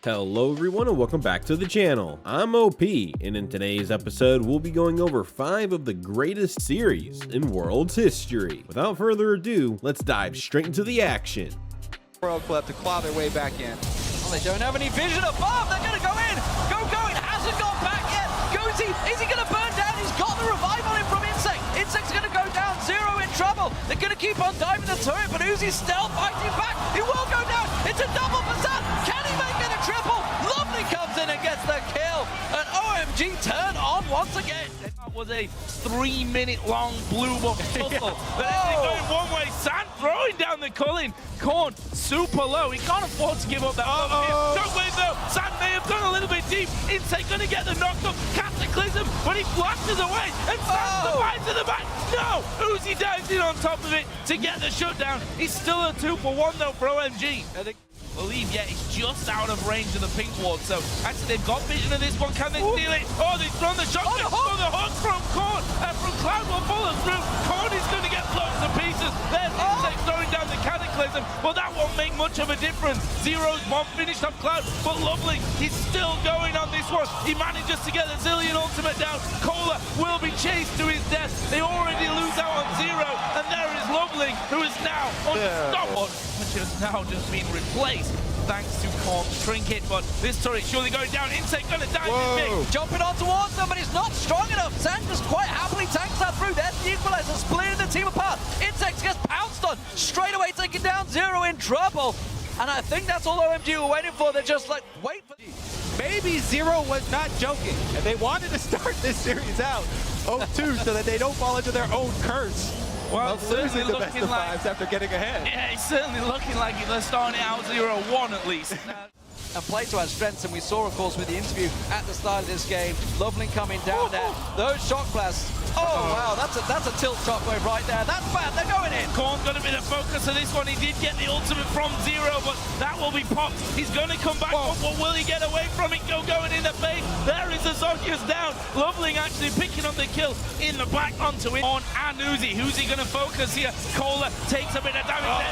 Hello everyone and welcome back to the channel. I'm OP, and in today's episode we'll be going over 5 of the greatest series in Worlds history. Without further ado, let's dive straight into the action. World Club to claw their way back in. Well, they don't have any vision above. They're going to go in. Going. Hasn't gone back yet. Goes he? Is he going to burn down? He's got the revive on him from Insect. Insect's going to go down. Zero in trouble. They're going to keep on diving the turret, but Uzi's still fighting back. He will go down. It's a double for Zan. Can he make it a triple? Lovely comes in and gets the kill. An OMG turn on once again. That was a 3-minute long blue ball tussle. But actually going one way, San throwing down the Culling. Corn super low. He can't afford to give up that. Shockwave though. San may have gone a little bit deep. Insect going to get the knock-up. Cataclysm, but he flashes away. And San's the fight to the back. No! Uzi dives in on top of it to get the shutdown. He's still a 2-for-1 though for OMG. I believe, yeah, it's just out of range of the pink ward. So actually they've got vision of this one. Can they steal it? Oh, they've thrown the shot. The hook from Corn. From Cloud will follow through. Corn is going to get blown to pieces. There's Insect throwing down the Cataclysm, but that won't make much of a difference. Zero's bomb finished up Cloud, but Lovely, he's still going on this one. He manages to get the Zillion ultimate down. Cola will be chased to his death. They already lose out on Zero, and there is Lovely, who is now unstoppable, which has now just been replaced thanks to Corn's trinket, but this turret surely going down. Insect gonna die in big. Jumping on towards them, but he's not strong enough. San just quite happily tanks that through. There's the equalizer, splitting the team apart. Insect gets pounced on, straight away taking down Zero in trouble. And I think that's all OMG were waiting for. They're just like, wait for... Maybe Zero was not joking, and they wanted to start this series out 0-2 so that they don't fall into their own curse. Well, losing the best of like, 5s after getting ahead. Yeah, it's certainly looking like they're starting out 0-1 at least. And play to our strengths, and we saw, of course, with the interview at the start of this game, Lovely coming down there. Those shock blasts. Oh, wow, that's a tilt shockwave right there. That's bad, they're going in. Corn's going to be the focus of this one. He did get the ultimate from Zero, but that will be popped. He's going to come back, but will he get away from it? Going in the face. There is Azonia's down. Lovely actually picking up the kill in the back onto it. On and Uzi. Who's he going to focus here? Cola takes a bit of damage.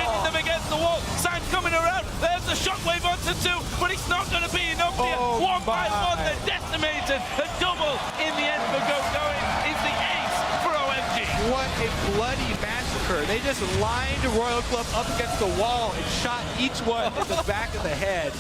Pinning them against the wall. San coming around. There's the shockwave onto 2, but it's not going to be enough here. 1 by 1, they're decimated. A double in the end for Going is the ace for OMG. What a bloody massacre. They just lined Royal Club up against the wall and shot each one in the back of the head.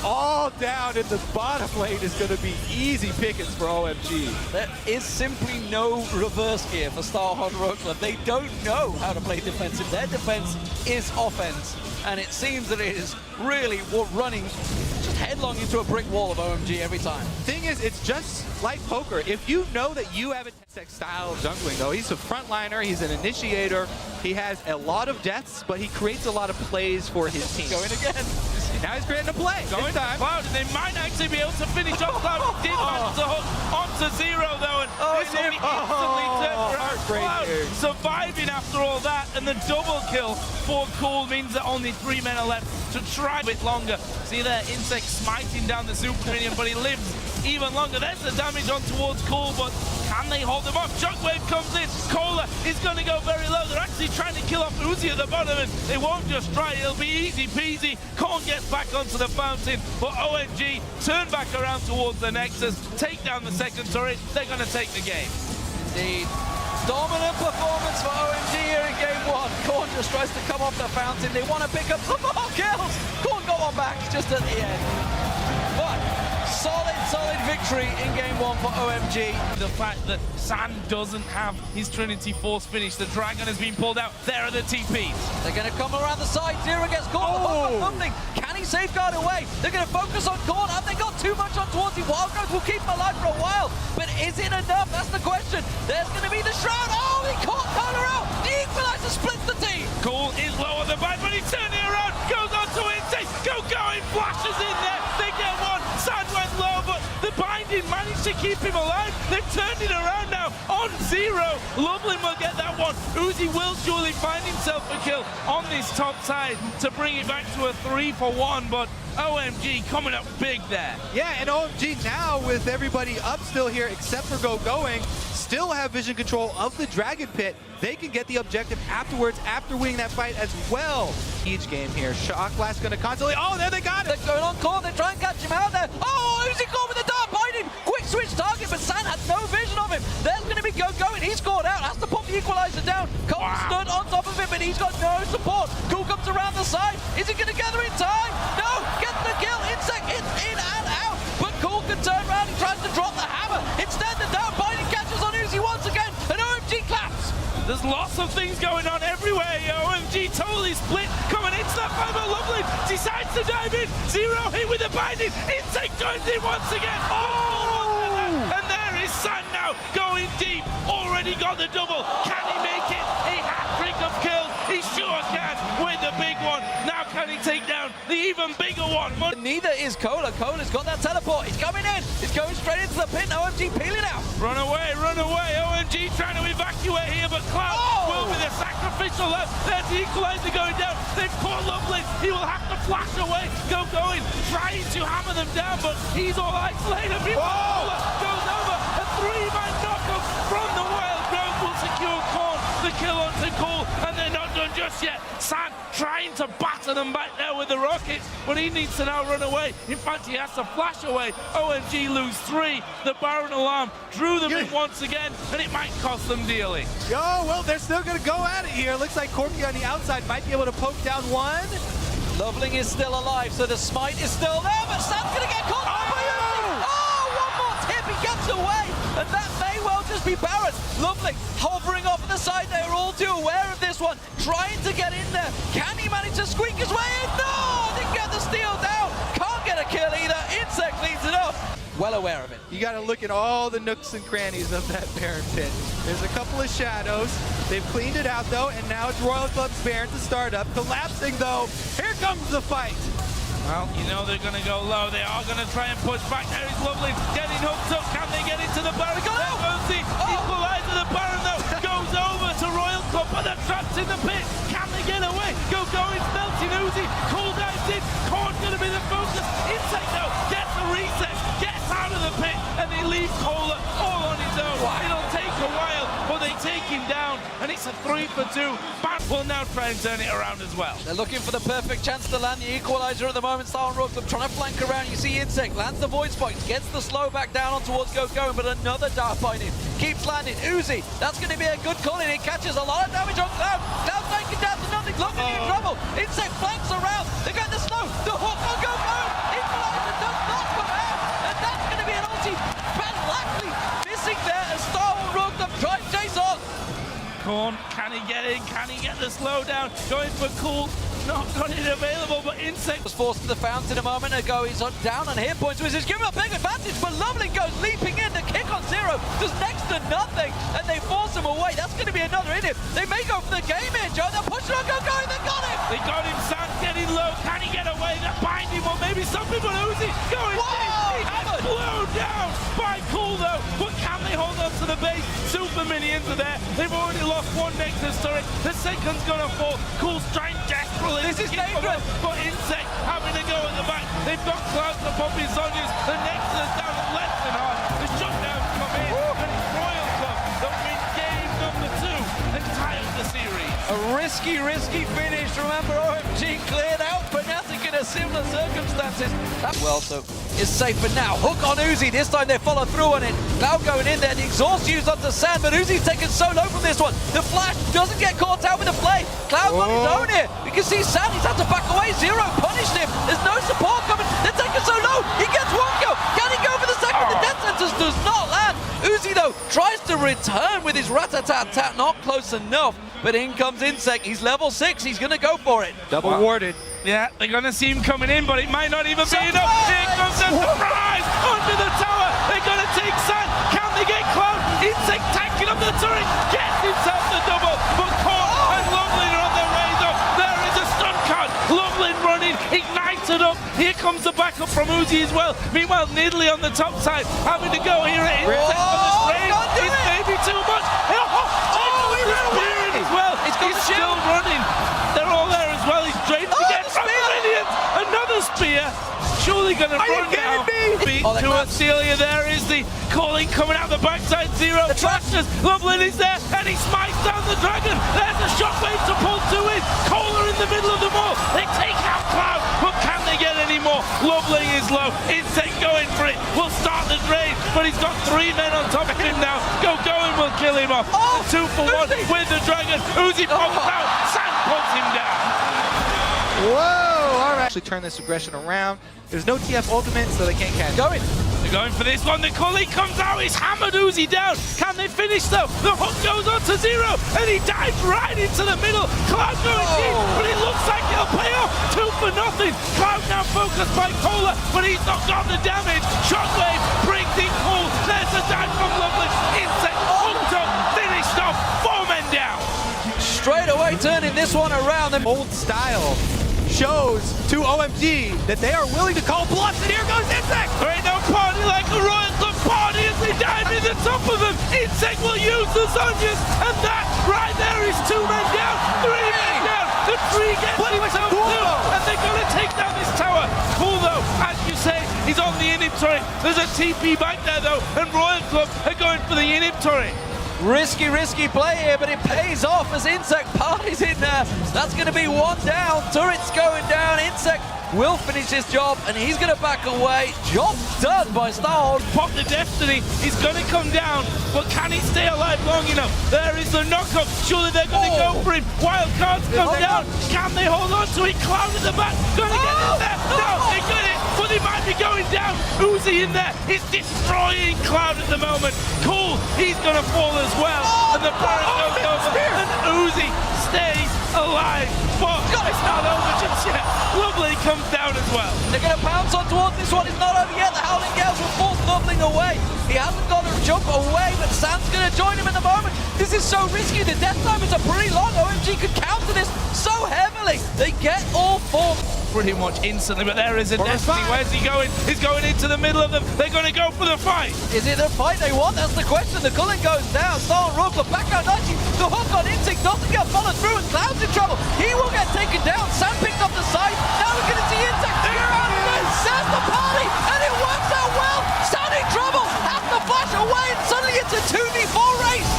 All down in the bottom lane is going to be easy pickings for OMG. There is simply no reverse gear for Starhawk Royal Club. They don't know how to play defensive. Their defense is offense, and it seems that it is really running just headlong into a brick wall of OMG every time. Thing is, it's just like poker. If you know that you have a Tech style of jungling, though, he's a frontliner, he's an initiator, he has a lot of deaths, but he creates a lot of plays for his team. Going again. Now he's creating a play. Going to Cloud, and they might actually be able to finish off Cloud. He did manage to hook onto Zero, though, and this will be instantly turned around. Cloud surviving after all that, and the double kill for Cool means that only 3 men are left to try a bit longer. See there, Insect smiting down the super minion, but he lives even longer. There's the damage on towards Cool, but can they hold him off? Shockwave comes in. Cola is going to go very low. They're actually trying to kill off Uzi at the bottom, and they won't just try. It'll be easy peasy. Corn gets back onto the fountain, but OMG turn back around towards the Nexus, take down the second turret. They're going to take the game. Indeed. Dominant performance for OMG here in game 1. Corn just tries to come off the fountain. They want to pick up some more kills. Corn got one back just at the end. But solid victory in game 1 for OMG. The fact that San doesn't have his Trinity Force finish. The Dragon has been pulled out. There are the TPs. They're going to come around the side. Zero gets caught. Can he safeguard away? They're going to focus on Corn. Have they got too much on towards him? Wild Growth will keep him alive for a while. But is it enough? That's the question. There's going to be the Shroud. Oh, he caught Cola out. The equalizer splits the team. Cool is low on the back, but he's turning around. Goes on to Insect. Going. Flashes in there. They get one. San went low, but the binding managed to keep him alive. They've turned it around now on Zero. Loveland will get that one. Uzi will surely find himself a kill on this top side to bring it back to a 3-for-1, but OMG coming up big there. Yeah, and OMG now with everybody up still here except for going, still have vision control of the Dragon Pit. They can get the objective afterwards after winning that fight as well. Each game here, Shock Blast gonna constantly, oh, there they got it! They're going on court, they try and catch him out there. Oh, Uzi caught with the dart biting. Quick switch target, but San had no vision of him. There's going to be going. He's scored out, has to pop the equalizer down. Cole stood on top of him, but he's got no support. Cool comes around the side. Is he going to gather in time? No, gets the kill. Insect, it's in and out. But Cool can turn around, he tries to drop the hammer. Instead, the dart biting catches on Uzi once again, and OMG claps. There's lots of things going on everywhere. OMG totally split. Coming into that fight, but Lovely decides to dive in. Zero hit with the binding. Insect joins in once again. Oh! And there is San now going deep. Already got the double. Can he make it? A hat-trick of kills. He sure can with the big one. Now can he take down the even bigger one? Neither is Cola. Cola's got that teleport. He's coming in. He's going straight into the pit. OMG peeling out. Run away, run away. OMG trying to evacuate here, but Cloud will be the sacrificial left. There's the equalizer going down. They've caught Lovely. He will have to flash away. Going, trying to hammer them down, but he's all isolated. Cola goes over. A three-man knockup from the Wild Grove will secure Korn. The kill onto Cool, and they're not done just yet. San trying to batter them back there with the rockets, but he needs to now run away. In fact, he has to flash away. OMG lose 3. The Baron alarm drew them in once again, and it might cost them dearly. Well, they're still going to go at it here. Looks like Corky on the outside might be able to poke down one. Loveling is still alive, so the smite is still there, but Sam's going to get caught. One more tip, he gets away, and that may well just be Baron. Loveling hovering off to the side, they are all too aware of this one, trying to get in there. Can he manage to squeak his way in? No, didn't get the steal down. Can't get a kill either. Insect leads it up. Well aware of it. You got to look at all the nooks and crannies of that Baron pit. There's a couple of shadows. They've cleaned it out though, and now it's Royal Club's Baron to start up. Collapsing though. Here comes the fight. Well, you know they're going to go low. They are going to try and push back. There is Lovely getting hooked up. Can they get into the Baron? There goes the equalizer. The Baron though goes over to Royal Club, but they're trapped in the pit. Can they get away? Going, melting Uzi. Cool dives in. Korn's going to be the focus. Insect though gets a reset, gets out of the pit, and they leave Cola all on his own. It'll take a while, but they take him down, and it's a 3 for 2. Baron will now try and turn it around as well. They're looking for the perfect chance to land the equalizer at the moment. Star ROX trying to flank around. You see Insect lands the void spike, gets the slow back down on towards Going, but another dart biting keeps landing. Uzi, that's going to be a good call in. It catches a lot of damage on Cloud. Cloud taking down to nothing. Lovely in trouble. Insect flanks around. They got the slow. The hook on Going. Equalizer does not come out, and that's going to be an ulti. Van Lackley missing there as Star ROX tries to chase on. Korn, can he get in? Can he get the slowdown? Going for Cool. Not got it available, but Insect was forced to the fountain a moment ago. He's down on hit points, which is giving him a big advantage, but Lovely goes leaping in. The kick on Zero does next to nothing, and they force him away. That's going to be another hit. They may go for the game here, Joe. They're pushing on Going. They got him. They got him. San's getting low. Can he get away? They're binding, or maybe something, but Uzi going deep. And blown down by Cool, though. But can they hold on to the base? Super minions are there. They've already lost one Nexus turret. The second's going to fall. Cool's trying desperately. This is dangerous. But Insect having to go at the back. They've got Cloud to pop his Sonyas. The Nexus down at less than half. The shutdowns come in. And it's Royal Club that win game number 2 and tie up the series. A risky finish. Remember, OMG cleared out Fnatic in a similar circumstances. That so is safe for now. Hook on Uzi. This time they follow through on it. Cloud going in there. The exhaust used onto San, but Uzi's taken so low from this one. The flash doesn't get caught out with the play. Cloud on his own here. You can see San, he's had to back away. Zero punished him. There's no support coming. They're taking so low. He gets one go. Can he go for the second? The death sentence does not land. Uzi though tries to return with his rat-a-tat-tat. Not close enough. But in comes Insect. He's level 6. He's going to go for it. Double warded. Yeah, they're going to see him coming in, but it might not even be enough. Here comes a surprise under the tower. They're going to take San. Can they get Cloud? Insect tanking up the turret. Gets himself the double. But Korn and Lovely are on their razor. There is a stun card. Lovely running. Ignited up. Here comes the backup from Uzi as well. Meanwhile, Nidalee on the top side having to go here at Insect for the strain. It's maybe too much. He ran away. As well. He's still running. They're all there as well. He's drained again from Brilliant. Another spear. surely gonna Are you run now. kidding me? Beat Oh, they to collapse. Celia. There is the calling coming out the backside. Zero The trap. flashes. Loveland is there, and he smites down the dragon. There's a shockwave to pull two in. Kohler in the middle of them all. They take out Cloud, but can they get any more? Loveling is low. Insect going for it. Will start the drain, but he's got three men on top of him now. Going will kill him off. Oh, 2 for 1 Uzi. with the dragon. Uzi pops out. Sand pulls him down. Whoa, all right. Actually turn this aggression around. There's no TF ultimate, so they can't catch. Going. They're going for this one. The Cully comes out. He's hammered Uzi down. Can they finish though? The hook goes on to Zero, and he dives right into the middle. Cloud going deep, but it looks like it'll pay off. 2 for nothing. Cloud now focused by Kohler, but he's not got the damage. Shockwave brings in Cool. There's the dive from Lovely. Insect hooked up, finished off. 4 men down. Straight away turning this one around. The Old style shows to OMG that they are willing to call bluffs, and here goes Insect! There ain't no party like a Royal Club party as they dive in the top of him. Insect will use the Zonias, and that right there is 2 men down, 3 men down. The 3 gets But he was himself cool, too, though. and they're going to take down this tower. Cool though, as you say, he's on the inhib turret. There's a TP back there though, and Royal Club are going for the inhib turret. risky play here, but it pays off as Insect parties in there. That's going to be 1 down. Turret's going down. Insect will finish his job, and he's going to back away. Job done by Starhold. Pop the Destiny, he's going to come down, but can he stay alive long enough? There is the knockup, surely they're going to go for him. Wild cards come down, can they hold on to it? Cloud at the back, going to get in there. No, they got it, but they might be going down. Uzi in there, he's destroying Cloud at the moment. Cool, he's going to fall as well, and the Baron goes over, and Uzi stays alive, but it's not over just yet. Lovely comes down as well. They're going to pounce on towards this one. It's not over yet. The Howling Gales will force Loveling away. He hasn't got to jump away, but Sam's going to join him in the moment. This is so risky. The death time is a pretty long. OMG could counter this so heavily. They get all 4. Pretty much instantly, but there is a Destiny. Where's he going? He's going into the middle of them. They're going to go for the fight. Is it the fight they want? That's the question. The culling goes down. Star Rock back out 90. The hook on Instinct doesn't get followed through, and Cloud's in trouble. He will get taken down. Sam picked up the side. Now we're going to see Instinct figure out and then says the party, and it works out well. Sam in trouble. Has to flash away, and suddenly it's a 2v4 race.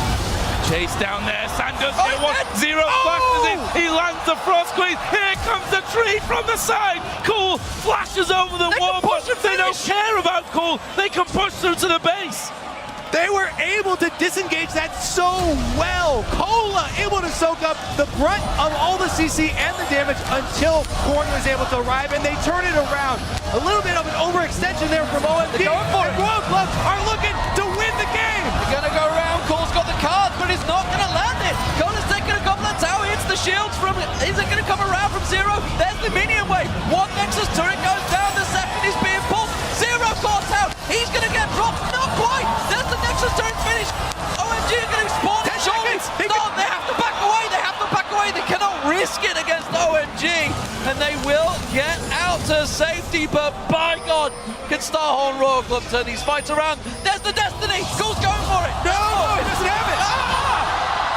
Chase down there. San does get one. Zero flashes in. He lands the Frost Queen. Here comes the tree from the side. Cool flashes over the wall, but they don't care about Cool. They can push through to the base. They were able to disengage that so well. Cola able to soak up the brunt of all the CC and the damage until Korn was able to arrive, and they turn it around. A little bit of an overextension there from OMG. They're going for it. Royal Club are looking to win the game. They're going to go around. Cole's got the cards, but he's not going to land it. Cola's taking a couple of tower hits. The shields from it. Is it going to come around from Zero? There's the minion wave. 1 Nexus turret goes down. The second is being pulled. Zero caught out. He's going to get dropped. Not quite. There's the Nexus turret finish. OMG are going to spawn. 10 Surely. seconds. No, they have to back away. They have to back away. They cannot risk it against OMG. And they will get out to safety. But by God, can Starhold Royal Club turn these fights around? There's the Destiny. Cool's going for it. No, he doesn't have it.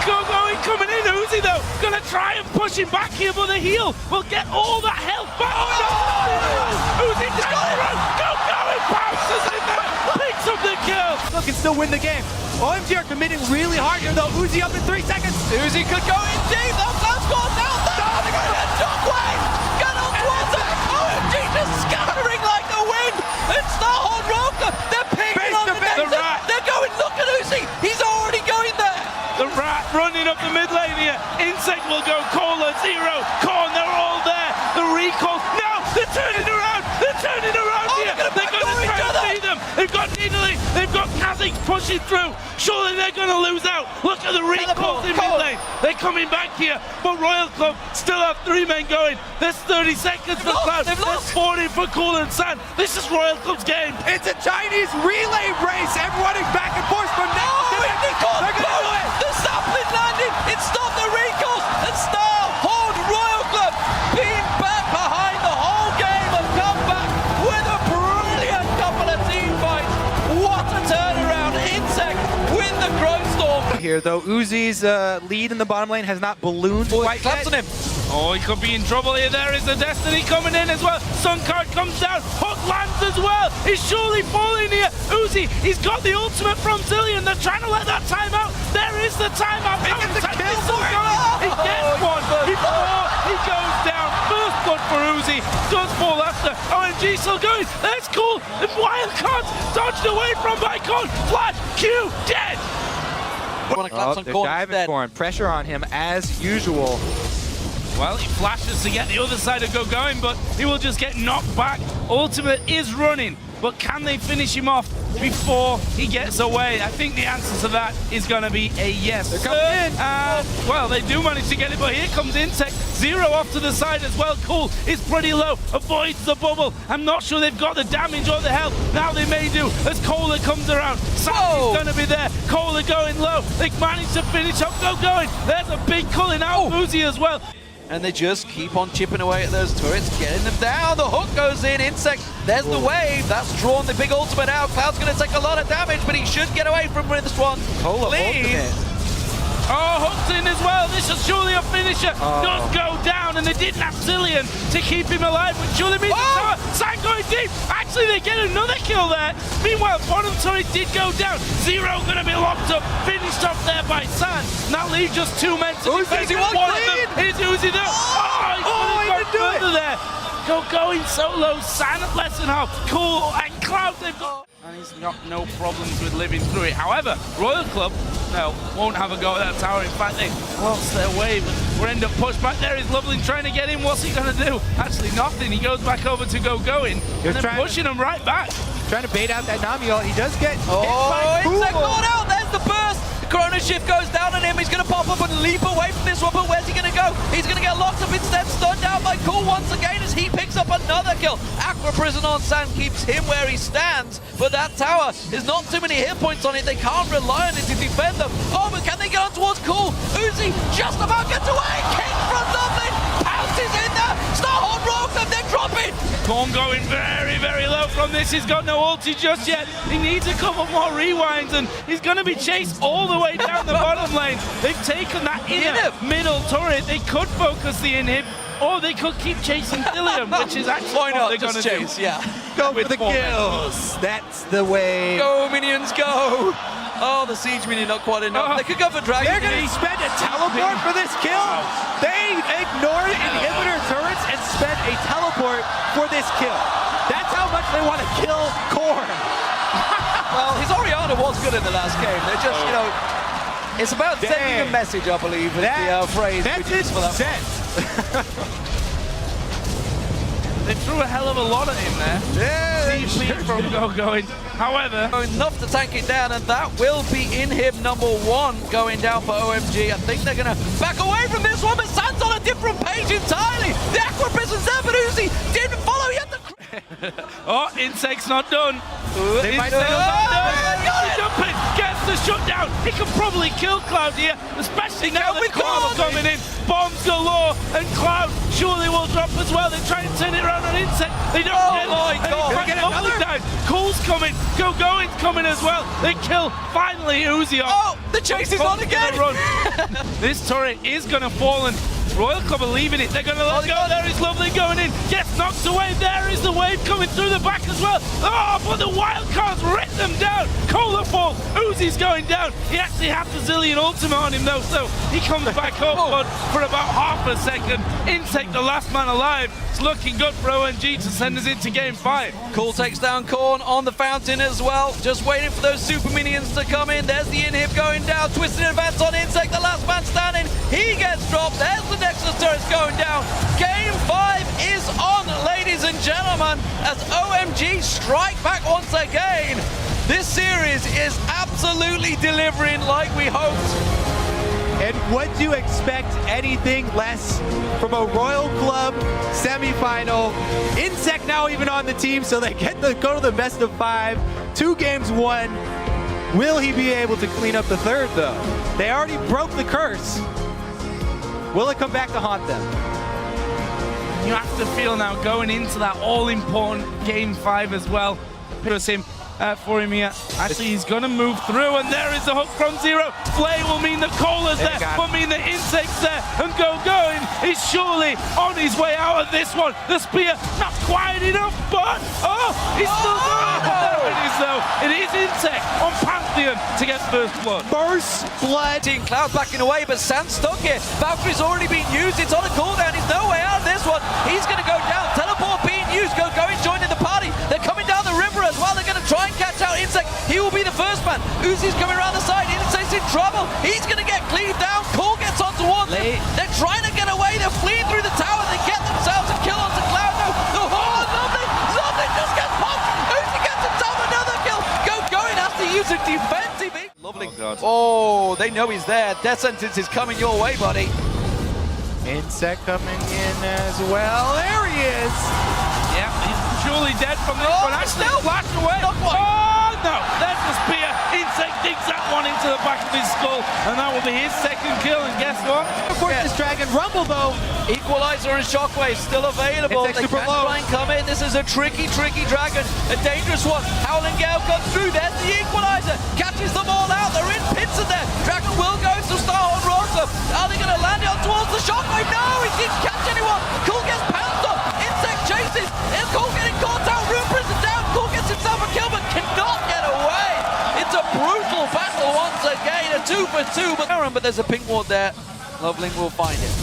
Going, coming in. Uzi though, gonna try and push him back here, but the heal will get all that health back. Oh no! Uzi just got it. Go, and bounces in there. Picks up the kill. Look, can still win the game. OMG are committing really hard here though. Uzi up in 3 seconds. Uzi could go in deep. That Cloud's gone down. They're going to shockwave. Get on towards it. OMG just scattering like the wind. And Starhold Royal Club, they're pinging on the The Nexus. rat. They're going, look at Uzi. He's already going there. The rat running up the mid lane here. Insect will go. Cola, Zero, Korn, they're all there. The recall. No, they're turning around. They're turning around here. They're They're going to try and beat them. They've got Needly. They've got Kazik pushing through. Surely they're going to lose out. Look at the recalls in mid lane. They're coming back here. But Royal Club still have 3 men going. There's 30 seconds for Cloud. They've lost. There's 40 for Cool and San. This is Royal Club's game. It's a Chinese relay race. Everyone running back and forth from now. They're going to do it. The sapling landed. It stopped the recalls. And Starhold Royal Club being back behind the whole game and come back with a brilliant couple of team fights. What a turnaround. Insect with the Crow Storm. Here though, Uzi's lead in the bottom lane has not ballooned quite Claps yet. on him. Oh, he could be in trouble here. There is the Destiny coming in as well. Sun card comes down. Hook lands as well. He's surely falling here. Uzi, he's got the ultimate from Zillion. They're trying to let that time out. There is the timeout. He gets the kill for it. He gets one. He goes down. First blood for Uzi. Does fall after. OMG still going. That's cool. The wild cards dodged away from Bicon. Flash. Q. Dead. They're diving for him. Pressure on him as usual. Well, he flashes to get the other side to go going, but he will just get knocked back. Ultimate is running, but can they finish him off before he gets away? I think the answer to that is going to be a yes. They're coming in. Well, they do manage to get it, but here comes Insect. Zero off to the side as well. Cool is pretty low, avoids the bubble. I'm not sure they've got the damage or the health. Now they may do as Kohler comes around. Sally's going to be there. Kohler going low. They managed to finish up. Going. There's a big culling out. Uzi as well. And they just keep on chipping away at those turrets, getting them down. The hook goes in. Insect, there's the wave. That's drawn the big ultimate out. Cloud's going to take a lot of damage, but he should get away from this one. Ultimate. Oh, hooked in as well. This is surely a finisher. Does go down, and they didn't have Zillion to keep him alive, which surely means the tower. San going deep. Actually, they get another kill there. Meanwhile, bottom turret did go down. Zero going to be locked up. Finished off there by San. Now leave just 2 men to defend. One of them is Uzi there. He didn't do it there. Going solo. San at less than half. Cool. And Cloud, they've got... And he's got no problems with living through it. However, Royal Club, no, won't have a go at that tower. In fact, they lost their wave. We'll end up pushed back there. Is Loveling trying to get in? What's he going to do? Actually, nothing. He goes back over to going. And then pushing him right back. Trying to bait out that Nami ult. He does get hit by Insect got out. There's the burst. Chrono Shift goes down on him. He's going to pop up and leap away from this one, but where's he going to go? He's going to get locked up instead, stunned out by Cool once again as he picks up another kill. Aqua Prison on San keeps him where he stands, but that tower is not too many hit points on it. They can't rely on it to defend them. Oh, but can they get on towards Cool? Uzi just about gets away. King from something. Pounces in there. Starhawk rolls them. They're dropping. Korn going very, very low from this. He's got no ulti just yet. He needs a couple more rewinds, and he's going to be chased all the way down the bottom lane. They've taken that inner middle turret. They could focus the inhib, or they could keep chasing Dillium, which is actually what they're going to chase. Yeah. Go for the kills. That's the way. Go, minions, go. Oh, the siege minion not quite enough. They could go for Dragon. They're going to spend a teleport for this kill. They ignored inhibitor turrets and spent a teleport for this kill. That's how much they want to kill Korn. Well, his Oriana was good in the last game. They're just, you know, it's about sending a message, I believe, is the phrase. Message sent. They threw a hell of a lot at him there. CP from going. However, enough to tank it down, and that will be inhib number 1 going down for OMG. I think they're going to back away from this one, but San's on a different page entirely. The Aqua Prison's there, but Uzi didn't follow yet. Oh, Insect's not done. They might say, jumping, gets the shutdown. He can probably kill Cloud here, especially now that Cloud's coming in. Bombs galore, and Cloud surely will drop as well. They try and turn it around on Insect. They don't get it. My God. Get another time. Cool's coming. Going's coming as well. They kill finally Uzi off. Oh, the chase is on again. This turret is going to fall, and Royal Club are leaving it. They're going to let go. There is Lovely going in. Gets knocked away. There is the wave coming through the back as well. Oh, but the wild cards rip them down. Kohler fall. Uzi's going down. He actually had the Zillion ultimate on him though, so he comes back up but for about half a second. Insect, the last man alive. It's looking good for ONG to send us into game 5. Cool takes down Korn on the fountain as well. Just waiting for those super minions to come in. There's the inhib going down. Twisted advance on Insect, the last man standing. He gets dropped. There's the Nexus turrets going down. Game 5 is on, ladies and gentlemen, as OMG strike back once again. This series is absolutely delivering like we hoped. And would you expect anything less from a Royal Club semifinal? Insect now even on the team, so they get to go to the best of 5. 2 games won. Will he be able to clean up the third, though? They already broke the curse. Will it come back to haunt them? You have to feel now going into that all-important game 5 as well. Puts him for him here. Actually, he's going to move through, and there is the hook from Zero. Flay will mean that Cola's there, will mean that Insect's there, and Going is surely on his way out of this one. The spear, not quite enough, but, he's still going. There it is, though. It is Insect on Pantheon to get first blood. First blood. Team Cloud backing away, but Sam's stuck here. Valkyrie's already been used. It's on a cooldown. He's no way out of this one. He's going to go down. Teleport being used. Going joining the party. They're coming down the river as well. They're going to try and catch out Insect. He will be the first man. Uzi's coming around the side. Insect's in trouble. He's going to get cleaved down. Cool gets on towards him. They're trying to get away. They're fleeing through the tower. They get themselves a kill onto Cloud. No. Lovely just gets popped. Uzi gets himself another kill. Going has to use a defensive. Lovely. Oh, they know he's there. Death sentence is coming your way, buddy. Insect coming in as well. There he is. Yeah, he's surely dead from this one. Actually, flashed away. Oh, no. There's the spear. Insect digs that one into the back of his skull, and that will be his second kill. And guess what? Of course, this Dragon Rumble, though. Equalizer and Shockwave still available. They can try and come in. This is a tricky Dragon. A dangerous one. Howling Gale comes through. There's the Equalizer. Catches them all out. They're in pits in there. Dragon will go to Starhorn Rosa. Are they going to land it on towards the Shockwave? No, he didn't catch anyone. Cool gets pounced on. Insect chases. And Cool getting caught out. Rune Prison down. Cool gets himself a kill, but cannot get away. It's a brutal battle once again. A 2 for 2. But there's a pink ward there. Loveling will find it.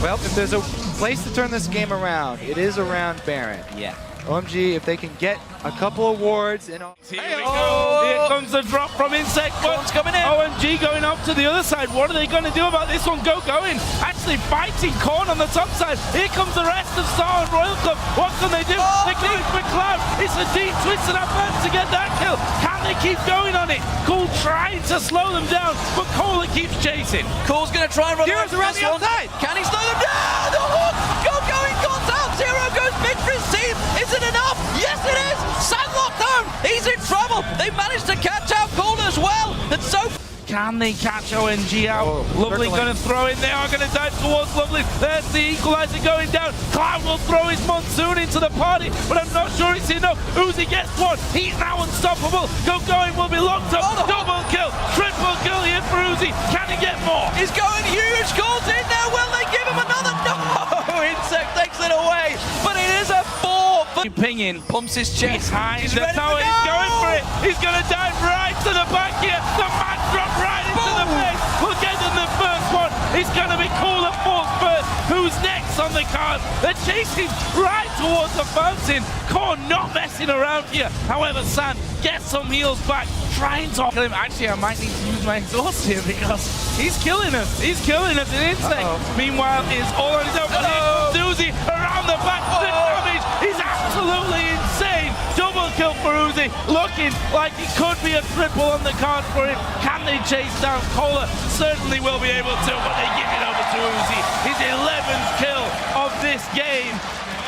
Well, if there's a place to turn this game around, it is around Baron. Yeah. OMG, if they can get a couple of wards and here we go. Here comes the drop from Insect. One's coming in. OMG going up to the other side. What are they going to do about this one? Going. Actually fighting Korn on the top side. Here comes the rest of Star and Royal Club. What can they do? They're going for Cloud. It's a deep twist and effort to get that kill. Can they keep going on it? Cool trying to slow them down, but Cola keeps chasing. Cool's going to try and run Heroes around the outside. Can he slow them down? The hook! Going got out. Zero goes big for his team. Is it enough? Yes, it is. Sand locked down. He's in trouble. They managed to catch out Cool as well. And so can they catch ONG out? Lovely going to throw in. They are going to dive towards Lovely. There's the Equalizer going down. Cloud will throw his Monsoon into the party, but I'm not sure it's enough. Uzi gets one. He's now unstoppable. Going will be locked up. Double kill. Triple kill here for Uzi. Can he get more? He's going huge. Goals in there. Will they give him another? No. Insect takes it away. But it is a 4. Pinging. Pumps his chest. Behind the tower. He's going for it. He's going to dive right to the back here. The man dropped right into the face. We'll get in the first one. It's going to be Cool at fourth first. Who's next on the card? They're chasing right towards the fountain. Korn not messing around here. However, San gets some heals back. Trying to kill him. Actually, I might need to use my exhaust here because he's killing us. He's killing us in Insect. Meanwhile, is all on his own. But Uzi around the back. The damage is absolutely insane. Double kill for Uzi. Looking like it could be a triple on the card for him. Can they chase down Cola? Certainly will be able to, but they give it over to Uzi. His 11th kill of this game.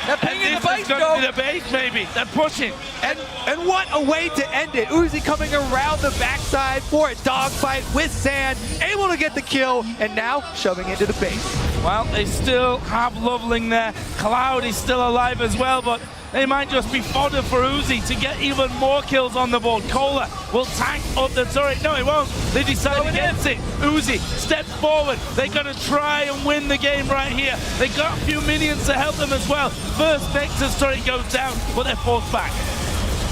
They're pinging the base, going to be the base, maybe. They're pushing. And what a way to end it. Uzi coming around the backside for a dogfight with Sand, able to get the kill, and now shoving into the base. Well, they still have Loveling there. Cloud is still alive as well, but they might just be fodder for Uzi to get even more kills on the board. Cola will tank up the turret. No, it won't. They decide against it. Uzi steps forward. They're going to try and win the game right here. They got a few minions to help them as well. First Nexus turret goes down, but they're forced back.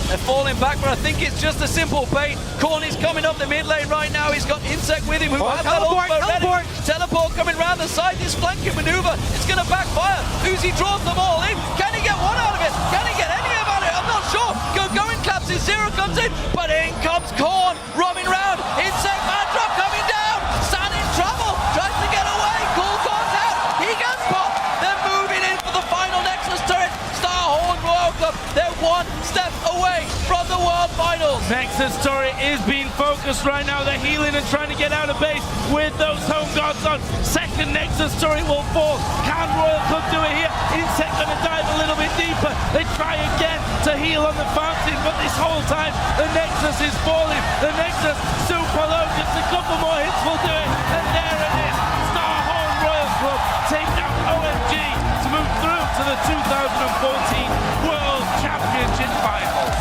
They're falling back, but I think it's just a simple bait. Korn is coming up the mid lane right now. He's got Insect with him. Teleport coming round the side. This flanking maneuver, it's going to backfire. Uzi draws them all in. Can he get one out of it? Can he get any out of it? I'm not sure. Going collapses. Zero comes in, but in comes Korn. Roaming round. Insect man drop coming down. Sand in trouble. Tries to get away. Cool Korn's out. He gets popped. They're moving in for the final Nexus turret. Starhorn Royal Club. They're one step away from the World Finals. Nexus turret is being focused right now. They're healing and trying to get out of base with those home guards on. Second Nexus turret will fall. Can Royal Club do it here? Insect going to dive a little bit deeper. They try again to heal on the fountain, but this whole time the Nexus is falling. The Nexus super low. Just a couple more hits will do it. And there it is. Starhorn Royal Club take down OMG to move through to the 2014 World Championship Finals.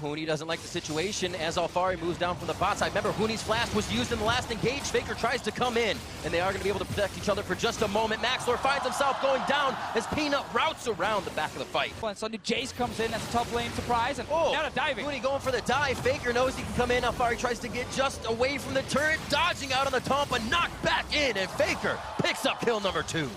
Huni doesn't like the situation as Alfari moves down from the bot side. Remember, Huni's flash was used in the last engage. Faker tries to come in, and they are going to be able to protect each other for just a moment. Maxlor finds himself going down as Peanut routes around the back of the fight. And suddenly Jace comes in as a top lane surprise, and now they're diving. Huni going for the dive. Faker knows he can come in. Alfari tries to get just away from the turret, dodging out on the taunt, but knocked back in, and Faker picks up kill number 2.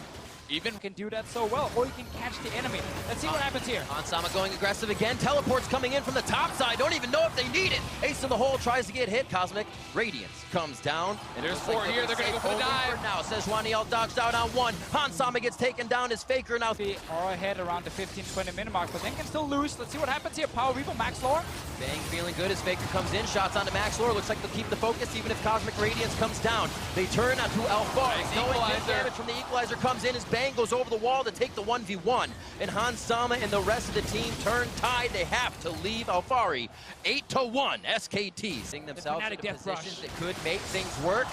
Even can do that so well, or you can catch the enemy. Let's see what happens here. Hansama going aggressive again. Teleports coming in from the top side. Don't even know if they need it. Ace in the hole tries to get hit. Cosmic Radiance comes down. And there's 4 here. They're going to go for the dive. For now, Sejuaniel dodged out on 1. Hansama gets taken down as Faker now. They are ahead around the 15-20 minute mark, but then can still lose. Let's see what happens here. Power Reaper, Maxlor. Bang feeling good as Faker comes in. Shots onto Maxlor. Looks like they'll keep the focus even if Cosmic Radiance comes down. They turn onto Alfari. Knowing good damage from the Equalizer comes in as Bang goes over the wall to take the 1v1, and Hansama and the rest of the team turn tide. They have to leave Alfari 8-1. SKT seeing themselves in positions that could make things work.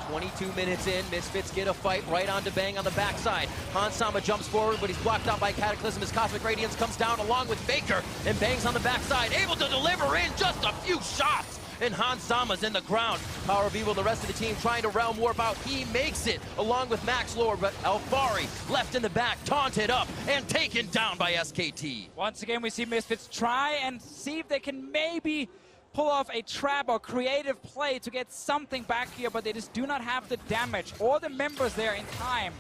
22 minutes in, Misfits get a fight right onto Bang on the backside. Hansama jumps forward, but he's blocked out by Cataclysm as Cosmic Radiance comes down along with Faker, and Bang's on the backside, able to deliver in just a few shots. And Hansama's in the ground. Power of Evil, the rest of the team trying to realm warp out. He makes it along with Maxlor, but Alfari left in the back, taunted up and taken down by SKT. Once again, we see Misfits try and see if they can maybe pull off a trap or creative play to get something back here, but they just do not have the damage or the members there in time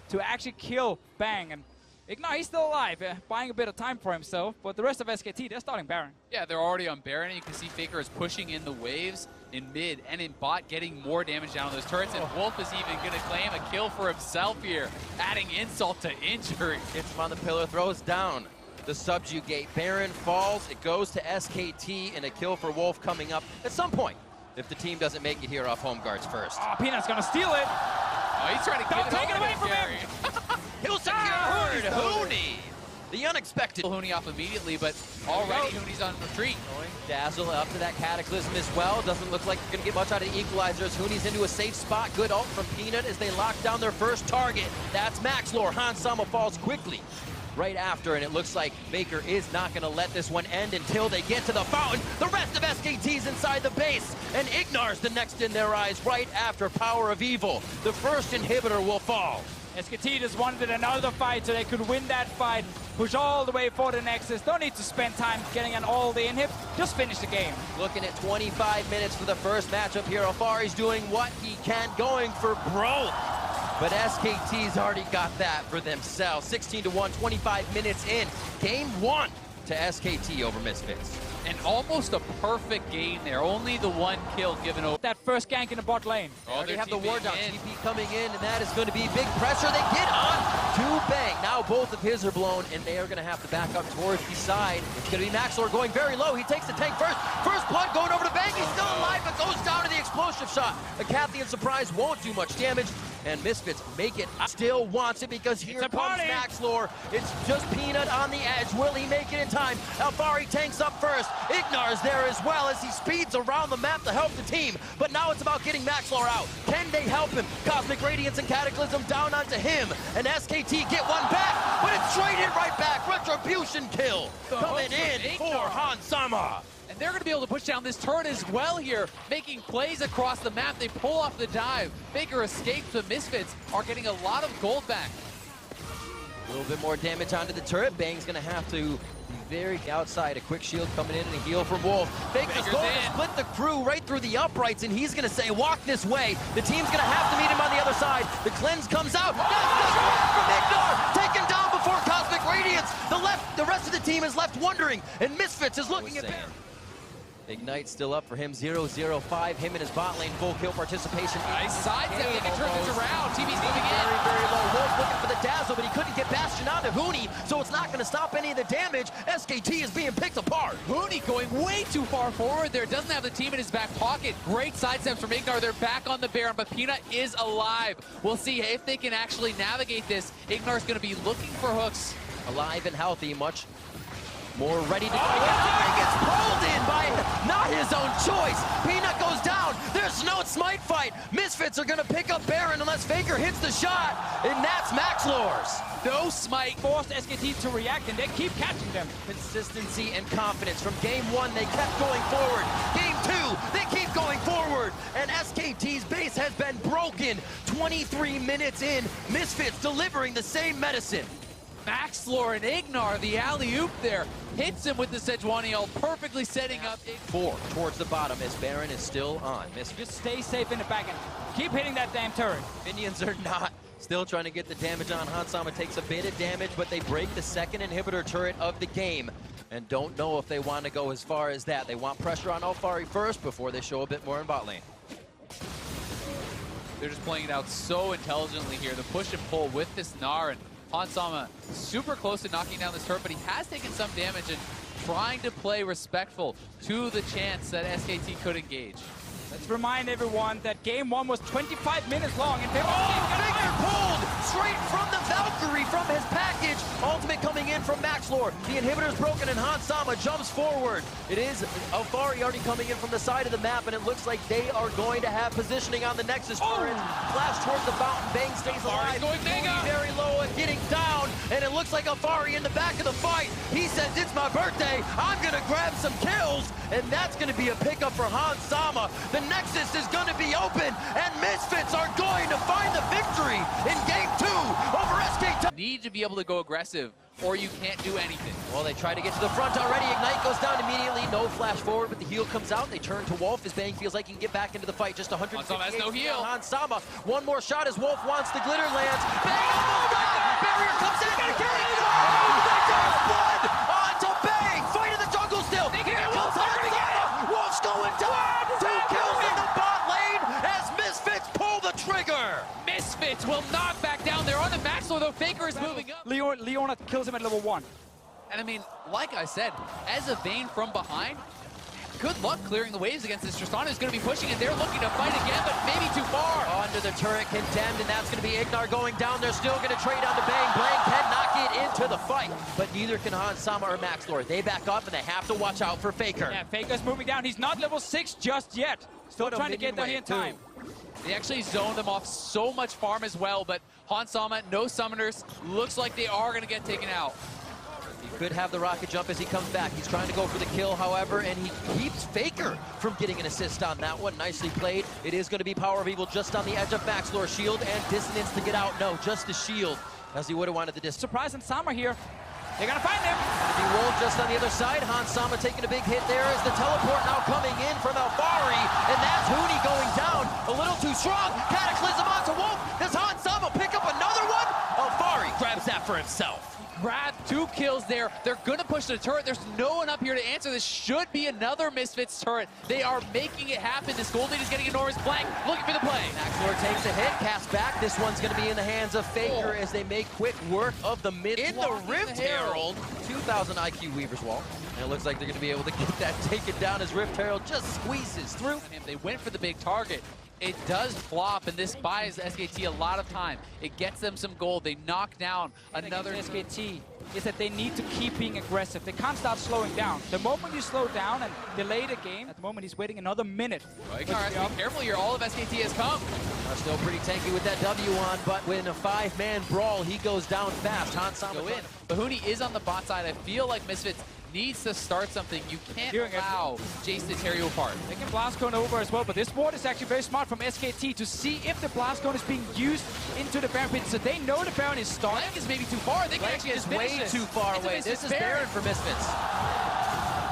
to actually kill Bang. And Ignar, he's still alive, buying a bit of time for himself, but the rest of SKT, they're starting Baron. Yeah, they're already on Baron, and you can see Faker is pushing in the waves in mid and in bot, getting more damage down on those turrets, and Wolf is even going to claim a kill for himself here, adding insult to injury. Gets him on the pillar, throws down the subjugate. Baron falls, it goes to SKT, and a kill for Wolf coming up at some point if the team doesn't make it here off home guards first. Oh, Peanut's going to steal it. Oh, he's trying to Don't take it away from him. He'll secure Huni. The unexpected. Huni off immediately, but already Huni's on retreat. Dazzle up to that Cataclysm as well. Doesn't look like you're going to get much out of the Equalizers. Huni's into a safe spot. Good ult from Peanut as they lock down their first target. That's Maxlor. Hansama falls quickly right after, and it looks like Faker is not going to let this one end until they get to the fountain. The rest of SKT's inside the base, and Ignar's the next in their eyes right after Power of Evil. The first inhibitor will fall. SKT just wanted another fight so they could win that fight, push all the way for the Nexus. Don't need to spend time getting an all-day inhib, just finish the game. Looking at 25 minutes for the first matchup here. Alfari's doing what he can, going for broke. But SKT's already got that for themselves. 16-1, 25 minutes in. Game 1 to SKT over Misfits. And almost a perfect game there. Only the 1 kill given over. That first gank in the bot lane. They already have the ward down. TP coming in, and that is going to be big pressure. They get on to Bang. Now both of his are blown, and they are going to have to back up towards the side. It's going to be Maxlor going very low. He takes the tank first. First blood going over to Bang. He's still alive, but goes down to the explosive shot. A Cathian surprise won't do much damage, and Misfits make it. Still wants it because here comes Maxlor. It's just Peanut on the edge. Will he make it in time? Alfari tanks up first. Ignar's there as well as he speeds around the map to help the team. But now it's about getting Maxlor out. Can they help him? Cosmic Radiance and Cataclysm down onto him. And SKT get one back, but it's straight in right back. Retribution kill coming in for Hansama. And they're going to be able to push down this turret as well here, making plays across the map. They pull off the dive. Faker escapes, the Misfits are getting a lot of gold back. A little bit more damage onto the turret. Bang's going to have to be very outside. A quick shield coming in and a heal for Wolf. Faker's going to split the crew right through the uprights, and he's going to say, walk this way. The team's going to have to meet him on the other side. The cleanse comes out. From Ignar, taken down before Cosmic Radiance. The rest of the team is left wondering, and Misfits is looking at Baron. Ignite still up for him, 0-0-5. Him and his bot lane full kill participation. Nice side step, they can turn this around. TV's moving in. Very, very low. Wolf looking for the dazzle, but he couldn't get Bastion onto Huni, so it's not going to stop any of the damage. SKT is being picked apart. Huni going way too far forward there. Doesn't have the team in his back pocket. Great side steps from Ignar. They're back on the Baron, but Peanut is alive. We'll see if they can actually navigate this. Ignar's going to be looking for hooks. Alive and healthy, much More ready to go. He gets pulled in by not his own choice. Peanut goes down. There's no smite fight. Misfits are going to pick up Baron unless Faker hits the shot, and that's MaxLore's. No smite. Forced SKT to react, and they keep catching them. Consistency and confidence. From game 1, they kept going forward. Game 2, they keep going forward. And SKT's base has been broken. 23 minutes in, Misfits delivering the same medicine. MaxLore and Ignar, the alley-oop there, hits him with the Sejuani ult, perfectly setting up. 4 towards the bottom as Baron is still on. Just stay safe in the back and keep hitting that damn turret. Minions are not. Still trying to get the damage on. Hansama takes a bit of damage, but they break the second inhibitor turret of the game. And don't know if they want to go as far as that. They want pressure on Alphari first before they show a bit more in bot lane. They're just playing it out so intelligently here. The push and pull with this Gnar, and Hansama super close to knocking down this turret, but he has taken some damage and trying to play respectful to the chance that SKT could engage. Let's remind everyone that game 1 was 25 minutes long, and Faker pulled straight from the Valkyrie from his package. Ultimate coming in from MaxLore. The inhibitor's broken and Hansama jumps forward. It is Alphari already coming in from the side of the map, and it looks like they are going to have positioning on the Nexus turret. Flash towards the fountain. Bang stays alive. Going mega. Very low and getting down, and it looks like Alphari in the back of the fight. He says, it's my birthday. I'm going to grab some kills, and that's going to be a pickup for Hansama. The Nexus is going to be open, and Misfits are going to find the victory in game 2 over SKTelecom. Need to be able to go aggressive, or you can't do anything. Well, they try to get to the front already. Ignite goes down immediately. No flash forward, but the heal comes out. They turn to Wolf as Bang feels like he can get back into the fight. Just 158. Hansama has no heal. Hansama, one more shot as Wolf wants the glitter lands. Bang almost down. Barrier comes in. Blood onto Bang. Fight in the jungle still. Here comes Hansama. Wolf's going down. 2 kills in the bot lane as Misfits pull the trigger. Misfits will knock back down. They're on the MaxLore, though. Faker is moving up. Leona kills him at level 1. And I mean, like I said, as a Vayne from behind, good luck clearing the waves against this. Tristana is going to be pushing it. They're looking to fight again, but maybe too far. Under the turret, condemned, and that's going to be Ignar going down. They're still going to trade on to Bang. Bang cannot get into the fight, but neither can Hansama or MaxLore. They back up, and they have to watch out for Faker. Yeah, Faker's moving down. He's not level 6 just yet. Still trying to get down here in time. They actually zoned them off so much farm as well, but Hansama, no summoners. Looks like they are going to get taken out. He could have the rocket jump as he comes back. He's trying to go for the kill, however, and he keeps Faker from getting an assist on that one. Nicely played. It is going to be Power of Evil just on the edge of MaxLore. Shield and dissonance to get out. No, just the shield, as he would have wanted the distance. Surprise and Sama here. They're going to find him. The Wolf just on the other side. Hansama taking a big hit there as the teleport now coming in from Alphari, and that's Huni going down. A little too strong. Cataclysm onto Wolf. Does Hansama pick up another one? Alphari grabs that for himself. Grab 2 kills there. They're going to push the turret. There's no one up here to answer. This should be another Misfits turret. They are making it happen. This gold lead is getting enormous blank. Looking for the play. MaxLore takes a hit, casts back. This one's going to be in the hands of Faker as they make quick work of the mid. In the Rift Herald. 2,000 IQ Weaver's Wall. And it looks like they're going to be able to get that taken down as Rift Herald just squeezes through. And if they went for the big target, it does flop, and this buys SKT a lot of time. It gets them some gold. They knock down another. SKT is that they need to keep being aggressive. They can't start slowing down. The moment you slow down and delay the game, at the moment he's waiting another minute. Ignar, be careful here. All of SKT has come. Still pretty tanky with that W on, but when a 5-man brawl, he goes down fast. Hansama go in. Bahuni is on the bot side. I feel like Misfits needs to start something. You can't allow Jace to tear you apart. They can blast cone over as well, but this ward is actually very smart from SKT to see if the blast cone is being used into the Baron pit. So they know the Baron is starting. Blank is maybe too far. They can actually just way too far away. This is Baron for Misfits.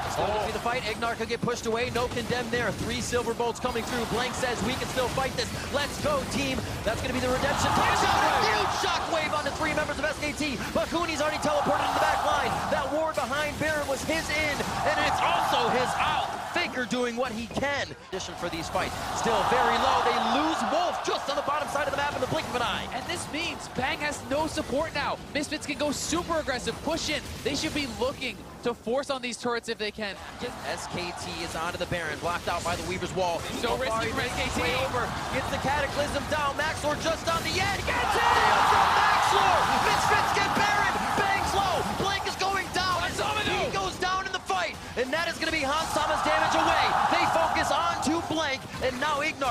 It's going to be the fight. Ignar could get pushed away. No condemn there. 3 silver bolts coming through. Blank says we can still fight this. Let's go, team. That's going to be the redemption. Huge shockwave on the 3 members of SKT. But Huni's already teleported to the back line. That ward behind Baron was his in, and it's also his out. Faker doing what he can. Addition for these fights. Still very low. They lose Wolf just on the bottom side of the map in the blink of an eye. And this means Bang has no support now. Misfits can go super aggressive, push in. They should be looking to force on these turrets if they can. SKT is onto the Baron, blocked out by the Weaver's Wall. So risky for SKT. Way over, gets the Cataclysm down. MaxLore just on the edge. Gets it! From MaxLore! Misfits get Baron! Bang's low! Blink is going down! He goes down!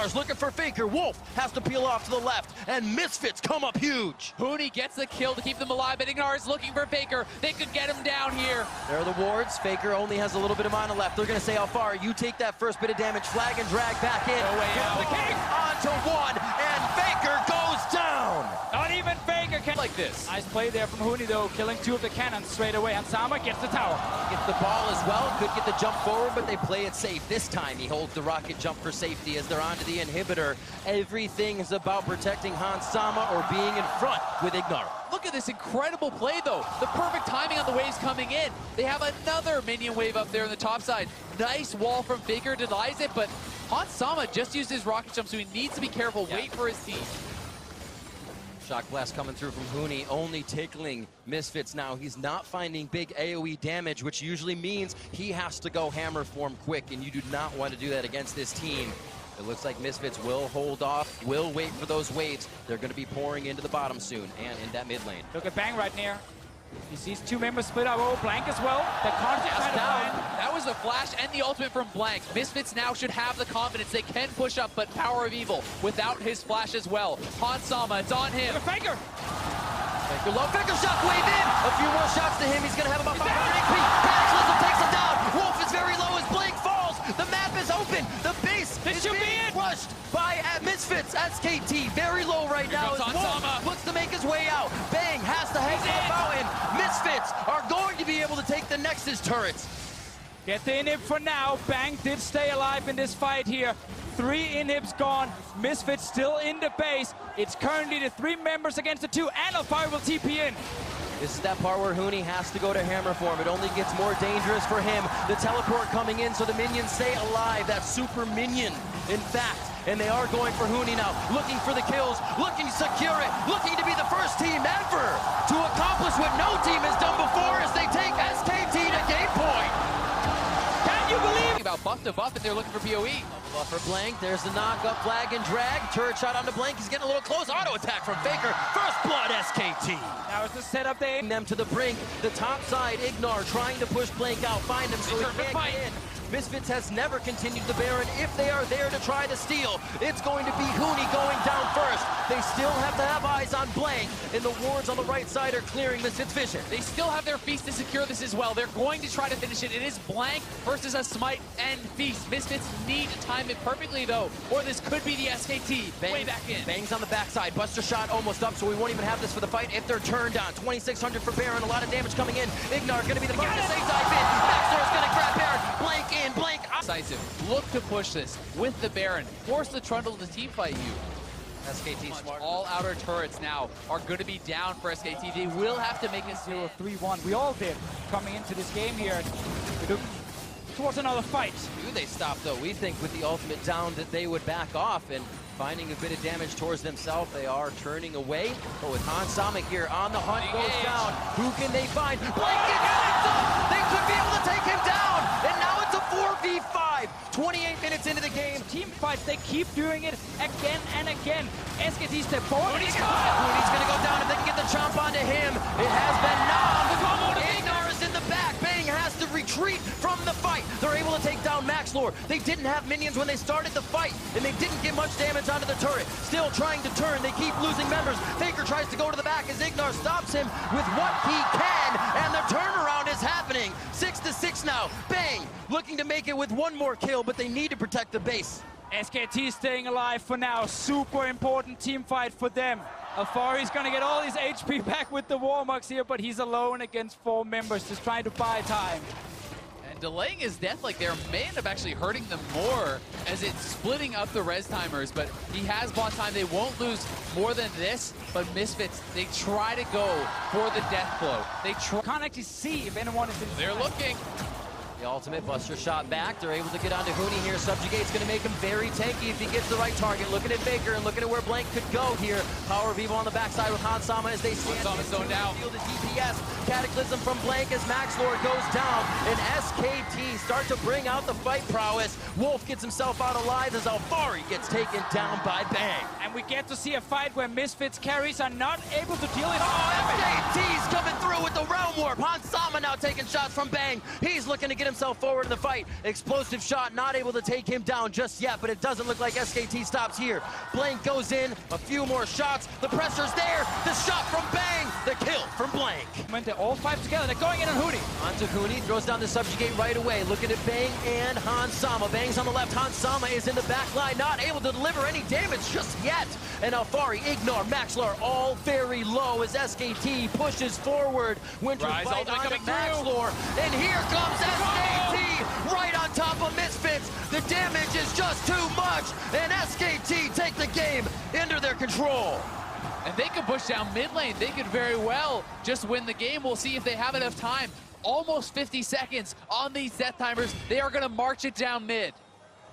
Ignar's looking for Faker. Wolf has to peel off to the left, and Misfits come up huge. Huni gets the kill to keep them alive, but Ignar is looking for Faker. They could get him down here. There are the wards. Faker only has a little bit of mana left. They're going to say, how far? You take that first bit of damage, flag and drag back in. No way out. The king onto one, and Faker goes down. Not even Faker can. Like this. Nice play there from Huni, though, killing 2 of the cannons straight away. And Sama gets the tower. Gets the ball as well. Could get the jump forward, but they play it safe. This time he holds the rocket jump for safety as they're onto the inhibitor. Everything is about protecting Hans Sama or being in front with Ignar. Look at this incredible play, though. The perfect timing on the waves coming in. They have another minion wave up there on the top side. Nice wall from Faker, denies it, but Hans Sama just used his rocket jump, so he needs to be careful. Wait for his team. Shock blast coming through from Huni, only tickling Misfits now. He's not finding big AoE damage, which usually means he has to go hammer form quick, and you do not want to do that against this team. It looks like Misfits will hold off, will wait for those waves. They're going to be pouring into the bottom soon, and in that mid lane. Look at Bang right near. He sees 2 members split up. Oh, Blank as well. The contact Yes, trying to down. find. That was the flash and the ultimate from Blank. Misfits now should have the confidence. They can push up, but Power of Evil without his flash as well. Hans Sama, it's on him. Look at Faker. Faker low, Faker shot wave in. A few more shots to him. He's going to have about 500 HP. Cataclysm takes him down. Wolf is very low as Blink falls. The map is open. The base is being crushed by Misfits. SKT very low right now. comes As Hans Sama. Wolf looks to make his way out. Bang has to hang on the mountain. Misfits are going to be able to take the Nexus turrets. Get the inhib for now. Bang did stay alive in this fight here. 3 inhibs gone. Misfits still in the base. It's currently the 3 members against the 2, and Alfire will TP in. This is that part where Huni has to go to hammer form. It only gets more dangerous for him. The teleport coming in so the minions stay alive. That super minion, in fact. And they are going for Huni now. Looking for the kills, looking to secure it, looking to be the first team ever to accomplish what no team has done before as they take SKT to game point. Can you believe? About buff to buff, and they're looking for PoE. Buff for Blank. There's the knock-up, flag and drag. Turret shot onto Blank. He's getting a little close. Auto attack from Faker. First blood, SKT. Now it's the setup there. Them to the brink. The top side, Ignar trying to push Blank out. Find him so he can't get in. Misfits has never continued the Baron. If they are there to try to steal, it's going to be Huni going down first. They still have to have eyes on Blank, and the wards on the right side are clearing Misfits' vision. They still have their Feast to secure this as well. They're going to try to finish it. It is Blank versus a Smite and Feast. Misfits need to time it perfectly, though, or this could be the SKT. Bang, way back in. Bangs on the backside. Buster shot almost up, so we won't even have this for the fight if they're turned on. 2,600 for Baron. A lot of damage coming in. Ignar going to be the first to say dive in. Maxor's going to grab Baron. Blank in. Blank out. Decisive. Look to push this with the Baron. Force the Trundle to team fight you. SKT smart. All outer turrets now are going to be down for SKT. They will have to make it 0-3-1. We all did coming into this game here. We look towards another fight. Do they stop, though? We think with the ultimate down that they would back off and finding a bit of damage towards themselves. They are turning away. But with Hans Sama here on the hunt goes down. Who can they find? Blake gets it up! They could be able to take him down! And now it's a 4v5. 28 minutes into the game. Team fights, they keep doing it again and again. SKT step forward. He's going to go down if they can get the chomp onto him. It has been knocked. Ignar is in the back. Bang has to retreat from the fight. They're able to take down Maxlor. They didn't have minions when they started the fight, and they didn't get much damage onto the turret. Still trying to turn. They keep losing members. Faker tries to go to the back as Ignar stops him with what he can, and the turnaround is happening. 6-6 now. Bang looking to make it with one more kill, but they need to protect the base. SKT staying alive for now. Super important team fight for them. Alfari's gonna get all his HP back with the Warmucks here, but he's alone against 4 members, just trying to buy time. And delaying his death like there may end up actually hurting them more as it's splitting up the res timers, but he has bought time. They won't lose more than this, but Misfits, they try to go for the death blow. They Can't actually see if anyone is in. They're looking. The ultimate Buster shot back. They're able to get onto Huni here. Subjugate's going to make him very tanky if he gets the right target. Looking at Faker and looking at where Blank could go here. Power of Evil on the backside with Hans Sama as they stand. Hans Sama's going down. Field of DPS. Cataclysm from Blank as Maxlor goes down. And SKT start to bring out the fight prowess. Wolf gets himself out alive as Alfari gets taken down by Bang. And we get to see a fight where Misfits carries are not able to deal with SKT's coming through with the Realm Warp. Hans Sama now taking shots from Bang. He's looking to get himself himself forward in the fight. Explosive shot, not able to take him down just yet, but it doesn't look like SKT stops here. Blank goes in, a few more shots, the pressure's there, the shot from Bang, the kill from Blank. When they're all five together, they're going in on Hootie. Onto Huni, throws down the subjugate right away. Looking at Bang and Hans Sama. Bang's on the left, Hans Sama is in the back line, not able to deliver any damage just yet. And Alfari, Ignor, Maxlor, all very low as SKT pushes forward. Winter Rise fight ultimate onto coming Maxlor, and here comes SKT right on top of Misfits. The damage is just too much, and SKT take the game into their control. And they could push down mid lane. They could very well just win the game. We'll see if they have enough time. Almost 50 seconds on these death timers. They are going to march it down mid.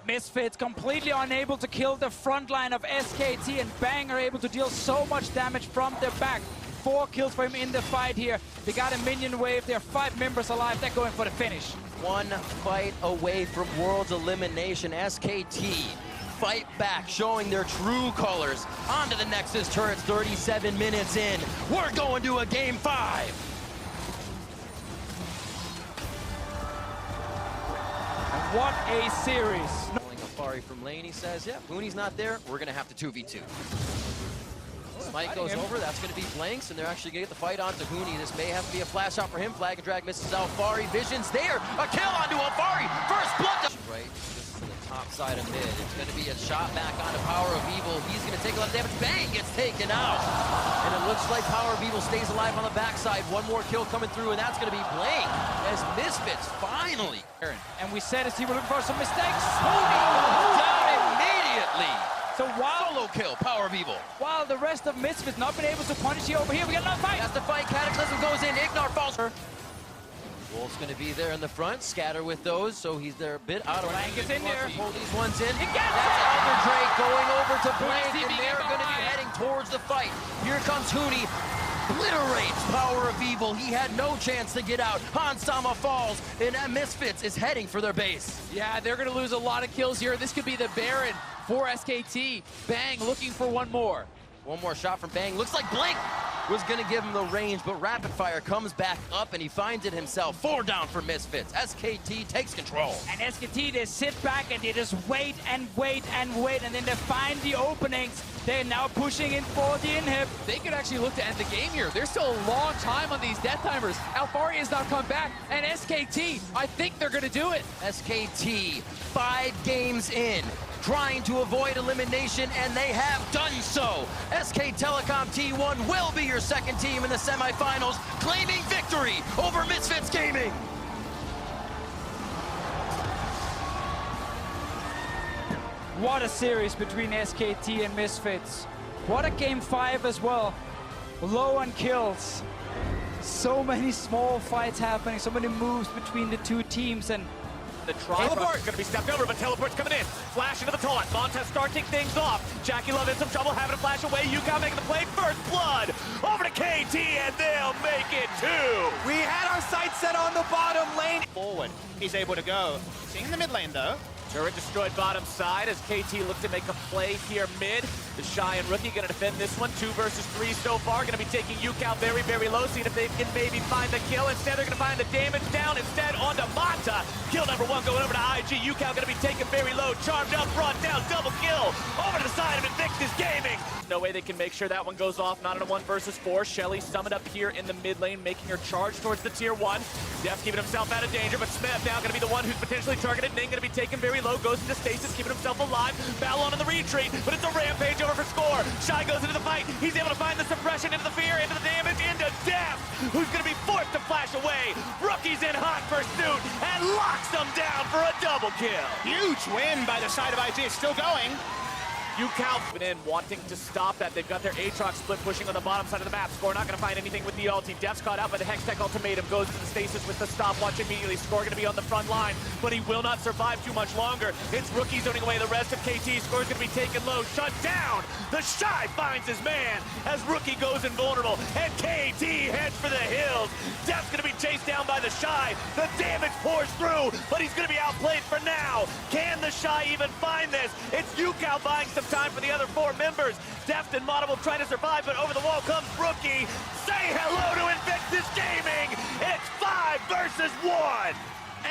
Misfits completely unable to kill the front line of SKT, and Bang are able to deal so much damage from their back. 4 kills for him in the fight here. They got a minion wave. There are 5 members alive. They're going for the finish. One fight away from Worlds elimination. SKT fight back, showing their true colors. Onto the Nexus turrets, 37 minutes in. We're going to a game 5. What a series. Calling Alfari from lane, he says, yeah, Booney's not there, we're gonna have to 2v2. Smite goes over, that's gonna be Blanks, and they're actually gonna get the fight onto Hooney. This may have to be a flash shot for him. Flag and drag misses Alfari. Vision's there, a kill onto Alfari. First blood. Right, just to the top side of mid. It's gonna be a shot back onto Power of Evil. He's gonna take a lot of damage. Bang gets taken out. And it looks like Power of Evil stays alive on the backside. One more kill coming through, and that's gonna be Blank as Misfits finally. And we said as he was looking for some mistakes. Hooney goes down immediately. So Solo kill, Power of Evil. while the rest of Misfits not been able to punish you over here, we got another fight. That's the fight. Cataclysm goes in. Ignor falls. Wolf's going to be there in the front. Scatter with those, so he's there a bit out of Blank is in there. Pull these ones in. He gets That's it! Elder Drake going over to Blank, he and being they're going to be behind? heading towards the fight. Here comes Hooney. Obliterates Power of Evil. He had no chance to get out. Hans Sama falls, and Misfits is heading for their base. Yeah, they're going to lose a lot of kills here. This could be the Baron for SKT. Bang looking for one more. One more shot from Bang. Looks like Blank was going to give him the range, but Rapid Fire comes back up, and he finds it himself. 4 down for Misfits. SKT takes control. And SKT, they sit back and they just wait and wait and wait, and then they find the openings. They're now pushing in for the inhib. They could actually look to end the game here. There's still a long time on these death timers. Alfari has not come back, and SKT, I think they're going to do it. SKT, 5 games in, trying to avoid elimination, and they have done so. SKTelecom T1 will be your second team in the semifinals, claiming victory over Misfits Gaming. What a series between SKT and Misfits. What a game 5 as well. Low on kills. So many small fights happening, so many moves between the two teams, and the teleport is going to be stepped over, but teleport's coming in. Flash into the taunt. Montez starting things off. Jackie Love in some trouble, having to flash away. Yukon making the play. First blood over to KT, and they'll make it 2. We had our sights set on the bottom lane. Forward, he's able to go. Seeing the mid lane though. Turret destroyed bottom side as KT look to make a play here mid. The Shy and Rookie gonna defend this one. 2 versus 3 so far. Gonna be taking Yukon very, very low, seeing if they can maybe find the kill. Instead, they're gonna find the damage down instead onto Mata. Kill number 1 going over to IG. Yukon gonna be taken very low. Charmed up, brought down, double kill. Over to the side of Invictus Gaming. No way they can make sure that one goes off. Not in a 1 versus 4. Shelly summoned up here in the mid lane, making her charge towards the tier 1. Def keeping himself out of danger, but Smith now gonna be the one who's potentially targeted. Ning gonna be taken very low, goes into stasis, keeping himself alive. Balon on the retreat, but it's a rampage over for score. Shy goes into the fight. He's able to find the suppression into the fear, into the damage, into Def, who's gonna be forced to flash away. Rookie's in hot pursuit and locks them down for a double kill. Huge win by the side of IG. It's still going. UCal in wanting to stop that. They've got their Aatrox split pushing on the bottom side of the map. Score not going to find anything with the ulti. Def's caught out by the Hextech ultimatum. Goes to the stasis with the stopwatch immediately. Score going to be on the front line, but he will not survive too much longer. It's Rookie zoning away the rest of KT. Score's going to be taken low. Shut down. The Shy finds his man as Rookie goes invulnerable. And KT heads for the hills. Def's going to be chased down by the Shy. The damage pours through, but he's going to be outplayed for now. Can the Shy even find this? It's UCal buying some time for the other 4 members. Deft and Modable trying to survive, but over the wall comes Rookie. Say hello to Invictus Gaming. It's 5 versus 1.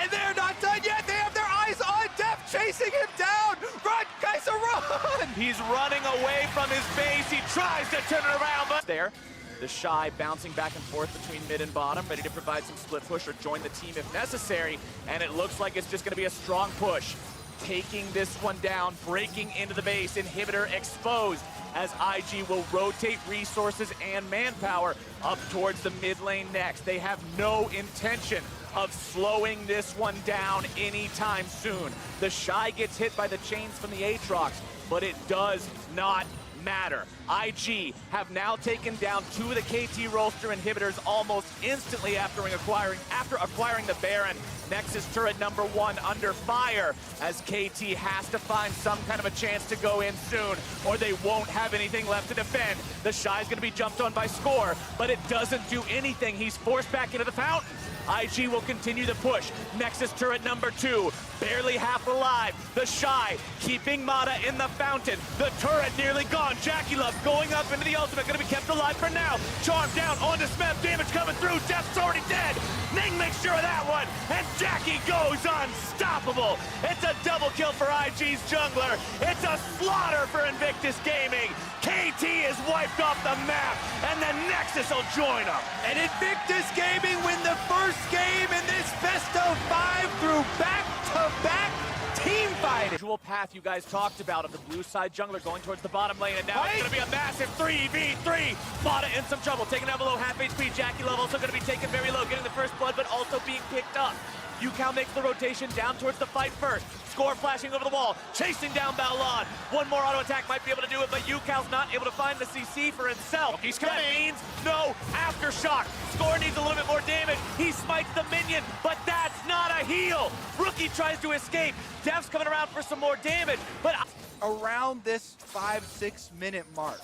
And they're not done yet. They have their eyes on Def, chasing him down. Run, guys, run! He's running away from his base. He tries to turn it around, but there. The Shy bouncing back and forth between mid and bottom, ready to provide some split push or join the team if necessary. And it looks like it's just going to be a strong push. Taking this one down, breaking into the base, inhibitor exposed as IG will rotate resources and manpower up towards the mid lane next. They have no intention of slowing this one down anytime soon. The Shy gets hit by the chains from the Aatrox, but it does not matter. IG have now taken down 2 of the KT roster inhibitors almost instantly after acquiring the Baron. Nexus turret number 1 under fire as KT has to find some kind of a chance to go in soon or they won't have anything left to defend. The Shy's gonna be jumped on by Score, but it doesn't do anything. He's forced back into the fountain. IG will continue the push. Nexus turret number 2, barely half alive. The Shy keeping Mata in the fountain. The turret nearly gone. Jackie Love going up into the ultimate, gonna be kept alive for now. Charm down onto Smeb, damage coming through. Death's already dead. Ning makes sure of that one, and Jackie goes unstoppable. It's a double kill for IG's jungler. It's a slaughter for Invictus Gaming. KT is wiped off the map, and the Nexus will join them. And Invictus Gaming win the first game in this best of 5 through back-to-back team fighting. Usual path you guys talked about of the blue side jungler going towards the bottom lane, and now it's going to be a massive 3v3. Mata in some trouble, taken down below half HP. Jackie Love also going to be taken very low, getting the first blood, but also being picked up. UCal makes the rotation down towards the fight first. Score flashing over the wall, chasing down Balon. One more auto attack might be able to do it, but UCal's not able to find the CC for himself. He's coming. That means no aftershock. Score needs a little bit more damage. He smites the minion, but that's not a heal. Rookie tries to escape. Dev's coming around for some more damage, but Around this 5-6 minute mark.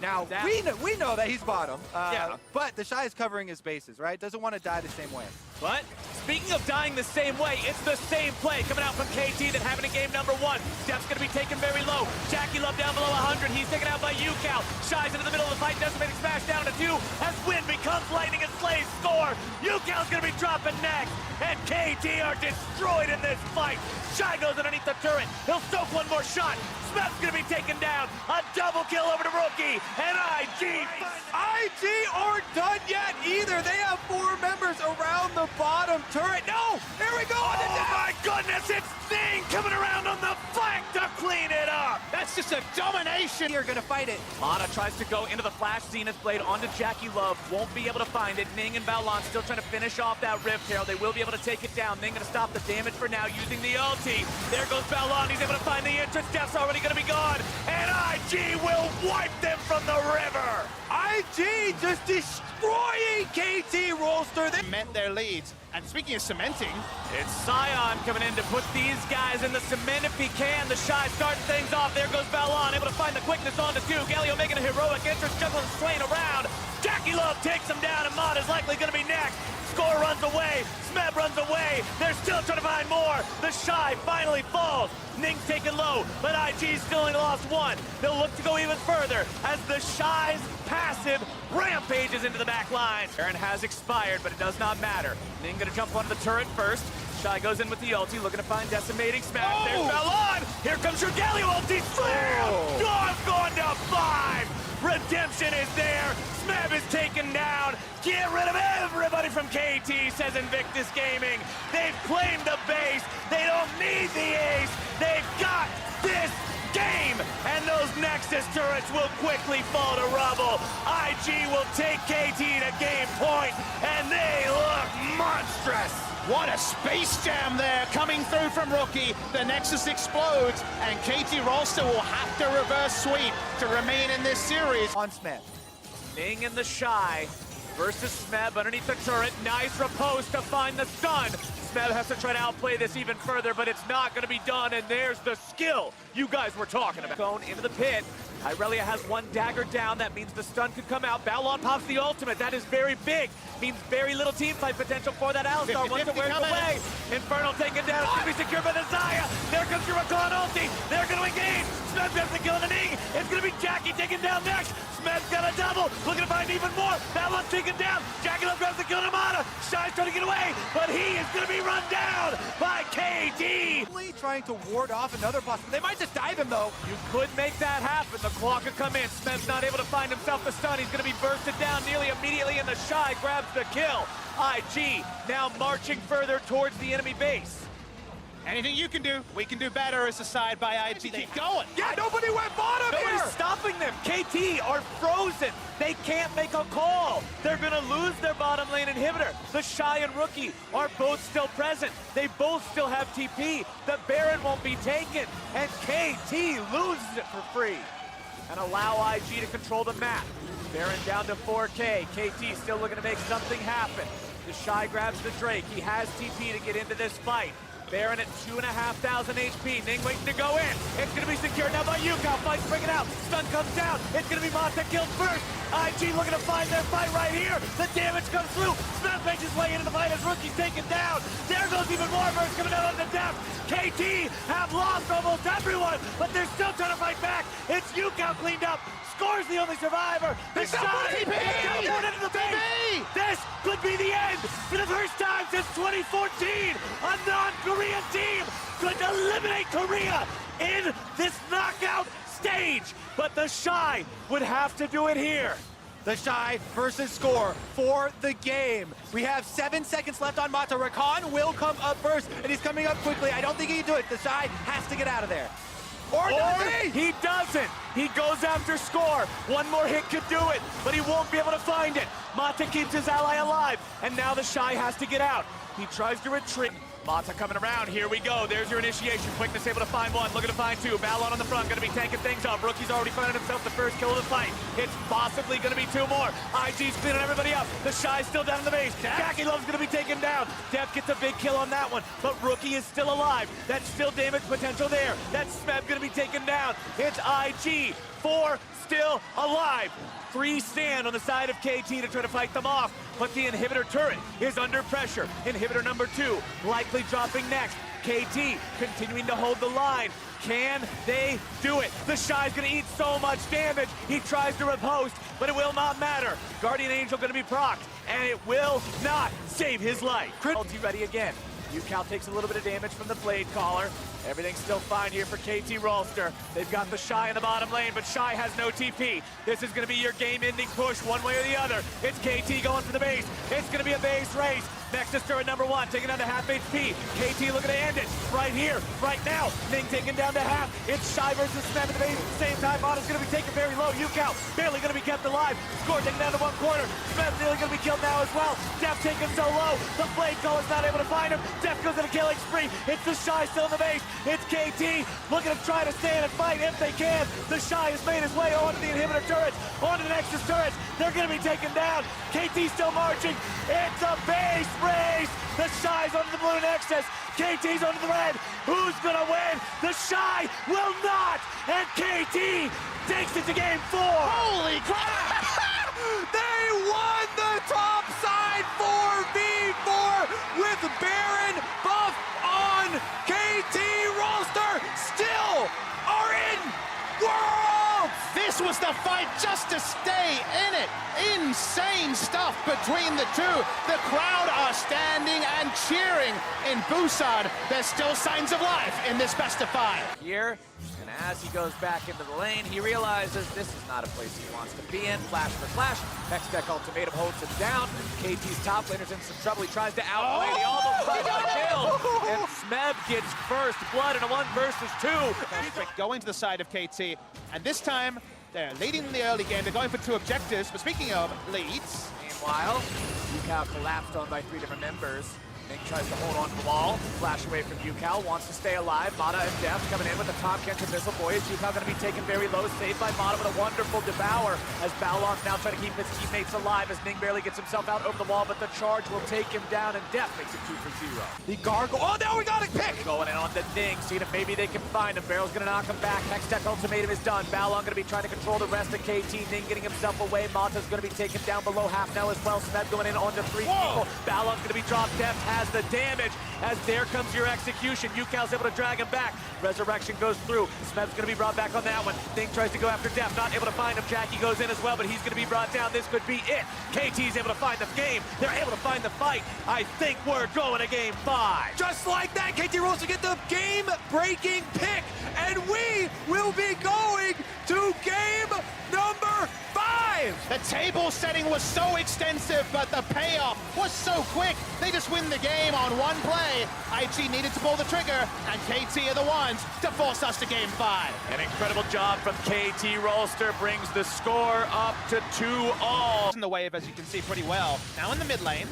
Now, we know that he's bottom, but the Shy is covering his bases, right? Doesn't want to die the same way. But speaking of dying the same way, it's the same play coming out from KT that happened in game number 1. Dev's going to be taken very low. Jackie Love down below 100. He's taken out by UCal. Shy's into the middle of the fight. Decimating smash down to 2 as Wind becomes lightning and slays Score. UCal's going to be dropping next. And KT are destroyed in this fight. Shy goes underneath the turret. He'll soak one more shot. Smeb's going to be taken down. A double kill over to Rookie. And IG aren't done yet either. They have 4 members around the bottom turret. No, here we go. Oh my goodness, it's Thing coming around on the flank to clean it up. That's just a domination. You're going to fight it. Mata tries to go into the flash Zenith Blade onto Jackie Love. Won't be able to find it. Ning and Balon still trying to finish off that Rift Herald. They will be able to take it down. Ning going to stop the damage for now using the ulti. There goes Balon. He's able to find the entrance. Death's already going to be gone. And IG will wipe them from the river. IG just destroying KT roster. They Cement their leads. And speaking of cementing, it's Sion coming in to put these guys in the cement if he can. The Shy starts things off. There goes Balon, able to find the quickness on to 2. Galio making a heroic entrance, juggling Swain around. Jackie Love takes him down, and Mod is likely going to be next. Score runs away. Smeb runs away. They're still trying to find more. The Shy finally falls. Ning's taken low, but IG's still only lost 1. They'll look to go even further as the Shy's passive rampages into the back line. Baron has expired, but it does not matter. Ning gonna jump onto the turret first. Shy goes in with the ulti, looking to find decimating smash. Oh! There's Balon! Here comes your Galio ulti! Slam! Dawn's gone to 5! Redemption is there! Smeb is taken down! Get rid of everybody from KT, says Invictus Gaming. They've claimed the base. They don't need the ace. They've got this game, and those Nexus turrets will quickly fall to rubble. IG will take KT to game point, and they look monstrous. what a space jam there coming through from Rookie. The Nexus explodes, and KT Rolster will have to reverse sweep to remain in this series. On Smeb. Ning and the Shy versus Smeb underneath the turret. Nice repose to find the stun. Smeb has to try to outplay this even further, but it's not going to be done, and there's the skill you guys were talking about. Going into the pit. Irelia has one dagger down. That means the stun could come out. Balon pops the ultimate. That is very big. Means very little team fight potential for that Alistar once it wears away. Infernal taken down. It's going to be secured by the Zaya. There comes your Rakan ulti. They're going to engage. Smeb grabs the kill on the Ning. It's gonna be Jackie taken down next. Smeb's got a double, looking to find even more. Balon's taken down. Jackie Love grabs the kill on Amada. Shy's trying to get away, but he is gonna be run down by KT. Trying to ward off another possible. They might just dive him though. You could make that happen. The clock could come in. Smeb's not able to find himself the stun. He's gonna be bursted down nearly immediately, and the Shy grabs the kill. IG now marching further towards the enemy base. Anything you can do, we can do better as a side by IG. Keep going. Yeah, nobody went bottom Nobody's here. stopping them. KT are frozen. They can't make a call. They're gonna lose their bottom lane inhibitor. The Shy and Rookie are both still present. They both still have TP. The Baron won't be taken, and KT loses it for free. And allow IG to control the map. Baron down to 4K. KT still looking to make something happen. The Shy grabs the Drake. He has TP to get into this fight. Baron at 2,500 HP. Ning waiting to go in. It's going to be secured now by Yukao. Fight's breaking out. Stun comes down. It's going to be Mata killed first. IG looking to find their fight right here. The damage comes through. Smeb makes his way into the fight as Rookie's taken down. There goes even more burst coming out on the depth. KT have lost almost everyone, but they're still trying to fight back. It's Yukao cleaned up. Score's the only survivor. The Shy is teleported into the base. This could be the end. For the first time since 2014, a non-Korean team could eliminate Korea in this knockout stage. But the Shy would have to do it here. The Shy versus Score for the game. We have 7 seconds left on Mata. Rakan will come up first, and he's coming up quickly. I don't think he can do it. The Shy has to get out of there. Or he doesn't. He goes after Score. One more hit could do it, but he won't be able to find it. Mata keeps his ally alive, and now the Shy has to get out. He tries to retreat. Mata coming around, here we go. There's your initiation. Quickness able to find one, looking to find two. Balon on the front, gonna be tanking things up. Rookie's already finding himself the first kill of the fight. It's possibly gonna be two more. IG's cleaning everybody up. The Shy's still down in the base. Jackie Love's gonna be taken down. Def gets a big kill on that one, but Rookie is still alive. That's still damage potential there. That's Smeb gonna be taken down. It's IG, 4 still alive. 3 stand on the side of KT to try to fight them off, but the inhibitor turret is under pressure. Inhibitor number 2 likely dropping next. KT continuing to hold the line. Can they do it? The Shy's gonna eat so much damage. He tries to riposte, but it will not matter. Guardian Angel gonna be procced, and it will not save his life. Ulti ready again. Yukao takes a little bit of damage from the Blade Caller. Everything's still fine here for KT Rolster. They've got the Shy in the bottom lane, but Shy has no TP. This is going to be your game-ending push one way or the other. It's KT going for the base. It's going to be a base race. Next is turret number 1, taking down to half HP. KT looking to end it right here, right now. Ning taken down to half. It's Shy versus Smeb in the base at the same time. Mata's going to be taken very low. Yukao barely going to be kept alive. Score taken down to one corner. Smeb's nearly going to be killed now as well. Def taken so low. The Blade Caller's not able to find him. Def goes in a killing spree. It's the Shy still in the base. It's KT looking to try to stand and fight if they can. The Shy has made his way onto the inhibitor turrets, onto the Nexus turrets. They're going to be taken down. KT still marching. It's a base race. The Shy's onto the blue Nexus. KT's onto the red. Who's going to win? The Shy will not. And KT takes it to game 4. holy crap! They won the top side 4v4 with Baron buff on. KT Rolster still are in Worlds! This was the fight just to stay in it. Insane stuff between the two. The crowd are standing and cheering in Busan. There's still signs of life in this best of 5. Here, and as he goes back into the lane, he realizes this is not a place he wants to be in. Flash for flash. Hextech ultimatum holds him down. KT's top laner's in some trouble. He tries to outplay. He almost got the kill. And Smeb gets first blood in a 1 versus 2. Going to the side of KT, and this time they're leading in the early game. They're going for 2 objectives, but speaking of leads, Meanwhile, Yukao collapsed on by 3 different members. Ning tries to hold on to the wall. Flash away from Yukao, wants to stay alive. Mata and Def coming in with the Tom Kent missile voyage. Yukao going to be taken very low, saved by Mata with a wonderful devour as Balon's now trying to keep his teammates alive as Ning barely gets himself out over the wall, but the charge will take him down and Def makes it 2 for 0. The Gargoyle. Oh, now we got a pick! Going in on the Ning, seeing if maybe they can find him. Barrel's going to knock him back. Hextech ultimatum is done. Balon going to be trying to control the rest of KT. Ning getting himself away. Mata's going to be taken down below half now as well. Smeb going in onto 3 people. Balon's going to be dropped. Def has the damage, as there comes your execution. UCal's able to drag him back. Resurrection goes through. Smeb's going to be brought back on that one. Thing tries to go after Def, not able to find him. Jackie goes in as well, but he's going to be brought down. This could be it. KT's able to find the game. They're able to find the fight. I think we're going to game 5. Just like that, KT rolls to get the game-breaking pick, and we will be going to game number 5. The table setting was so extensive, but the payoff was so quick. They just win the game on one play. IG needed to pull the trigger, and KT are the ones to force us to game 5. An incredible job from KT. Rolster brings the score up to 2-all. In the wave, as you can see pretty well. Now in the mid lane.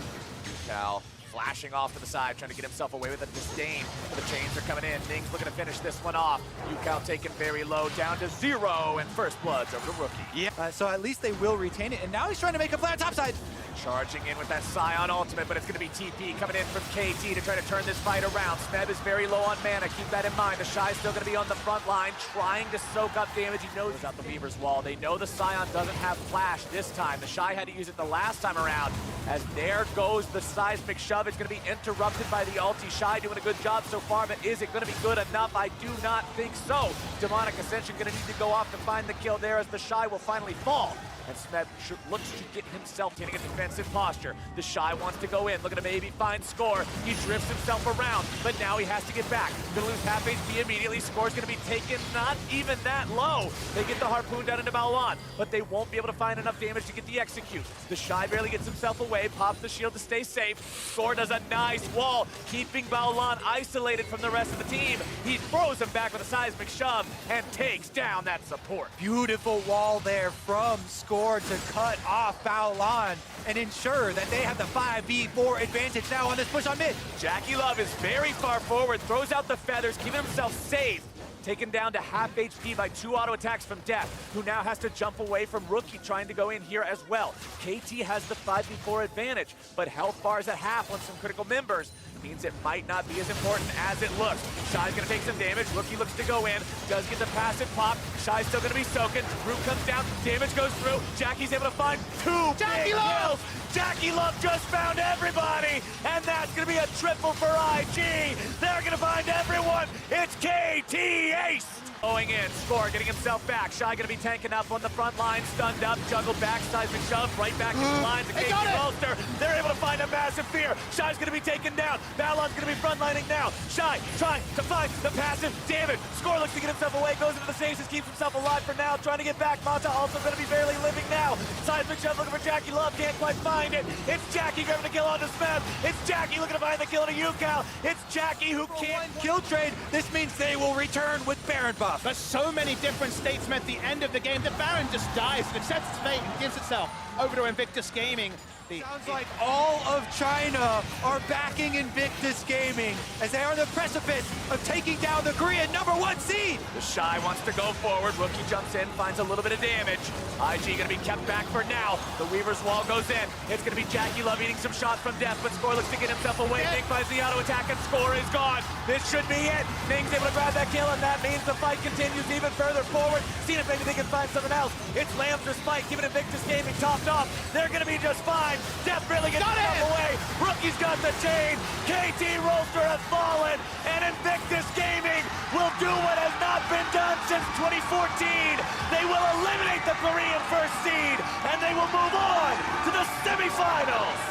Cal flashing off to the side, trying to get himself away with a disdain. The chains are coming in. Ning's looking to finish this one off. UCal taken very low, down to 0, and first blood's over to Rookie. Yeah, so at least they will retain it, and now he's trying to make a play on topside. Charging in with that Scion ultimate, but it's going to be TP coming in from KT to try to turn this fight around. Smeb is very low on mana. Keep that in mind. The Shy's still going to be on the front line, trying to soak up damage. He knows out the Weaver's wall. They know the Scion doesn't have flash this time. The Shy had to use it the last time around. As there goes the seismic shove. It's going to be interrupted by the ulti. Shy doing a good job so far, but is it going to be good enough? I do not think so. Demonic Ascension going to need to go off to find the kill there, as the Shy will finally fall. And Smeb looks to get himself in a defensive posture. The Shy wants to go in, looking to maybe find Score. He drifts himself around, but now he has to get back. Gonna lose half HP immediately. Score's gonna be taken not even that low. They get the harpoon down into Baolan, but they won't be able to find enough damage to get the execute. The Shy barely gets himself away, pops the shield to stay safe. Score does a nice wall, keeping Baolan isolated from the rest of the team. He throws him back with a seismic shove and takes down that support. Beautiful wall there from Score to cut off Baolan and ensure that they have the 5v4 advantage now on this push on mid. Jackie Love is very far forward, throws out the feathers, keeping himself safe. Taken down to half HP by 2 auto attacks from Def, who now has to jump away from Rookie trying to go in here as well. KT has the 5v4 advantage, but health bars at half on some critical members means it might not be as important as it looks. Shy's gonna take some damage. Rookie looks to go in, does get the passive pop. Shy's still gonna be soaking. Root comes down, damage goes through. Jackie's able to find 2 big kills. Jackie Love just found everybody, and that's gonna be a triple for IG. They're gonna find everyone. It's KT Ace. Going in, Score getting himself back. Shy gonna be tanking up on the front line, stunned up, juggled back, seismic shove, right back into the lines of KT Rolster. They're able to find a massive fear. Shy's gonna be taken down. Baolan's gonna be frontlining now. Shy trying to find the passive damage. Score looks to get himself away, goes into the stasis, keeps himself alive for now, trying to get back. Mata also gonna be barely living now. Seismic shove looking for Jackie Love, can't quite find it. It's Jackie grabbing the kill onto Smeb. It's Jackie looking to find the kill to UCal. It's Jackie who can't Kill trade. This means they will return with Baron buff. But so many different statesmen at the end of the game. The Baron just dies and accepts its fate and gives itself over to Invictus Gaming. Sounds like all of China are backing Invictus Gaming as they are on the precipice of taking down the Korean #1 seed. The Shy wants to go forward. Rookie jumps in, finds a little bit of damage. IG gonna be kept back for now. The Weaver's wall goes in. It's gonna be Jackie Love eating some shots from Def, but Score looks to get himself away. Ning finds the auto attack, and Score is gone. This should be it. Ning's able to grab that kill, and that means the fight continues even further forward. Seeing if maybe they can find something else. It's Lamb's Spike, giving Invictus Gaming topped off. They're gonna be just fine. Def really gets himself away. Rookie's got the chain. KT Rolster has fallen, and Invictus Gaming will do what has not been done since 2014. They will eliminate the Korean first seed, and they will move on to the semifinals.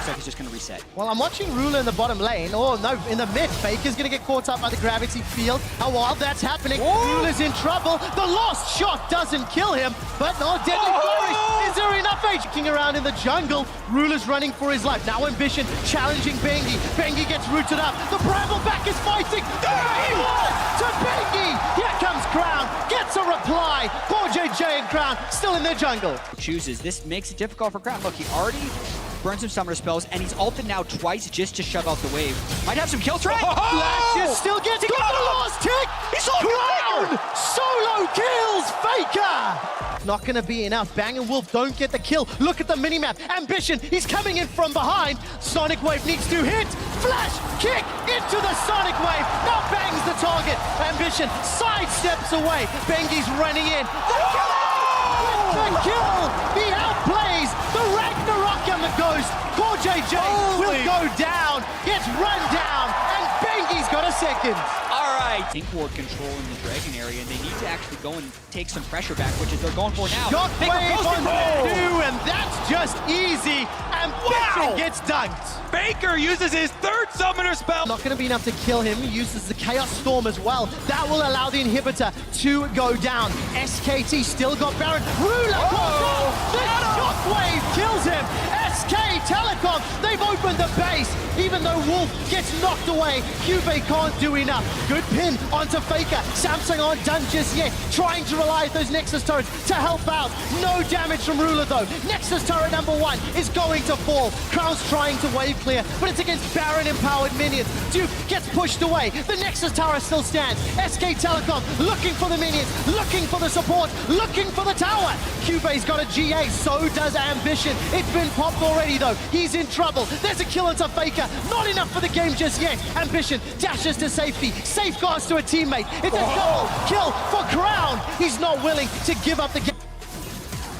Looks like he's just going to reset. Well, I'm watching Ruler in the bottom lane. Oh, no, in the mid. Faker's going to get caught up by the gravity field. How while that's happening, Ruler's in trouble. The lost shot doesn't kill him, but no, Deadly Flourish. Is there enough age? Kicking around in the jungle. Ruler's running for his life. Now Ambition challenging Bengi. Bengi gets rooted up. The Bramble back is fighting. 31 to Bengi. Here comes Crown. Gets a reply. Poor JJ and Crown still in their jungle. Chooses. This makes it difficult for Crown. Look, he already burn some summoner spells, and he's ulted now twice just to shove out the wave. Might have some kill threat. Flashes still gets got the last tick. He's all Crown solo kills Faker. Not gonna be enough. Bang and Wolf don't get the kill. Look at the minimap. Ambition, he's coming in from behind. Sonic Wave needs to hit. Flash, kick into the Sonic Wave. Now Bang's the target. Ambition sidesteps away. Bengi's running in. The kill! He outplays the Ragnarok and the Ghost. Core JJ will go down, gets run down, and Bengi's got a second. All right. Inkward controlling the Dragon area, and they need to actually go and take some pressure back, which is they're going for now. Shockwave on two, and that's just easy. Ambition gets dunked. Baker uses his third summoner spell. Not going to be enough to kill him. He uses the Chaos Storm as well. That will allow the inhibitor to go down. SKT still got Baron. Ruler goes down. The Shockwave kills him. SKTelecom, they've opened the base. Even though Wolf gets knocked away, Cube can't do enough. Good pin onto Faker. Samsung aren't done just yet. Trying to rely on those Nexus turrets to help out. No damage from Ruler though. Nexus turret number 1 is going to fall. Crown's trying to wave clear, but it's against Baron empowered minions. Duke gets pushed away. The Nexus tower still stands. SKTelecom looking for the minions, looking for the support, looking for the tower. Cube's got a GA, so does Ambition. It's been popped already though. He's in trouble. There's a kill into Faker. Not enough for the game just yet. Ambition dashes to safety, safeguards to a teammate. It's a double kill for Crown. He's not willing to give up the game.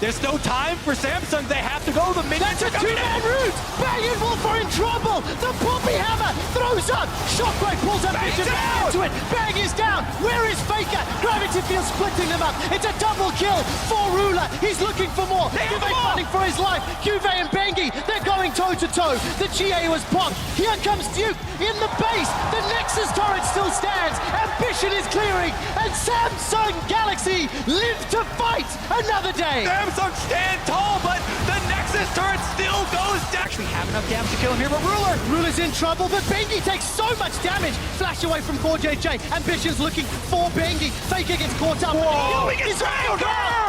There's no time for Samsung. They have to go. The minions That's a two-man route. Bang and Wolf are in trouble. The Poppy Hammer throws up. Shockwave pulls Ambition into it. Bang is down. Where is Faker? Gravity Field splitting them up. It's a double kill for Ruler. He's looking for more. Cube fighting for his life. Cube and Bengi, they're going toe-to-toe. The GA was popped. Here comes Duke in the base. The Nexus turret still stands. Ambition is clearing. And Samsung Galaxy live to fight another day. Samsung stand tall, but the Nexus turret still goes down. Actually have enough damage to kill him here, but Ruler's in trouble, but Bengi takes so much damage. Flash away from Core JJ. Ambition's looking for Bengi. Faker gets caught up. Whoa, he gets drowned!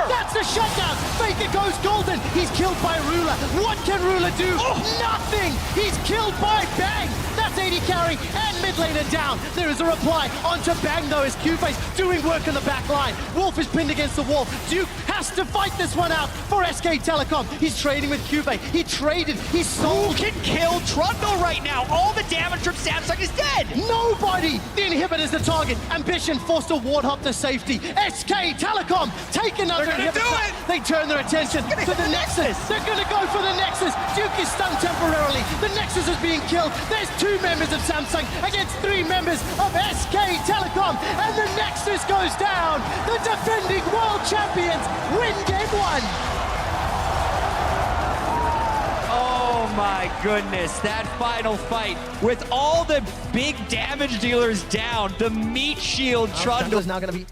That's the shutdown. Faker goes golden. He's killed by Ruler. What can Ruler do? Nothing. He's killed by Bang. That's 80 carry and mid laner down. There is a reply onto Bang though as Q-Face doing work in the back line. Wolf is pinned against the wall. Duke has to fight this one out for SKTelecom. He's trading with Q-Face. He traded. He sold. can kill Trundle right now. All the damage from Samsung is dead. Nobody. The inhibitor's the target. Ambition forced a ward hop to safety. SKTelecom take another inhibitor. They turn their attention to the Nexus. They're going to go for the Nexus. Duke is stunned temporarily. The Nexus is being killed. There's 2 members of Samsung against 3 members of SKTelecom. And the Nexus goes down. The defending world champions win game 1. Oh my goodness, that final fight with all the big damage dealers down, the meat shield Trundle is now going to be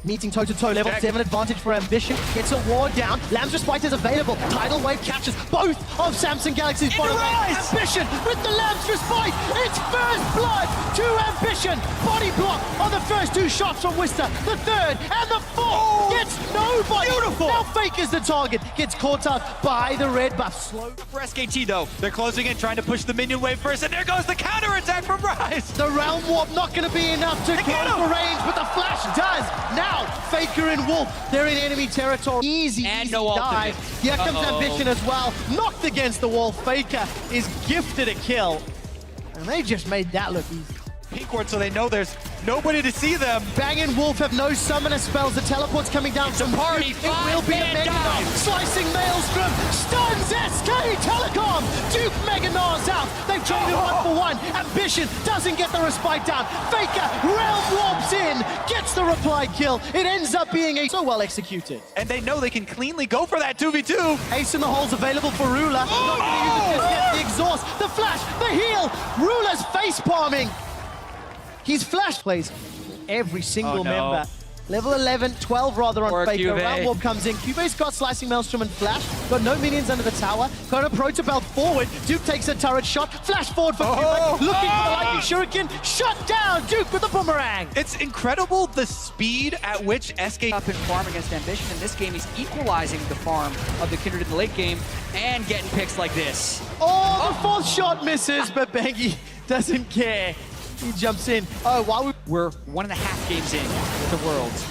meeting toe-to-toe. Level 7 advantage for Ambition. Gets a ward down. Lamb's Respite is available. Tidal Wave captures both of Samsung Galaxy's bottom lane. Ambition with the Lamb's Respite. It's first blood to Ambition. Body block on the first 2 shots from Wister. The third and the fourth gets nobody. Beautiful. Now Faker's the target. Gets caught up by the red buff. Slow For SKT though, they're closing in, trying to push the minion wave first, and there goes the counter-attack from Rise. The Realm Warp not going to be enough to close the range, but the flash does. Now Faker and Wolf, they're in enemy territory. Easy no dive. Here comes Ambition as well. Knocked against the wall. Faker is gifted a kill. And they just made that look easy. Pink ward, so they know there's nobody to see them. Bang and Wolf have no summoner spells. The teleport's coming down from party. Duke. It will be a Mega Gnar. Slicing Maelstrom. Stuns SKTelecom. Duke Mega Gnar's out. They've traded 1-for-1. Ambition doesn't get the respite down. Faker Realm Warps in. Gets the reply kill. It ends up being so well executed. And they know they can cleanly go for that 2v2. Ace in the hole's available for Ruler. Not going to use it just yet. The exhaust, the flash, the heal. Ruler's face palming. He's flash plays every single member Level 11, 12 rather on Or Faker. Cuvée. Round Warp comes in. Cuve's got Slicing Maelstrom and Flash. Got no minions under the tower. Got a Proto Belt forward. Duke takes a turret shot. Flash forward for Cuvée. Looking for the lightning shuriken. Shut down. Duke with the boomerang. It's incredible the speed at which SK Up and farm against Ambition. In this game, he's equalizing the farm of the Kindred in the late game and getting picks like this. Oh, the fourth shot misses, but Bengi doesn't care. He jumps in. Oh, while We're 1.5 games in with the Worlds.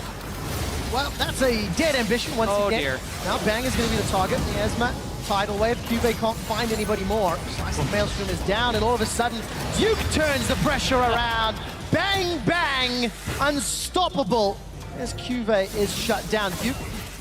well, that's a dead ambition once Oh, again. dear. Now Bang is going to be the target. Miasma, tidal wave. Cuvée can't find anybody more. Slicing Maelstrom is down, and all of a sudden, Duke turns the pressure around. Bang, bang, unstoppable. As Cuvée is shut down. Duke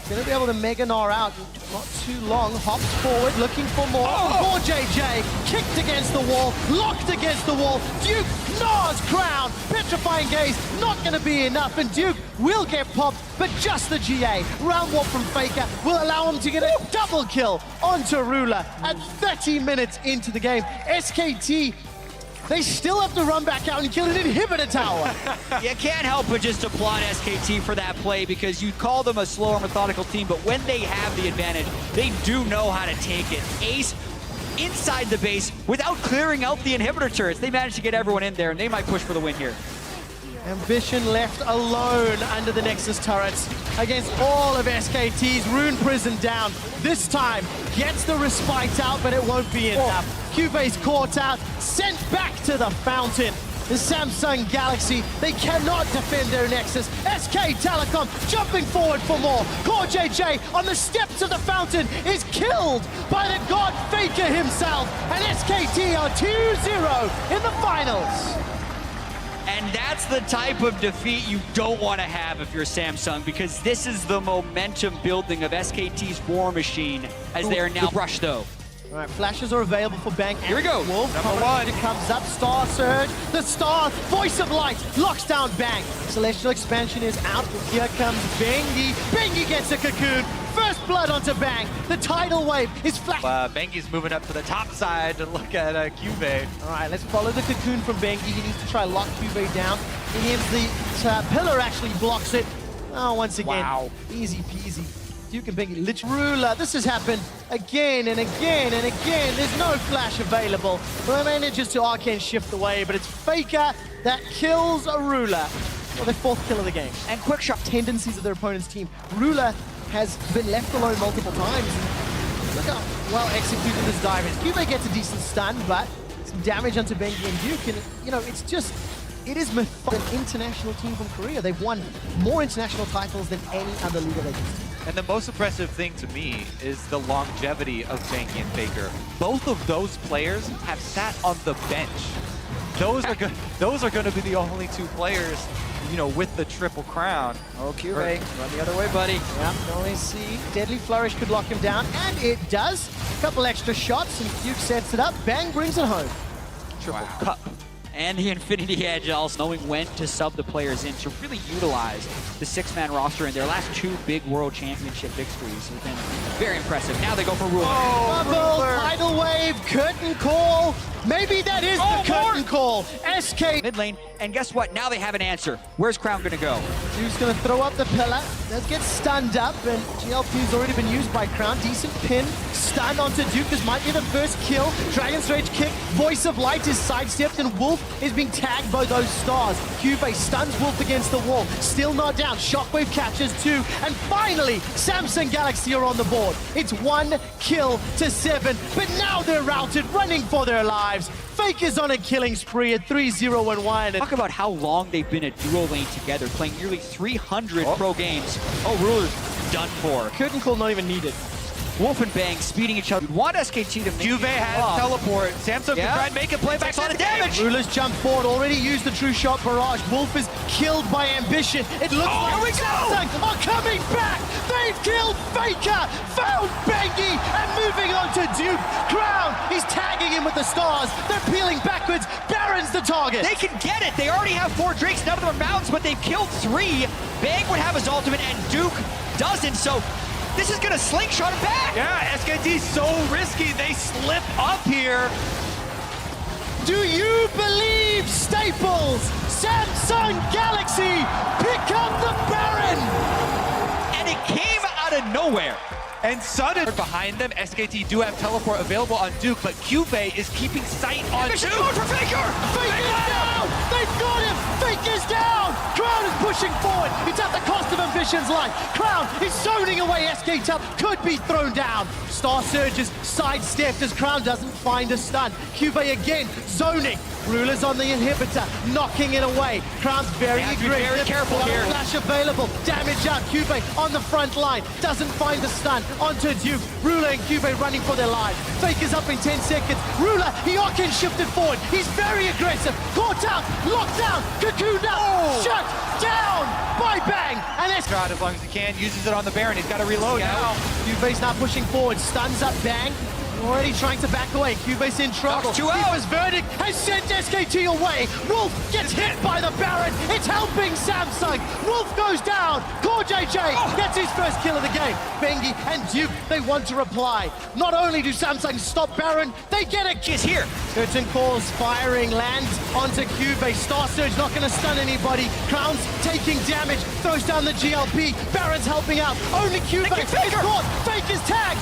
going to be able to Mega Gnar out. Not too long. Hops forward, looking for more. For JJ, kicked against the wall, locked against the wall. Duke gnaws crown. Petrifying gaze, not going to be enough, and Duke will get popped, but just the GA. Round warp from Faker will allow him to get a double kill onto Ruler at 30 minutes into the game. SKT, they still have to run back out and kill an inhibitor tower. You can't help but just applaud SKT for that play because you call them a slower, methodical team, but when they have the advantage, they do know how to take it. Ace inside the base without clearing out the inhibitor turrets. They managed to get everyone in there, and they might push for the win here. Ambition left alone under the Nexus turrets against all of SKT's. Rune Prison down. This time gets the respite out, but it won't be enough. Cuve's caught out, sent back to the fountain. The Samsung Galaxy, they cannot defend their Nexus. SKTelecom jumping forward for more. Core JJ on the steps of the fountain is killed by the god Faker himself. And SKT are 2-0 in the finals. And that's the type of defeat you don't want to have if you're Samsung, because this is the momentum building of SKT's war machine as they are now brushed though. All right, flashes are available for Bang. Here we go. Wolf, Number one. comes up, Star Surge, the Star, Voice of Light, locks down Bang. Celestial Expansion is out, here comes Bengi. Bengi gets a cocoon, first blood onto Bang. The tidal wave is flash. Bengi's moving up to the top side to look at Cuvée. All right, let's follow the cocoon from Bengi. He needs to try lock Cuvée down. He hits the pillar, actually blocks it. Oh, once again, Wow. easy peasy. Duke and Bengi, Ruler, this has happened again and again and again. There's no flash available. Well, manages to arcane shift away, but it's Faker that kills a Ruler. Well, their fourth kill of the game. And quick shot tendencies of their opponent's team. Ruler has been left alone multiple times. Look how well executed this dive is. Cuvée gets a decent stun, but some damage onto Bengi and Duke. And, you know, it's just, it is an international team from Korea. They've won more international titles than any other League of Legends team. And the most impressive thing to me is the longevity of Bengi and Faker. Both of those players have sat on the bench. Those are going to be the only two players, you know, with the triple crown. Oh, Cuvée, run the other way, buddy. Yeah, only see. Deadly Flourish could lock him down, and it does. A couple extra shots, and Duke sets it up. Bang brings it home. Triple cup. And the Infinity Edge also knowing when to sub the players in to really utilize the six-man roster in their last two big World Championship victories has been very impressive. Now they go for Ruler. Bubble, tidal wave, curtain call. Maybe that is the curtain call. SK. Mid lane, and guess what? Now they have an answer. Where's Crown gonna go? Duke's gonna throw up the pillar. Does get stunned up, and GLP's already been used by Crown. Decent pin, stun onto Duke. This might be the first kill. Dragon's Rage kick. Voice of Light is sidestepped, and Wolf is being tagged by those stars. Cuvée stuns Wolf against the wall. Still not down. Shockwave catches two, and finally, Samsung Galaxy are on the board. It's 1 kill to 7, but now they're routed, running for their lives. Fake is on a killing spree at 3-0-1. Talk about how long they've been a duo lane together, playing nearly 300 pro games. Oh, Ruler's done for. Curtain call not even needed. Wolf and Bang speeding each other. You'd want SKT to make Cuvée has teleport. Samsung can try and make a play back on the damage. Rulers jump forward, already used the true shot barrage. Wolf is killed by Ambition. It looks like here we go! Samsung are coming back. They've killed Faker, found Bengi, and moving on to Duke. Crown, he's tagging him with the stars. They're peeling backwards. Baron's the target. They can get it. They already have 4 drakes. None of them are mounts, but they've killed 3. Bang would have his ultimate, and Duke doesn't. So this is going to slingshot him back. Yeah, SKT's so risky. They slip up here. Do you believe, Staples? Samsung Galaxy pick up the Baron. nowhere. And suddenly behind them, SKT do have teleport available on Duke, but Cube is keeping sight on Duke. Going for Faker! Faker's down! They've got him! Faker's down! Crown is pushing forward. It's at the cost of Ambition's life. Crown is zoning away. SKTelecom could be thrown down. Star Surges sidestepped as Crown doesn't find a stun. Cube again zoning. Ruler's on the inhibitor, knocking it away. Crown's very aggressive. Very careful here. Flash available. Damage out. Cube on the front line. Doesn't find the stun. Onto Duke. Ruler and Cube running for their lives. Faker's up in 10 seconds. Ruler, Eokin shifted forward. He's very aggressive. Caught out. Locked down. Cocooned out. Shut down by Bang. And it's Crowd as long as he can, uses it on the Baron. He's got to reload now. Cube's now pushing forward. Stuns up Bang. Already trying to back away. Cube's in trouble. Keeper's verdict has sent SKT away. Wolf gets hit by the Baron. It's helping Samsung. Wolf goes down. Core JJ gets his first kill of the game. Bengi and Duke, they want to reply. Not only do Samsung stop Baron, they get a kiss here. Curtain calls, firing, lands onto Cube. Star Surge not going to stun anybody. Crown's taking damage, throws down the GLP. Baron's helping out. Only Cube is caught. Faker's tag.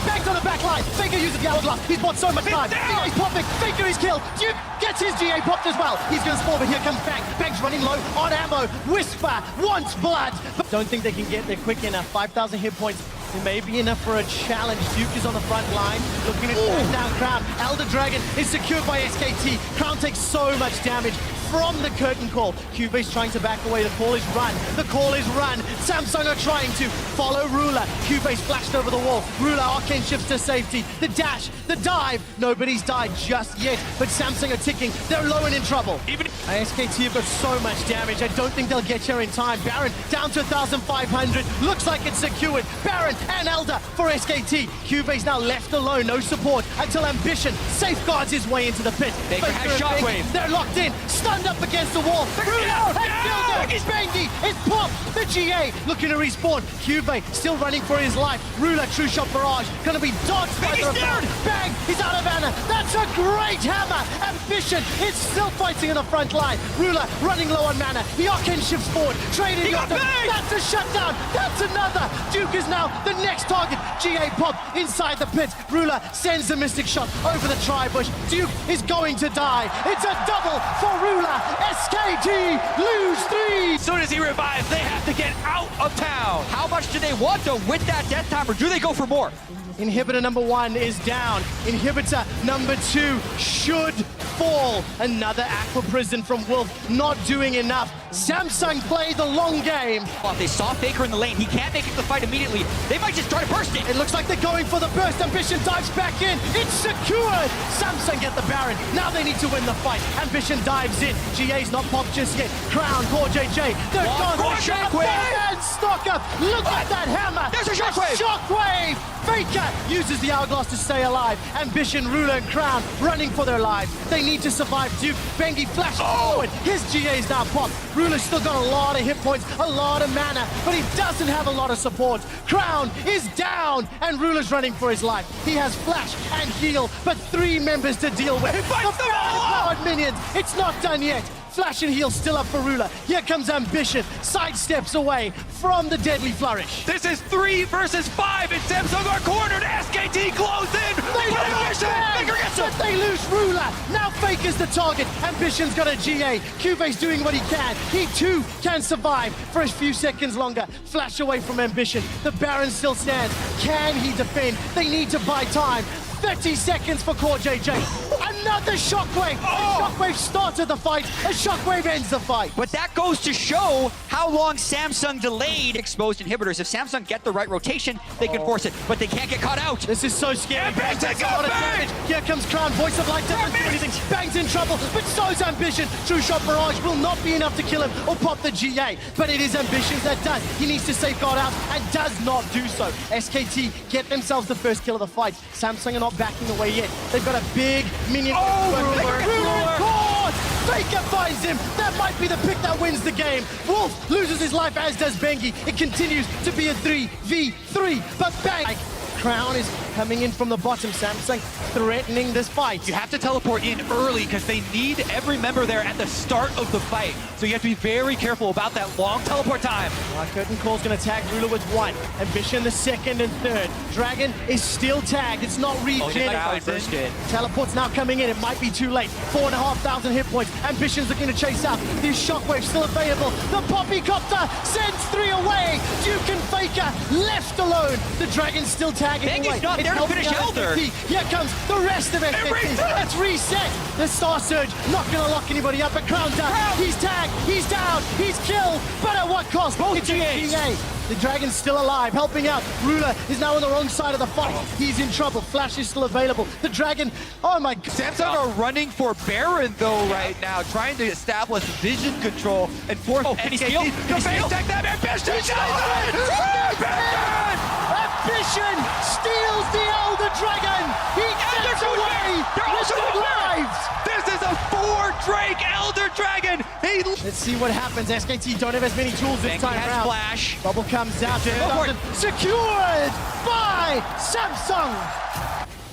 Banked on the back line. Faker uses the hourglass. He's bought so much time. He's popping. Faker is killed. Duke gets his GA popped as well. He's going to spawn, but here comes Bang. Bang's running low on ammo. Whisper wants blood. But don't think they can get there quick enough. 5,000 hit points. It may be enough for a challenge. Duke is on the front line, looking at down Crown. Elder Dragon is secured by SKT. Crown takes so much damage from the curtain call. Cube's trying to back away. The call is run. The call is run. Samsung are trying to follow Ruler. Cube's flashed over the wall. Ruler arcane shifts to safety. The dash, the dive. Nobody's died just yet, but Samsung are ticking. They're low and in trouble. Even SKT have got so much damage. I don't think they'll get here in time. Baron down to 1,500. Looks like it's secured. Baron and Elder for SKT. Cube's now left alone. No support until Ambition safeguards his way into the pit. Baker has Shockwave. They're locked in. Stunned up against the wall. Bengi is popped. The GA looking to respawn. Cube still running for his life. Ruler, true shot barrage. Gonna be dodged by the opponent. Bang! He's out of mana. That's a great hammer. Ambition is still fighting in the front line. Ruler running low on mana. Eokin shifts forward. Trading. That's a shutdown. That's another. Duke is now the next target. GA pop inside the pit. Ruler sends the mystic shot over the tri-bush. Duke is going to die. It's a double for Ruler. SKT lose 3. As soon as he revives, they have to get out of town. How much do they want though with that death time, or do they go for more? Inhibitor number 1 is down. Inhibitor number 2 should fall. Another Aqua Prison from Wolf, not doing enough. Samsung play the long game. They saw Faker in the lane. He can't make it to the fight immediately. They might just try to burst it. It looks like they're going for the burst. Ambition dives back in. It's secured. Samsung get the Baron. Now they need to win the fight. Ambition dives in. GA's not popped just yet. Crown, Core JJ. They're gone. And Stalker. Look at that hammer. There's a Shockwave. Shockwave. Faker uses the hourglass to stay alive. Ambition, Ruler, and Crown running for their lives. They need to survive. Duke, Bengi flashes forward. His GA's now popped. Ruler's still got a lot of hit points, a lot of mana, but he doesn't have a lot of support. Crown is down, and Ruler's running for his life. He has flash and heal, but 3 members to deal with. The powered minions. It's not done yet. Flash and heal still up for Ruler. Here comes Ambition. Sidesteps away from the deadly flourish. This is 3 versus 5, and Samsung are cornered. SKT close in. But they lose Ruler. Now Faker's the target. Ambition's got a GA. Cube's doing what he can. He too can survive for a few seconds longer. Flash away from Ambition. The Baron still stands. Can he defend? They need to buy time. 30 seconds for Core JJ. Another Shockwave. A Shockwave started the fight. A Shockwave ends the fight. But that goes to show how long Samsung delayed exposed inhibitors. If Samsung get the right rotation, they can force it, but they can't get caught out. This is so scary. Bang takes a lot of damage. Here comes Crown. Voice of Light doesn't do anything. Bang's in trouble, but so's Ambition. True shot barrage will not be enough to kill him or pop the GA, but it is Ambition that does. He needs to safeguard out and does not do so. SKT get themselves the first kill of the fight. Samsung are not backing away yet. They've got a big minion. Ruler caught! Faker finds him. That might be the pick that wins the game. Wolf loses his life, as does Bengi. It continues to be a 3v3, but Bang Crown is coming in from the bottom. Samsung threatening this fight. You have to teleport in early because they need every member there at the start of the fight. So you have to be very careful about that long teleport time. Curtain Call's gonna tag Ruler with 1. Ambition the 2nd and 3rd. Dragon is still tagged. It's not regen. Teleport's now coming in. It might be too late. 4,500 hit points. Ambition's looking to chase out. These shockwaves still available. The Poppycopter sends 3 away. Duke and Faker left alone. The Dragon's still tagging away. He's not there to finish Elder. Here comes the rest of SKT. Let's reset. The Star Surge not gonna lock anybody up, but Crown down. He's tagged. He's down. He's killed. But at what cost? Both GA. The Dragon's still alive, helping out. Ruler is now on the wrong side of the fight. He's in trouble. Flash is still available. The Dragon, oh my God. Samsung are running for Baron though right now, trying to establish vision control and force SKT to face tag that Ambition! Ambition steals the Elder Dragon! He gets away with 2 lives! This is a 4 Drake Elder Dragon! Let's see what happens. SKT don't have as many tools this time around. Flash. Bubble comes out. Secured by Samsung!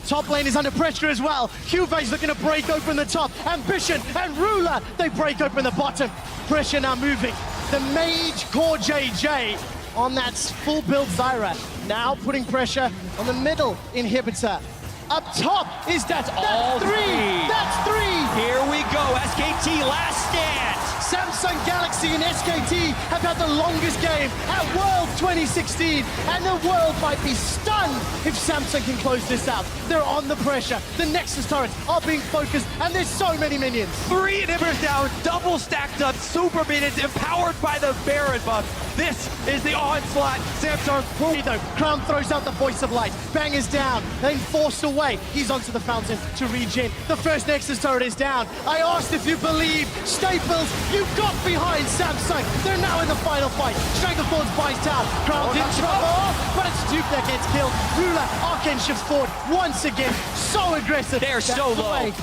Top lane is under pressure as well. Cuvey's looking to break open the top. Ambition and Ruler, they break open the bottom. Pressure now moving. The Mage Core JJ on that full build Zyra. Now putting pressure on the middle inhibitor. Up top is that's all 3. That's 3. Here we go. SKT last stand. Samsung Galaxy and SKT have had the longest game at Worlds 2016, and the world might be stunned if Samsung can close this out. They're on the pressure. The Nexus turrets are being focused, and there's so many minions. 3 inhibitors down, double stacked up, super minions empowered by the Baron buff. This is the onslaught. Samsung though. Crown throws out the voice of light. Bang is down, then forced away. He's onto the fountain to regen. The first Nexus turret is down. I asked if you believe. Staples, you got behind Samsung. They're now in the final fight. Stranglethorns buys down. Crown's in trouble, but it's Duke that gets killed. Ruler, Arcane shifts forward once again. So aggressive. They're so low.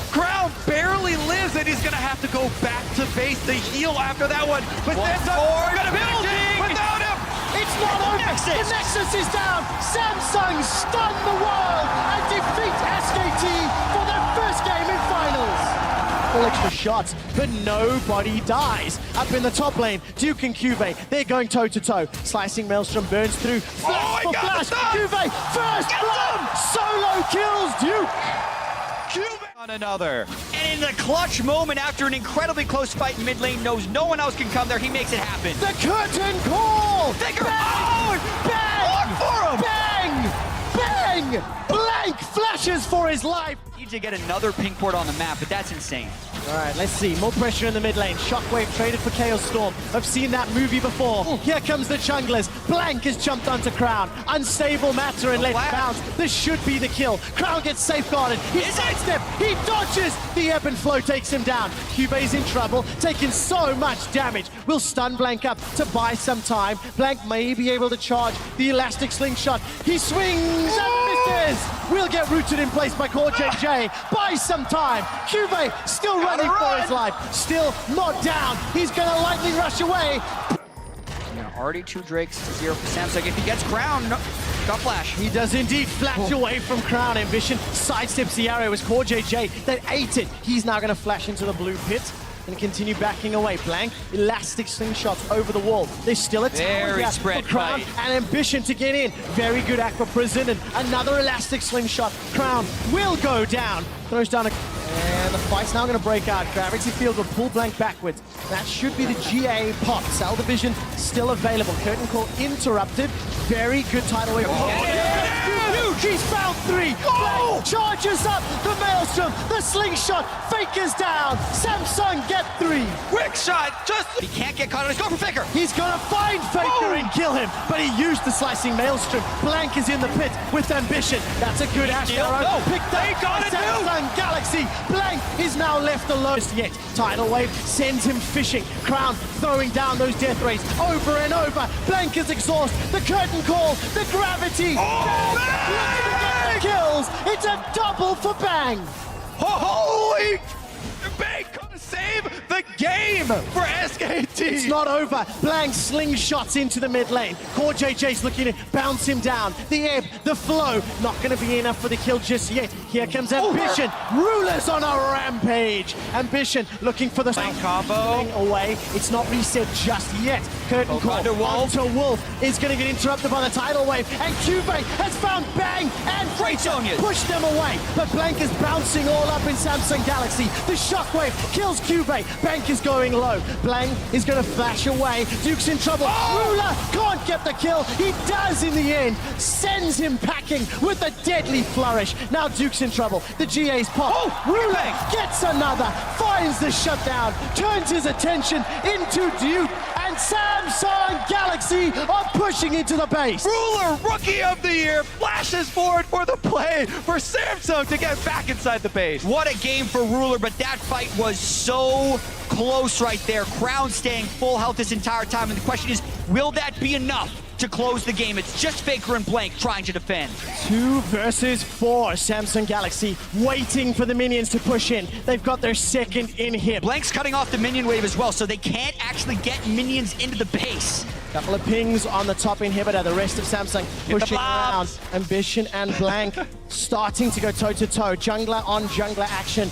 Crown barely lives, and he's gonna have to go back to base the heal after that one. But Samsung gonna build without him. It's not over. The Nexus is down. Samsung stun the world and defeat SKT for their first game in finals. All extra shots, but nobody dies. Up in the top lane, Duke and Cuvey, they're going toe-to-toe. Slicing Maelstrom burns through. Flash for Flash. Cuvey, first blood. Solo kills Duke. On another. And in the clutch moment after an incredibly close fight in mid lane, knows no one else can come there, he makes it happen. The curtain call! Figure Bang! Bang! Look for him! Bang! Bang! Blank flashes for his life. Need to get another pink port on the map, but that's insane. All right, let's see. More pressure in the mid lane. Shockwave traded for Chaos Storm. I've seen that movie before. Here comes the junglers. Blank has jumped onto Crown. Unstable matter and let bounce. This should be the kill. Crown gets safeguarded. He sidesteps. He dodges. The ebb and flow takes him down. Cubey's in trouble, taking so much damage. Will stun Blank up to buy some time. Blank may be able to charge the elastic slingshot. He swings and misses. Will get rooted in place by Core JJ. Buy some time. Cubey still running for his life. Still not down. He's going to lightly rush away. Already 2 Drakes to 0 for Samsung. If he gets Crown, got flash. He does indeed flash away from Crown. Ambition sidesteps the arrow as Core JJ that ate it. He's now going to flash into the blue pit and continue backing away. Blank, elastic slingshots over the wall. There's still a tower spread for Crown and Ambition to get in. Very good Aqua Prison and another elastic slingshot. Crown will go down. Throws down a... And the fight's now going to break out. Gravity Field will pull Blank backwards. That should be the GA pop. Cell Division still available. Curtain Call interrupted. Very good tidal wave. He's found 3. Blank charges up the Maelstrom. The slingshot. Faker's down. Samsung get 3. Quick shot. He can't get caught on his go for Faker. He's going to find Faker and kill him. But he used the slicing Maelstrom. Blank is in the pit with Ambition. That's a good Ash arrow. Picked up by Samsung Galaxy. Blank is now left alone. Yet tidal wave sends him fishing. Crown throwing down those death rays over and over. Blank is exhausted. The curtain call. The gravity. Bang! Kills. It's a double for Bang. Holy! Bang couldn't save the game. for SKT. It's not over. Blank slingshots into the mid lane. CoreJJ's looking to bounce him down. The ebb, the flow, not going to be enough for the kill just yet. Here comes Ambition. Rulers on a rampage. Ambition looking for the combo. Away. It's not reset just yet. Curtain call onto Wolf is going to get interrupted by the tidal wave. And Cubase has found Bang and Freighter pushed them away. But Blank is bouncing all up in Samsung Galaxy. The shockwave kills Cubase. Bank is going low. Blank is going to flash away. Duke's in trouble. Ruler can't get the kill. He does in the end. Sends him packing with a deadly flourish. Now Duke's in trouble. The GA's pop. Ruler gets another. Finds the shutdown. Turns his attention into Duke. And Samsung Galaxy are pushing into the base. Ruler, Rookie of the Year, flashes forward for the play for Samsung to get back inside the base. What a game for Ruler, but that fight was so close right there. Crown staying full health this entire time, and the question is, will that be enough to close the game? It's just Faker and Blank trying to defend. 2 versus 4. Samsung Galaxy waiting for the minions to push in. They've got their second inhib. Blank's cutting off the minion wave as well, so they can't actually get minions into the base. Couple of pings on the top inhibitor. The rest of Samsung pushing around. Ambition and Blank starting to go toe-to-toe. Jungler on jungler action.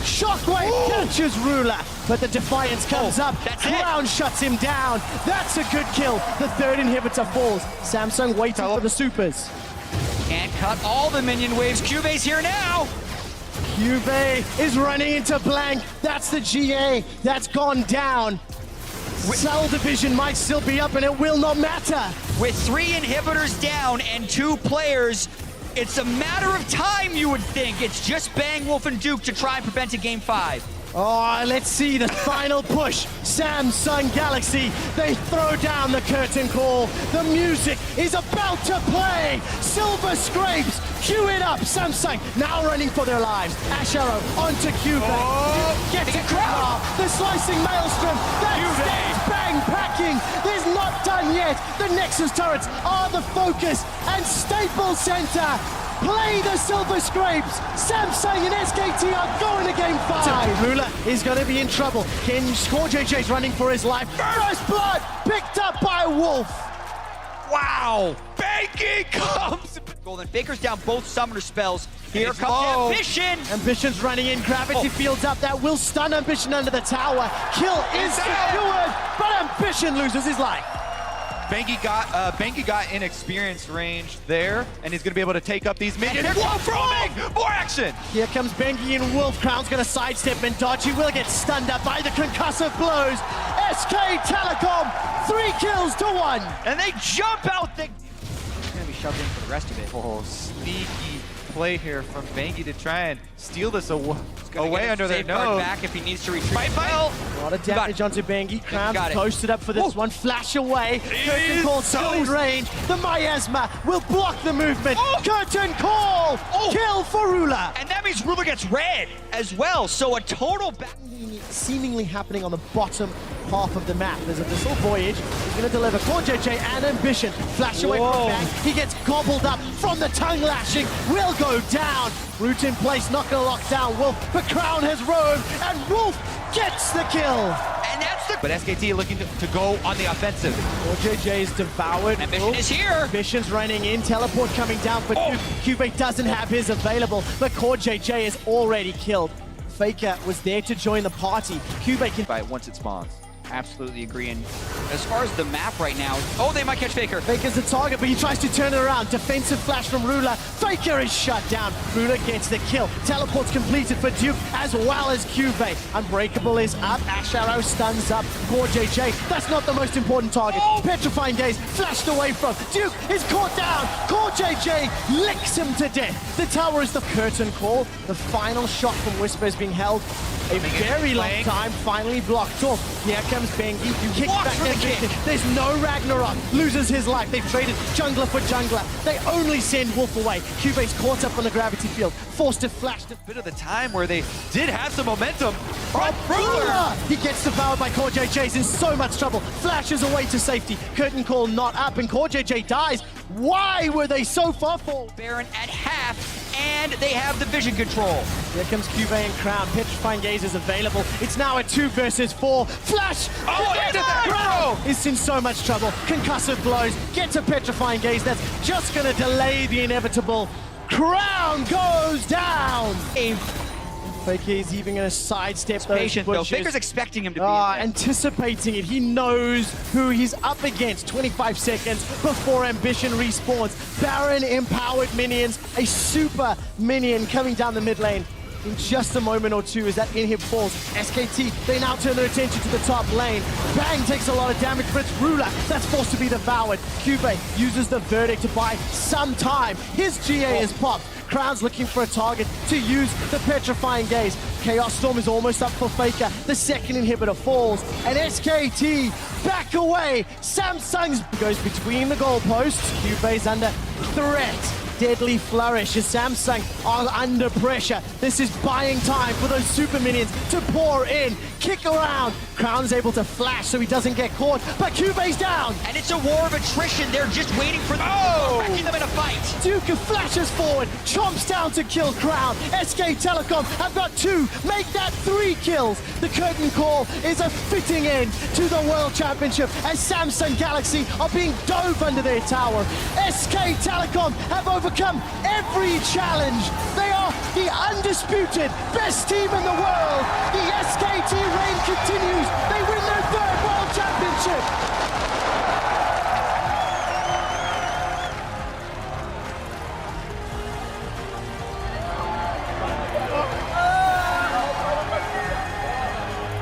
Shockwave catches Ruler, but the Defiance comes up. Crown shuts him down. That's a good kill. The third inhibitor falls. Samsung waiting for the supers. Can't cut all the minion waves. Cubase's here now. Cubase is running into Blank. That's the GA. That's gone down. Cell division might still be up, and it will not matter. With 3 inhibitors down and 2 players, it's a matter of time, you would think. It's just Bang, Wolf, and Duke to try and prevent a Game 5. Oh, let's see the final push. Samsung Galaxy, they throw down the curtain call. The music is about to play. Silver Scrapes, cue it up. Samsung now running for their lives. Ash Arrow onto Cubase. Gets it crowd. The slicing maelstrom. That's Bang packing. There's not done yet. The Nexus turrets are the focus. And Staples Center play the Silver Scrapes. Samsung and SKT are going to Game 5. Ruler is going to be in trouble. CoreJJ's running for his life. First blood picked up by Wolf. Wow! Banky comes! Golden Faker's down both summoner spells. Here comes Ambition! Ambition's running in. Gravity fields up. That will stun Ambition under the tower. Kill is secured, but Ambition loses his life. Banky got inexperienced range there, and he's going to be able to take up these minions. More action! Here comes Banky and Wolf. Crown's going to sidestep and dodge. He will get stunned up by the concussive blows. SKTelecom, 3 kills to 1. And they jump out the... He's going to be shoved in for the rest of it. Oh, sneaky play here from Banky to try and steal this away under their nose. Back if he needs to retreat. A lot of damage onto Banky. Crown's posted up for this one. Flash away. Curtain call still in range. The miasma will block the movement. Curtain call! Kill for Ruler. And that means Ruler gets red as well. So a total seemingly happening on the bottom half of the map. There's a Vessel Voyage. He's going to deliver CoreJJ and Ambition. Flash away from Bang. He gets gobbled up from the tongue lashing. Will go down. Root in place, not going to lock down Wolf. But Crown has roamed, and Wolf gets the kill. And that's the... But SKT looking to go on the offensive. CoreJJ is devoured. Ambition is here. Ambition's running in. Teleport coming down for Duke. Cubase doesn't have his available, but CoreJJ is already killed. Faker was there to join the party. Cubase can fight once it spawns. Absolutely agree. And as far as the map right now, they might catch Faker. Faker's the target, but he tries to turn it around. Defensive flash from Ruler. Faker is shut down. Ruler gets the kill. Teleport's completed for Duke as well as Cubase. Unbreakable is up. Ash Arrow stuns up CoreJJ. That's not the most important target. Petrifying Gaze flashed away from. Duke is caught down. CoreJJ licks him to death. The tower is the curtain call. The final shot from Whisper is being held a very long time, finally blocked off. Here comes Banky, kicks back Ambition. There's no Ragnarok, loses his life. They've traded jungler for jungler. They only send Wolf away. Cubase caught up on the gravity field, forced to flash. A bit of the time where they did have some momentum. Ruler! He gets devoured by CoreJJ's in so much trouble. Flashes away to safety. Curtain call not up, and CoreJJ dies. Why were they so far forward? Baron at half, and they have the vision control. Here comes Cube and Crown. Petrifying Gaze is available. It's now a 2 versus 4. Flash! Crown is in so much trouble. Concussive blows. Get to Petrifying Gaze. That's just going to delay the inevitable. Crown goes down! Faker is even going to sidestep those Patient, though. bushes. Faker's expecting him to be in there. Anticipating it. He knows who he's up against. 25 seconds before Ambition respawns. Baron empowered minions. A super minion coming down the mid lane. In just a moment or two as that inhib falls. SKT, they now turn their attention to the top lane. Bang takes a lot of damage, but it's Ruler that's forced to be devoured. Cube uses the Verdict to buy some time. His GA is popped. Crown's looking for a target to use the Petrifying Gaze. Chaos Storm is almost up for Faker. The second inhibitor falls, and SKT back away. Samsung's goes between the goalposts. Cube's under threat. Deadly Flourish as Samsung are under pressure. This is buying time for those super minions to pour in. Kick around. Crown's able to flash so he doesn't get caught, but Cube's down. And it's a war of attrition. They're just waiting for wrecking them in a fight. Duke flashes forward, chomps down to kill Crown. SKTelecom have got 2, make that 3 kills. The curtain call is a fitting end to the World Championship as Samsung Galaxy are being dove under their tower. SKTelecom have overcome every challenge. They are the undisputed best team in the world. The SKT reign continues. They win their 3rd World Championship.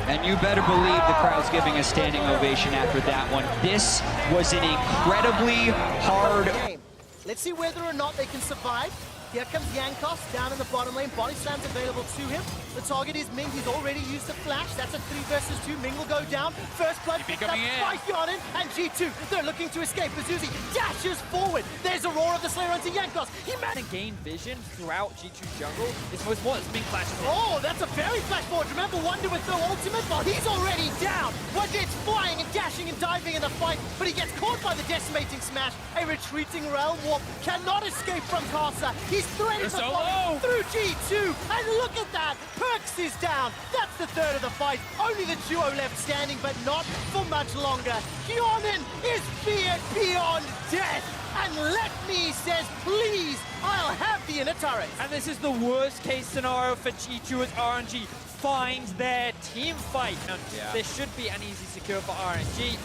And you better believe the crowd's giving a standing ovation after that one. This was an incredibly hard game. Let's see whether or not they can survive. Here comes Yankos down in the bottom lane. Body slam's available to him. The target is Ming. He's already used the flash. That's a 3 versus 2. Ming will go down. First blood picked up by Fionin and G2. They're looking to escape. Azuzi dashes forward. There's a roar of the Slayer onto Yankos. He managed to gain vision throughout G2 jungle. It's most what it's being flashed. Oh, that's a very flash forward. Remember Wonder with no ultimate, but he's already down. Wonder's flying and dashing and diving in the fight, but he gets caught by the decimating smash. A retreating Realm Warp cannot escape from Casa. He's threading the body through G2, and look at that. Perks is down. That's the 3rd of the fight. Only the duo left standing, but not for much longer. Fionin is feared beyond death. And Let Me says, please, I'll have the inner turret. And this is the worst case scenario for G2 as RNG finds their team fight. This should be an easy secure for RNG.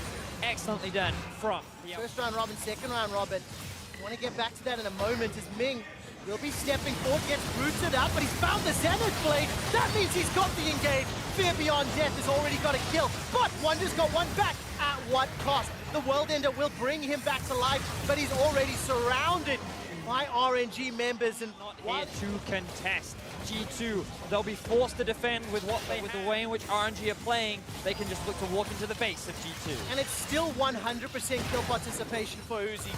Excellently done from the first round Robin, second round Robin. I want to get back to that in a moment as Ming will be stepping forward, gets rooted up, but he's found the Zenith Blade. That means he's got the engage. Fear Beyond Death has already got a kill, but Wonder's got one back. At what cost? The World Ender will bring him back to life, but he's already surrounded by RNG members and not here to contest. G2, they'll be forced to defend with the way in which RNG are playing. They can just look to walk into the base of G2. And it's still 100% kill participation for Uzi.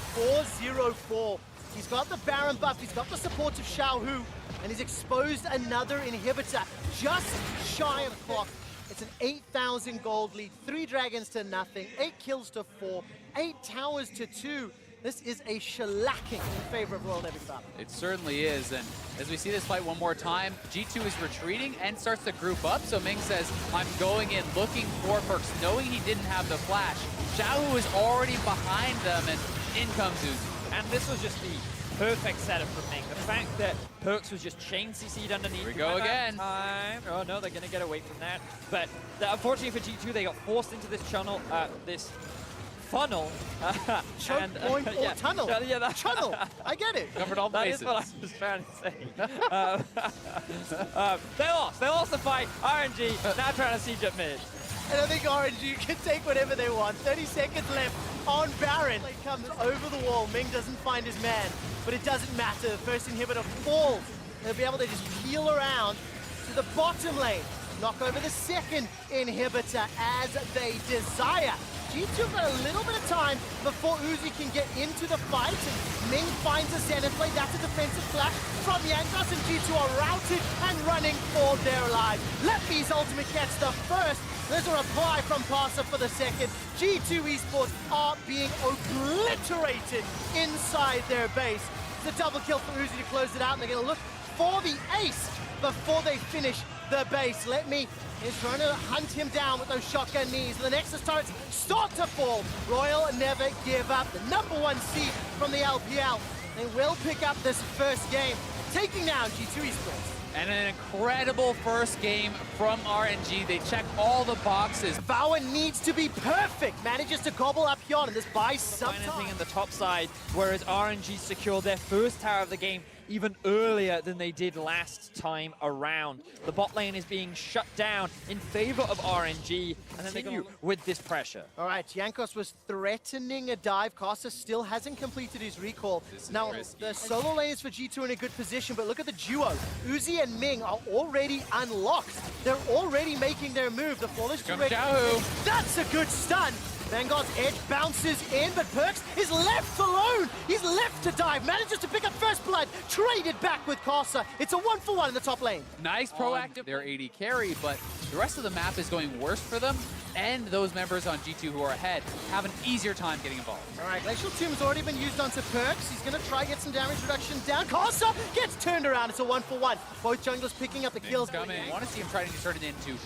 4-0-4. He's got the Baron buff, he's got the support of Xiaohu, and he's exposed another inhibitor just shy of the clock. It's an 8,000 gold lead, 3 dragons to nothing, 8 kills to 4, 8 towers to 2. This is a shellacking in favor of World Epic Battle. It certainly is, and as we see this fight one more time, G2 is retreating and starts to group up, so Ming says, I'm going in looking for Perks, knowing he didn't have the flash. Xiaohu is already behind them, and in comes Uzi. And this was just the perfect setup for Ming. The fact that Perks was just chain CC'd underneath. Here we go again. Oh no, they're going to get away from that. But unfortunately for G2, they got forced into this channel, this funnel. Choke point or tunnel. Tunnel. I get it. Covered all bases. That is what I was trying to say. They lost the fight. RNG now trying to siege up mid. And I think RNG can take whatever they want. 30 seconds left on Baron. He comes over the wall. Ming doesn't find his man, but it doesn't matter. The first inhibitor falls. They'll be able to just peel around to the bottom lane. Knock over the second inhibitor as they desire. G2 got a little bit of time before Uzi can get into the fight. And Ming finds a Zenith Blade. That's a defensive flash from Yankos, and G2 are routed and running for their lives. Leppi's ultimate gets the first. There's a reply from Parsa for the second. G2 eSports are being obliterated inside their base. It's a double kill for Uzi to close it out, and they're going to look for the ace before they finish the base. Let me is trying to hunt him down with those shotgun knees. The Nexus turrets start to fall. Royal never give up. The #1 seed from the LPL. They will pick up this first game, taking down G2 eSports. And an incredible first game from RNG. They check all the boxes. Bauer needs to be perfect. Manages to gobble up Hyon, and this buys some Anything time. in the top side, whereas RNG secured their first tower of the game even earlier than they did last time around. The bot lane is being shut down in favor of RNG, and then they continue with this pressure. All right, Jankos was threatening a dive. Costa still hasn't completed his recall. Now, the solo lane is for G2 in a good position, but look at the duo. Uzi and Ming are already unlocked. They're already making their move. The flawless direct. That's a good stun. Vanguard's edge bounces in, but Perkz is left alone. He's left to dive, manages to pick up first blood, traded back with Corsa. It's a 1-for-1 in the top lane. Nice proactive. Their AD carry, but the rest of the map is going worse for them, and those members on G2 who are ahead have an easier time getting involved. All right, Glacial Tomb's already been used onto Perkz. He's going to try get some damage reduction down. Corsa gets turned around. It's a 1-for-1. Both junglers picking up the kills. Coming. I want to see him trying to turn it into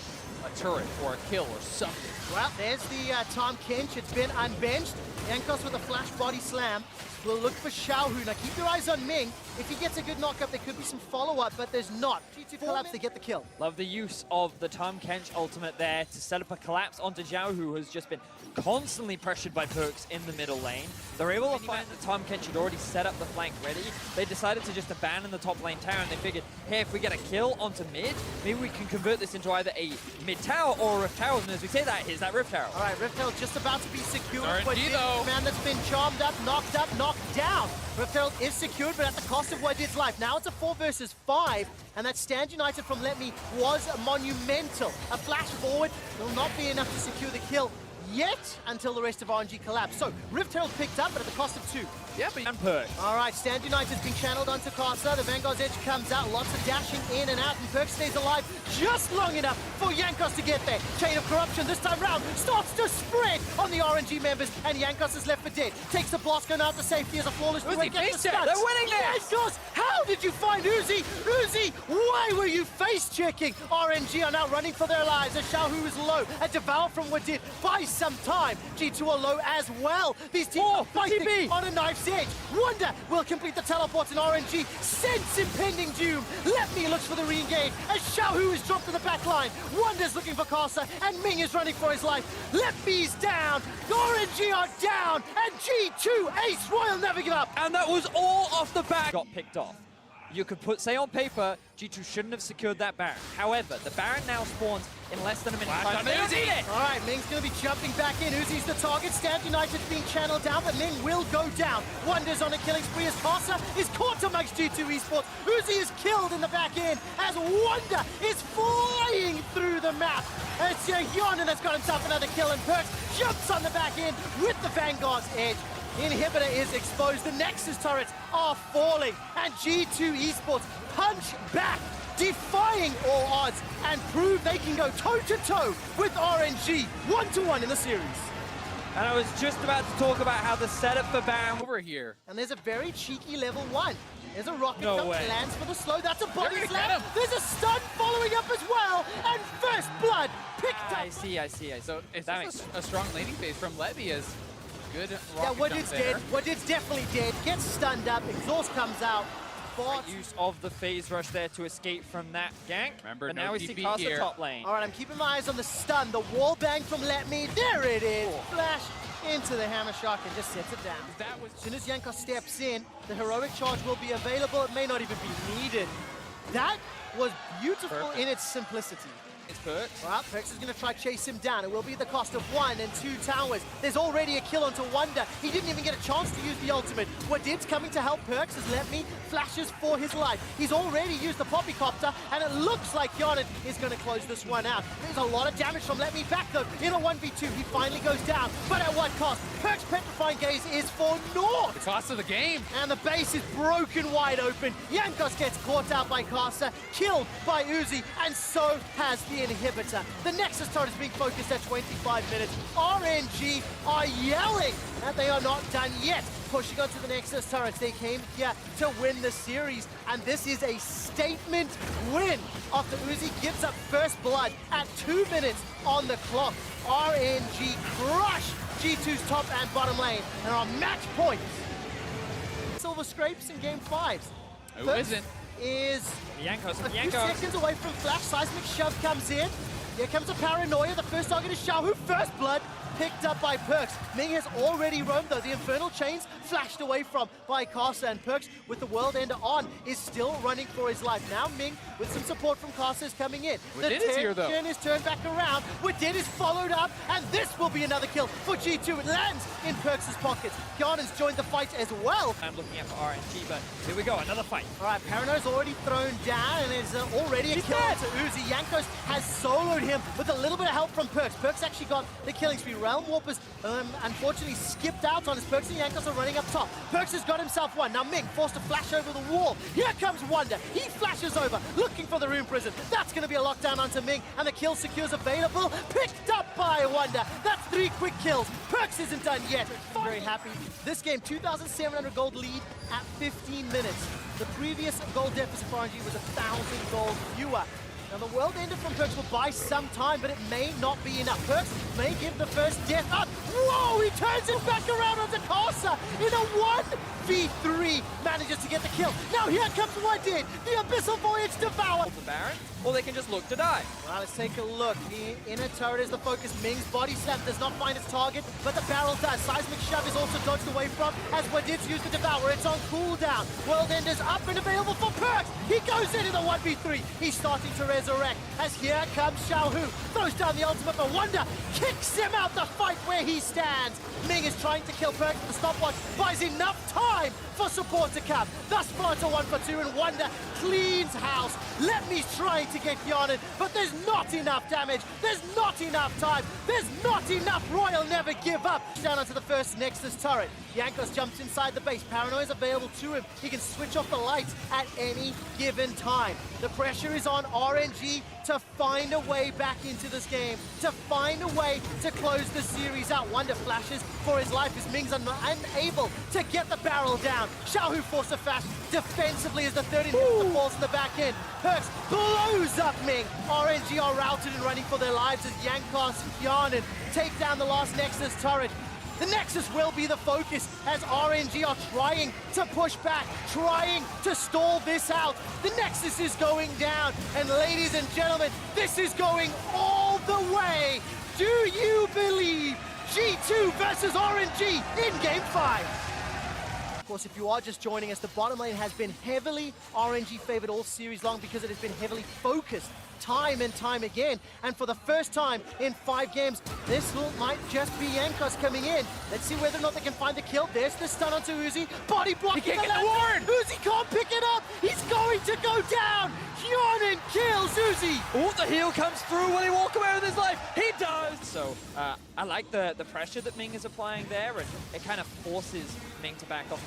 a turret or a kill or something. Well, there's the Tom Kench. It's been unbenched. Yankos with a flash body slam. We'll look for Xiaohu. Now keep your eyes on Ming. If he gets a good knockup, there could be some follow-up, but there's not. G2 collapse, they get the kill. Love the use of the Tom Kench ultimate there to set up a collapse onto Zhao, who has just been constantly pressured by Perkz in the middle lane. They're able to find that Tom Kench had already set up the flank ready. They decided to just abandon the top lane tower, and they figured, hey, if we get a kill onto mid, maybe we can convert this into either a mid tower or a rift tower. And as we say that, here's that rift tower. All right, Rift Herald just about to be secured. RNG though. The man that's been charmed up, knocked down. Rift Herald is secured, but at the cost of Wadid's life. Now it's a 4 versus 5, and that stand united from Let Me was monumental. A flash forward will not be enough to secure the kill yet until the rest of RNG collapse. So Rift Herald picked up, but at the cost of 2. Yeah, but And Perkz. All right, Stand United's being channeled onto Karsa. The Vanguard's edge comes out, lots of dashing in and out, and Perkz stays alive just long enough for Jankos to get there. Chain of Corruption this time round starts to spread on the RNG members, and Jankos is left for dead. Takes the blast gun out to safety as a flawless Uzi, gets the face check. stun. They're winning this. Jankos, how did you find Uzi? Uzi, why were you face checking? RNG are now running for their lives. A Xiaohu is low. A Devour from Wadid buys some time. G2 are low as well. These teams are fighting on a knife's edge. Wonder will complete the teleport, and RNG sense impending doom. Let Me looks for the re-engage as Xiaohu is dropped to the back line. Wonder's looking for Karsa, and Ming is running for his life. Let Me's down. RNG are down, and G2 Ace Royal never give up. And that was all off the back. Got picked off. You could say on paper, G2 shouldn't have secured that Baron. However, the Baron now spawns in less than a minute. All right, Ming's going to be jumping back in. Uzi's the target. Stand United's being channeled down, but Ming will go down. Wonder's on a killing spree as Karsa is caught amongst G2 eSports. Uzi is killed in the back end as Wonder is flying through the map. It's Hyon that's got himself another kill, and Perkz jumps on the back end with the Vanguard's edge. Inhibitor is exposed. The Nexus turrets are falling, and G2 eSports punch back, defying all odds, and prove they can go toe-to-toe with RNG 1-1 in the series. And I was just about to talk about how the setup for Baron over here. And there's a very cheeky level 1. There's a rocket No that way. lands for the slow. That's a body They're gonna slam. get him. There's a stun following up as well, and first blood picked up. I see. So it's That just a strong laning phase from Levy as good rocket Yeah, Wadid's dump there. dead. Wadid's definitely dead. Gets stunned up. Exhaust comes out. But Use of the phase rush there to escape from that gank. Remember, but no now we see TP Karsa here. top lane. all right, I'm keeping my eyes on the stun. The wall bang from Let Me. There it is. Flash into the hammer shock and just sets it down. That was As soon as Jankos steps in, the heroic charge will be available. It may not even be needed. That was beautiful in its simplicity. It's Perkz. Well, Perkz is going to try chase him down. It will be at the cost of 1 and 2 towers. There's already a kill onto Wonder. He didn't even get a chance to use the ultimate. Wadid's coming to help Perkz as Let Me flashes for his life. He's already used the Poppycopter, and it looks like Hyon is going to close this one out. There's a lot of damage from Let Me back, though. In a 1v2, he finally goes down. But at what cost? Perkz' Petrifying Gaze is for naught. the cost of the game. And the base is broken wide open. Jankos gets caught out by Karsa, killed by Uzi, and so has the inhibitor. The Nexus turret is being focused at 25 minutes. RNG are yelling that they are not done yet. Pushing onto the Nexus turrets. They came here to win the series, and this is a statement win after Uzi gives up first blood at 2 minutes on the clock. RNG crush G2's top and bottom lane and are on match points. Silver scrapes in game 5. Who isn't? Is Yankos, a few seconds away from Flash. Seismic shove comes in. Here comes a paranoia. The first target is Xiaohu. First blood picked up by Perkz. Ming has already roamed though. The Infernal Chains flashed away from by Casa, and Perkz with the World Ender on is still running for his life. Now Ming with some support from Casa is coming in. The tension is turned back around. Wadid is followed up, and this will be another kill for G2. It lands in Perkz' pockets. Kyanan's joined the fight as well. I'm looking out for RNG, but here we go, another fight. All right, Parano's already thrown down and is already a kill to Uzi. Yankos has soloed him with a little bit of help from Perkz. Perkz actually got the killing spree. Realm Warpers unfortunately skipped out on his. Perkz and Yankos are running up top. Perkz has got himself one. Now Ming forced to flash over the wall. Here comes Wonder. He flashes over, looking for the Rune Prison. That's going to be a lockdown onto Ming, and the kill secures available. Picked up by Wonder. That's 3 quick kills. Perkz isn't done yet. Very happy. This game, 2,700 gold lead at 15 minutes. The previous gold deficit for RNG was 1,000 gold fewer. Now the World Ender from Perkz will buy some time, but it may not be enough. Perkz may give the first death up. Whoa, he turns it back around onto Casa in a 1v3. Manages to get the kill. Now here comes Wadid. The Abyssal Voyage Devour. The Baron, or they can just look to die. Well, let's take a look. The inner turret is the focus. Ming's body slam does not find its target, but the barrel does. Seismic shove is also dodged away from as Wadid's used the Devour. It's on cooldown. World Ender's up and available for Perkz. He goes into the 1v3. He's starting to resurrect as here comes Xiaohu. Throws down the ultimate for Wonder. Kicks him out the fight where he stands. Ming is trying to kill Perkz, but the stopwatch buys enough time for support to come. Thus far it's a 1 for 2, and Wonder cleans house. Let me try to get Kyanan, but there's not enough damage. There's not enough time. There's not enough. Royal never give up. Down onto the first Nexus turret. Yankos jumps inside the base. Paranoia is available to him. He can switch off the lights at any given time. The pressure is on RNG to find a way back into this game, to find a way to close the series out. Wonder flashes for his life as Ming's unable to get the barrel down. Xiaohu forced a flash defensively as the third inhibitor falls in the back end. Perkz blows up Ming. RNG are routed and running for their lives as Yankos and Kyanan take down the last Nexus turret. The Nexus will be the focus as RNG are trying to push back, trying to stall this out. The Nexus is going down, and ladies and gentlemen, this is going all the way. Do you believe G2 versus RNG in Game 5? Of course, if you are just joining us, the bottom lane has been heavily RNG favored all series long because it has been heavily focused time and time again. And for the first time in 5 games, this might just be Yankos coming in. Let's see whether or not they can find the kill. There's the stun onto Uzi. Body block. He can't get the ward. Uzi can't pick it up. He's going to go down. Kyanan kills Uzi. Oh, the heal comes through. Will he walk away with his life? He does. So I like the pressure that Ming is applying there, and it kind of forces Ming to back off.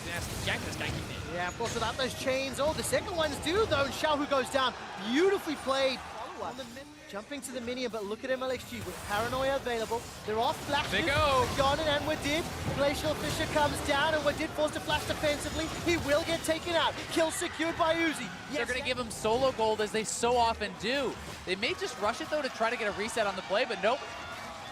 Yankos ganking there. Yeah, of course, without those chains. Oh, the second ones do, though, and Xiaohu goes down. Beautifully played. Jumping to the minion, but look at MLXG with Paranoia available. There are flashes. They go. Kyanan and Wadid. Glacial Fisher comes down, and Wadid forced to flash defensively. He will get taken out. Kill secured by Uzi. Yes, they're going to give him solo gold as they so often do. They may just rush it though to try to get a reset on the play, but nope.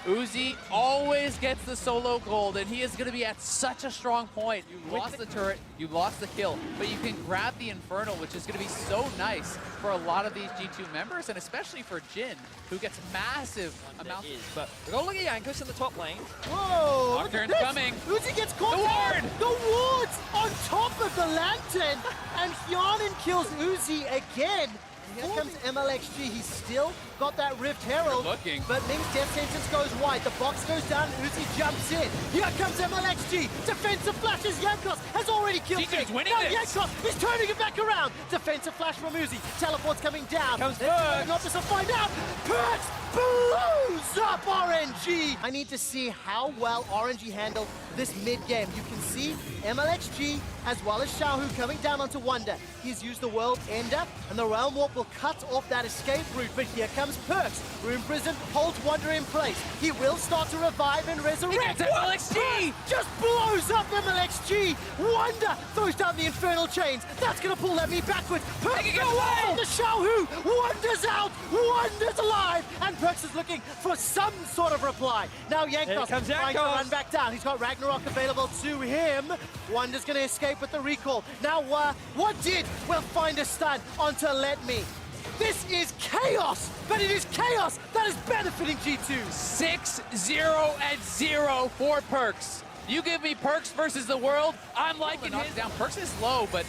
Uzi always gets the solo gold, and he is going to be at such a strong point. You lost the turret, you lost the kill, but you can grab the Infernal, which is going to be so nice for a lot of these G2 members, and especially for Jin, who gets massive amounts. But we're going to look at Yankos in the top lane. Whoa! Nocturne's coming. Uzi gets caught. The ward! The ward's on top of the lantern, and Kyanan kills Uzi again. Here comes MLXG. He's still got that Rift Herald, but Ming's death sentence goes wide. The box goes down, Uzi jumps in. Here comes MLXG. Defensive flashes. Yankos has already killed Ming. Now Yankos is turning it back around. Defensive flash from Uzi. Teleport's coming down. Comes Perkz. Not to find out. Perkz blows up RNG. MLXG! I need to see how well RNG handle this mid-game. You can see MLXG as well as Xiaohu coming down onto Wonder. He's used the World Ender, and the Realm Warp will cut off that escape route, but here comes Perks. Rune Prison holds Wonder in place. He will start to revive and resurrect. MLXG! Just blows up MLXG! Wonder throws down the Infernal Chains. That's gonna pull Lemmy backwards. Perks Taking it away! from the Xiaohu! Wonder's out! Wonder's alive! And Perks is looking for some sort of reply. Now Yankos comes trying to Yankos. run back down. He's got Ragnarok available to him. Wonder's gonna escape with the recall. Now, what did? Will find a stun onto Let Me. This is chaos, but it is chaos that is benefiting G2. 6-0-0 for Perks. You give me Perks versus the world, I'm liking his down. Perks is low, but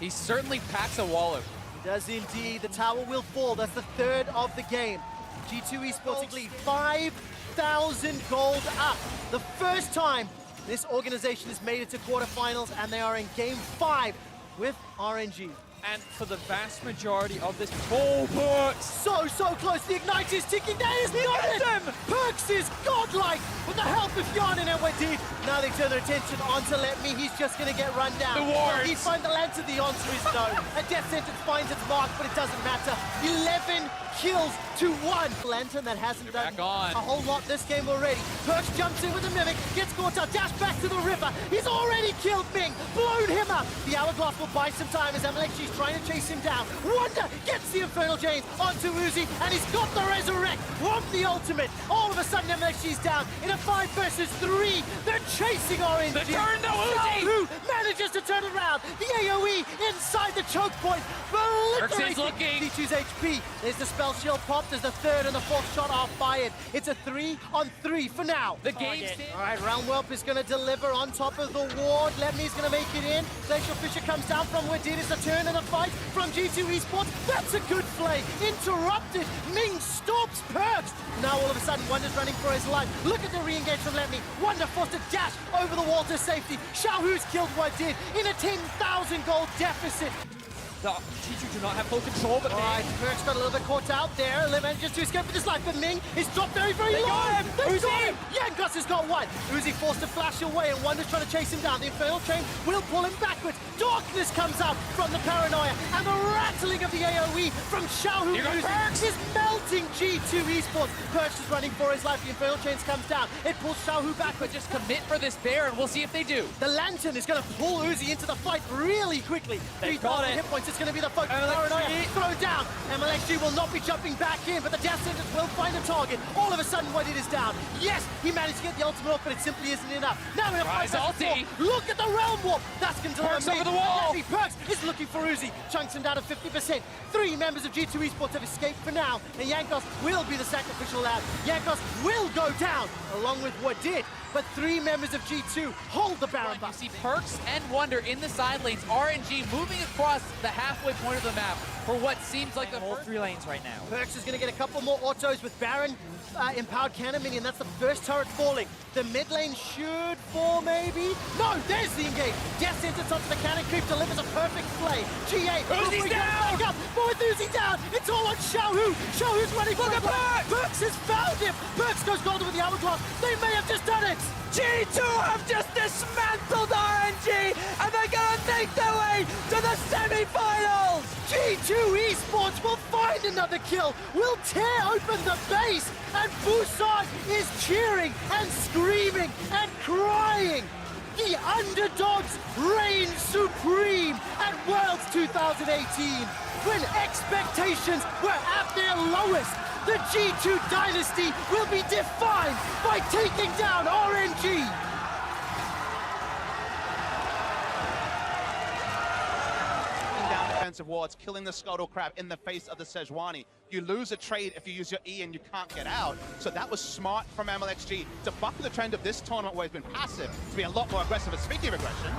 he certainly packs a wallop. He does indeed. The tower will fall. That's the third of the game. G2 eSports lead 5,000 gold up. The first time this organization has made it to quarterfinals, and they are in game 5 with RNG. And for the vast majority of this, Perks! So close. The Ignite is ticking. That is not it. Perks is godlike with the help of Yarn and Wadid. Now they turn their attention onto Let Me. He's just going to get run down. The wards. He finds the Lantern. The answer is no. A Death Sentence finds its mark, but it doesn't matter. 11 kills to 1. Lantern that hasn't done back on. a whole lot this game already. Perks jumps in with the Mimic, gets caught up, dash back to the river. He's already killed Ming, blown him up. The Hourglass will buy some time as MLXG's trying to chase him down. Wonder gets the Infernal Chains onto Uzi, and he's got the Resurrect from the ultimate. All of a sudden, MLXG's down in a 5 versus 3. They're chasing RNG. The turn to Uzi! Who manages to turn around. The AoE inside the choke point. Perks is looking. G2's HP. There's the spell shield popped as the third and the fourth shot are fired. It's a 3-on-3 for now. The game's All right, Realm Whelp is going to deliver on top of the ward. Lemny's going to make it in. Glacial Fisher comes down from where did. It's a turn and a fight from G2 eSports. That's a good play. Interrupted. Ming stops Perks. Now all of a sudden, Wonder's running for his life. Look at the re-engage from Lemny. Wonder forced to dash over the wall to safety. Xiaohu's killed Wadid in a 10,000 gold deficit. The G2 do not have full control, but All right, Perks got a little bit caught out there. Lim manages to escape with his life, but Ming is dropped very, very low. They got him! Yankos has got one. Uzi forced to flash away, and Wonder's trying to chase him down. The Infernal Chain will pull him backwards. Darkness comes out from the Paranoia, and the rattling of the AoE from Xiaohu is melting G2 eSports. Perks is running for his life. The Infernal Chains comes down. It pulls Xiaohu backwards. Just commit for this bear, and we'll see if they do. The Lantern is going to pull Uzi into the fight really quickly. They got 3,000 it. hit points. It's going to be the focus. Paranoia thrown down. MLXG will not be jumping back in, but the Death Sentence will find a target. All of a sudden, Wadid is down. Yes, he managed to get the ultimate off, but it simply isn't enough. Now we're Rise ulti. Look at the Realm Warp. That's going to Perks over the wall. Perks is looking for Uzi. Chunks him down to 50%. 3 members of G2 eSports have escaped for now, and Yankos will be the sacrificial lamb. Yankos will go down, along with Wadid. But 3 members of G2 hold the Baron You buff. see Perks and Wonder in the side lanes. RNG moving across the halfway point of the map for what seems like the all first 3 lanes right now. Perks is going to get a couple more autos with Baron empowered cannon minion. That's the first turret falling. The mid lane should fall maybe. No, there's the engage. Death Sentence onto the cannon creep delivers a perfect play. GA. Uzi's down! But with Uzi down, it's all on Xiaohu. Xiaohu's running for the Perks. Perks has found him. Perks goes golden with the Hourglass. They may have just done it. G2 have just dismantled RNG, and they're gonna take their way to the semifinals! G2 eSports will find another kill, will tear open the base, and Busan is cheering and screaming and crying. The underdogs reign supreme at Worlds 2018. When expectations were at their lowest, the G2 dynasty will be defined by taking down RNG. Down defensive wards, killing the Scuttle Crab in the face of the Sejuani. You lose a trade if you use your E and you can't get out. So that was smart from MLXG to buck the trend of this tournament where it's been passive to be a lot more aggressive. And speaking of aggression,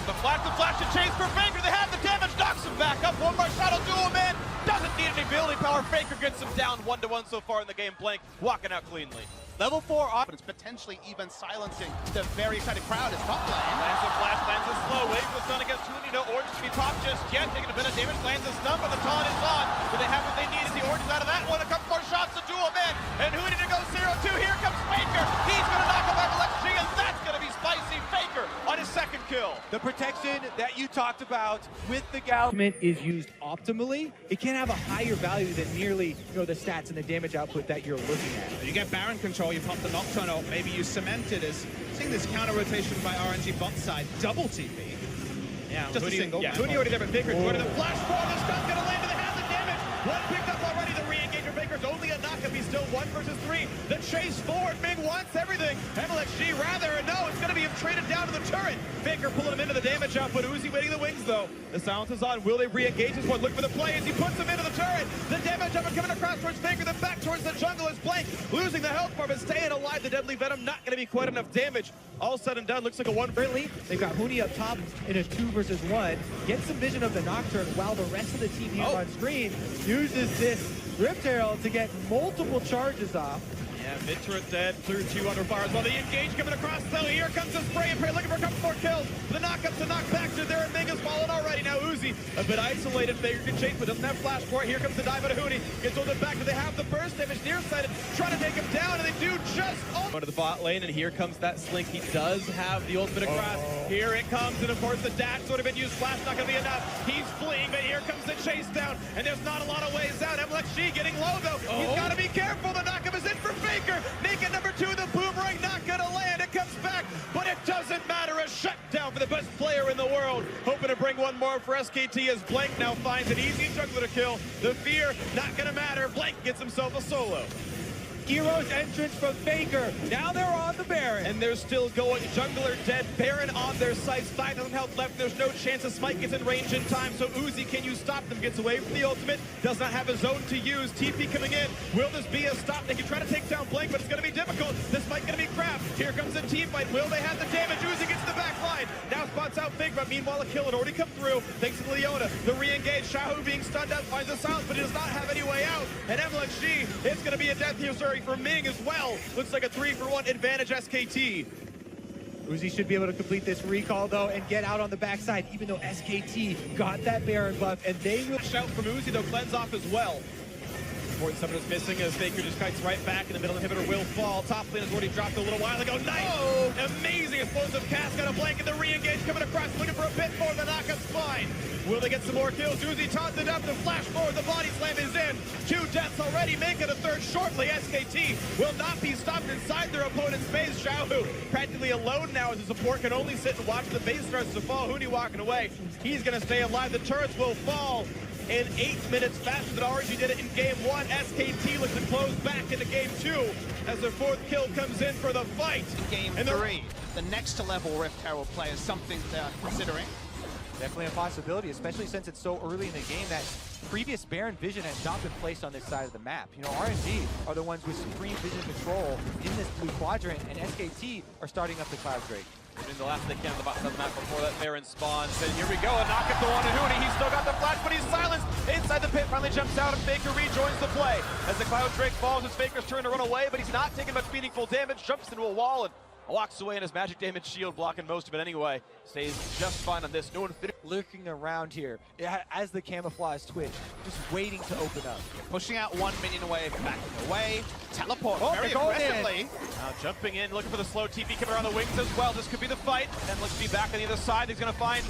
The flash and chains for Faker. They have the damage, knocks him back up. One more shot will do him in. Doesn't need any building power. Faker gets him down 1-1 so far in the game. Blank walking out cleanly. level 4 offense, potentially even silencing the very excited crowd is top lane. Lands a flash, lands a slow wave. The stun against Tuni. No Orange to be popped just yet. Taking a bit of damage, lands a stun, but the taunt is on. Do they have what they need? Is the Orange out of that one? A couple more shots to do him in. And Hootie to go 0-2. Here comes Faker. talked about with the Galio Is used optimally, it can have a higher value than merely the stats and the damage output that you're looking at. You get Baron control, you pop the Nocturne ult, maybe you cement it as seeing this counter rotation by RNG bot side, double TP. Yeah, Just a single. Yeah, Hoodie already there, but Baker joining the flash forward. The stun gonna land to the hand, the damage. One picked up already. The re-engage for Baker's only a knockup. He's still 1 versus 3. The chase forward. Big wants everything. MLXG rather, and no, it's gonna be him traded down to the turret. Baker pulling him into the damage output. Uzi waiting the wings though. The silence is on. Will they re-engage this one? Look for the play as he puts him into the turret. The damage output coming across towards Baker. Then back towards the jungle is Blank. Losing the health bar, but staying alive. The deadly venom not gonna be quite enough damage. All said and done, looks like a one. Currently, they've got Huni up top in a 2 versus 1. Get some vision of the Nocturne while the rest of the team here on screen uses this Rift Herald to get multiple charges off. Yeah, mid turret dead, through 2 under fire as well. The engage coming across though. Here comes the spray and pray, looking for a couple more kills. The knock-up to knock back to there, and Ming is falling already. Now Uzi, a bit isolated. Baker can chase, but doesn't have flash for it. Here comes the dive out of Huni. Gets hold it back. Do they have the burst damage? Nearsighted, trying to take him down, and they do just go to the bot lane, and here comes that Slink. He does have the ultimate across. Here it comes, and of course the dash would have been used. Flash not gonna be enough. He's fleeing, but here comes the chase down, and there's not a lot of ways out. MLXG getting low though. He's gotta be careful. The knockup is in for Baker. Naked number 2, the boomerang not gonna land. It comes back, but it doesn't matter. A shutdown for the best player in the world. Hoping to bring one more for SKT as Blank now finds an easy juggler to kill. The fear not gonna matter. Blank gets himself a solo. Hero's entrance from Baker. Now they're on the Baron. And they're still going. Jungler dead. Baron on their sights. 5,000 health left. There's no chance a Smite gets in range in time. So Uzi, can you stop them? Gets away from the ultimate. Does not have a zone to use. TP coming in. Will this be a stop? They can try to take down Blank, but it's going to be difficult. This Smite going to be grabbed. Here comes the team fight. Will they have the damage? Uzi gets the back line. Now spots out Big, but meanwhile a kill had already come through. Thanks to Leona. The re-engage. Shahu being stunned out finds the silence, but he does not have any way out. And MLXG, it's going to be a death here, sorry, for Ming as well. Looks like a 3-for-1 advantage SKT. Uzi should be able to complete this recall though and get out on the backside, even though SKT got that Baron buff, and they will shout from Uzi though, cleanse off as well. Important someone is missing as Baker just kites right back in the middle. Inhibitor will fall. Top lane has already dropped a little while ago. Nice! Oh. Amazing explosive cast. Got a blanket. The re-engage coming across. Looking for a bit more. The knockup's fine. Will they get some more kills? Uzi taunts it up. The flash forward. The body slam is in. 2 deaths already. Making a 3rd shortly. SKT will not be stopped inside their opponent's base. Xiaohu practically alone now as the support can only sit and watch the base starts to fall. Huni walking away. He's going to stay alive. The turrets will fall in 8 minutes faster than RNG did it in game 1. SKT looks to close back into game 2 as their 4th kill comes in for the fight. Game 3, the next level Rift Herald play is something they're considering. Definitely a possibility, especially since it's so early in the game that previous Baron vision has not been placed on this side of the map. You know, RNG are the ones with supreme vision control in this blue quadrant, and SKT are starting up the Cloud Drake. Doing the last they can on the bottom of the map before that Baron spawns. And here we go, a knock at the one and Huni. He's still got the flash, but he's silenced. Inside the pit, finally jumps out, and Faker rejoins the play. As the Cloud Drake falls, it's Faker's turn to run away, but he's not taking much meaningful damage. Jumps into a wall and walks away in his magic damage shield, blocking most of it anyway. Stays just fine on this. No one lurking around here as the camouflage twitch, just waiting to open up. Pushing out 1 minion away, backing away. Teleport very going aggressively. Now jumping in, looking for the slow TP coming around the wings as well. This could be the fight. And looks to be back on the other side. He's going to find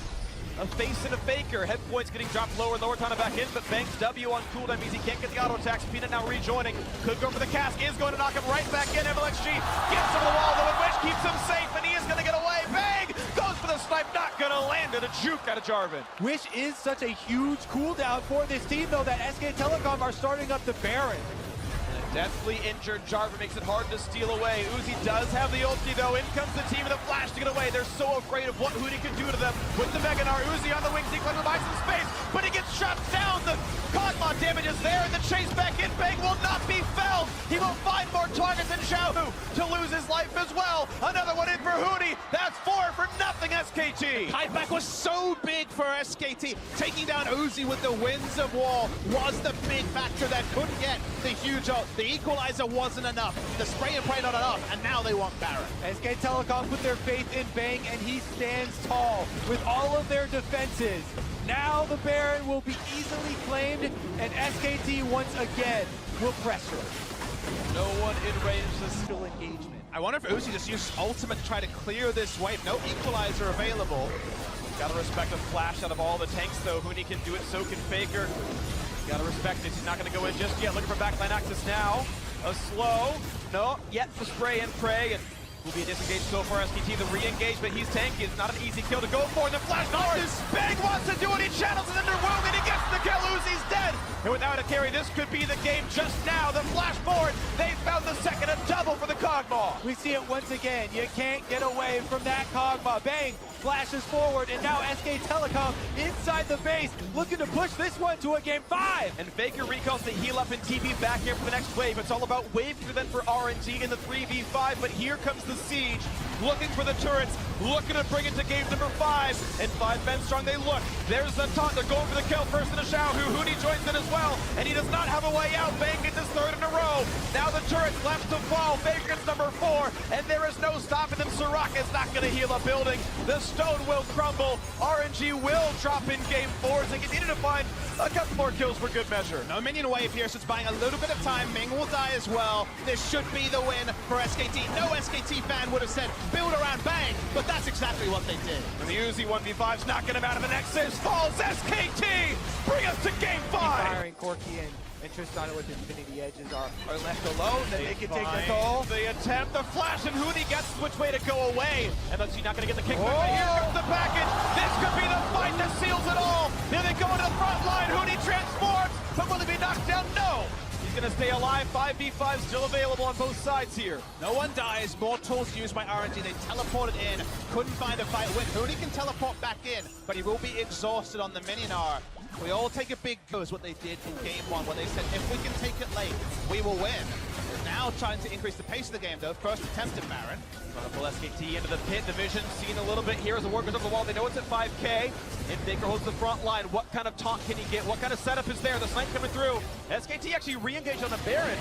a face and a Faker. Head points getting dropped lower and lower, time to back in, but Banks W on cooldown means he can't get the auto attacks. Peanut now rejoining. Could go for the cask, is going to knock him right back in. MLXG gets over the wall though, and Wish keeps him safe, and he is going to get away. Bang! Goes for the snipe, not going to land it. A juke out of Jarvan. Wish is such a huge cooldown for this team though that SKTelecom are starting up the Baron. Deathly injured Jarvan makes it hard to steal away. Uzi does have the ulti though. In comes the team of the flash to get away. They're so afraid of what Huni can do to them. With the Mega Gnar, Uzi on the wings, he climbs by some space, but he gets shot down. The Cosmon damage is there, and the chase back in Bang will not be felled. He will find more targets than Xiaohu to lose his life as well. Another one in for Huni. That's 4 for nothing SKT. Highback was so big for SKT. Taking down Uzi with the Winds of War was the big factor that couldn't get the huge ult. The equalizer wasn't enough. The spray and pray not enough, and now they want Baron. SKTelecom put their faith in Bang, and he stands tall with all of their defenses. Now the Baron will be easily claimed, and SKT once again will pressure. No one in range to Still engagement. I wonder if Uzi just used ultimate to try to clear this wave. No equalizer available. Gotta respect the flash out of all the tanks, though. Huni can do it, so can Faker. Gotta respect it. He's not gonna go in just yet. Looking for backline access now. A slow. No, yet the spray and pray. And will be a disengage so far. SKT, the re-engage, but he's tanky. It's not an easy kill to go for. And the flash forward. Big wants to do it. He channels it under Will, and he gets the kill. Uzi's dead. And without a carry, this could be the game just now. The flash forward. They found the second, a double for the Kog'Maw. We see it once again. You can't get away from that Kog'Maw. Bang, flashes forward, and now SKTelecom inside the base, looking to push this one to a game 5. And Faker recalls the heal up and TP back here for the next wave. It's all about wave then for RNG in the 3v5, but here comes the siege, looking for the turrets, looking to bring it to game number 5. And 5 men strong, they look. There's the taunt, they're going for the kill first in a Xiao, who Huni joins in as well, and he does not have a way out. Bang gets his third in a row. Now the turret's left to fall. Faker gets number 4, and there is no stopping them. Soraka is not going to heal a building. The stone will crumble. RNG will drop in game 4 as they continue to find a couple more kills for good measure. No minion wave here, so it's buying a little bit of time. Ming will die as well. This should be the win for SKT. No SKT fan would have said build around Bang, but that's exactly what they did. And the Uzi 1v5's knocking him out of the Nexus. Falls SKT! Bring us to game 5! Firing Corki and Tristana with Infinity Edges are left alone, then they can take the toll. The attempt, the flash, and Huni gets which way to go away. And let's see, not going to get the kickback, but here comes the package. This could be the fight that seals it all. Here they go into the front line. Huni transforms, but will he be knocked down? No! He's going to stay alive. 5v5 still available on both sides here. No one dies. More tools used by RNG. They teleported in. Couldn't find a fight win. Huni can teleport back in, but he will be exhausted on the minion hour. We all take a big go is what they did in game 1, where they said, if we can take it late, we will win. They're now trying to increase the pace of the game, though. First attempt at Baron. Trying to pull SKT into the pit. Division seen a little bit here as the war goes over the wall. They know it's at 5K. And Faker holds the front line. What kind of taunt can he get? What kind of setup is there? The snipe coming through. SKT actually re-engaged on the Baron.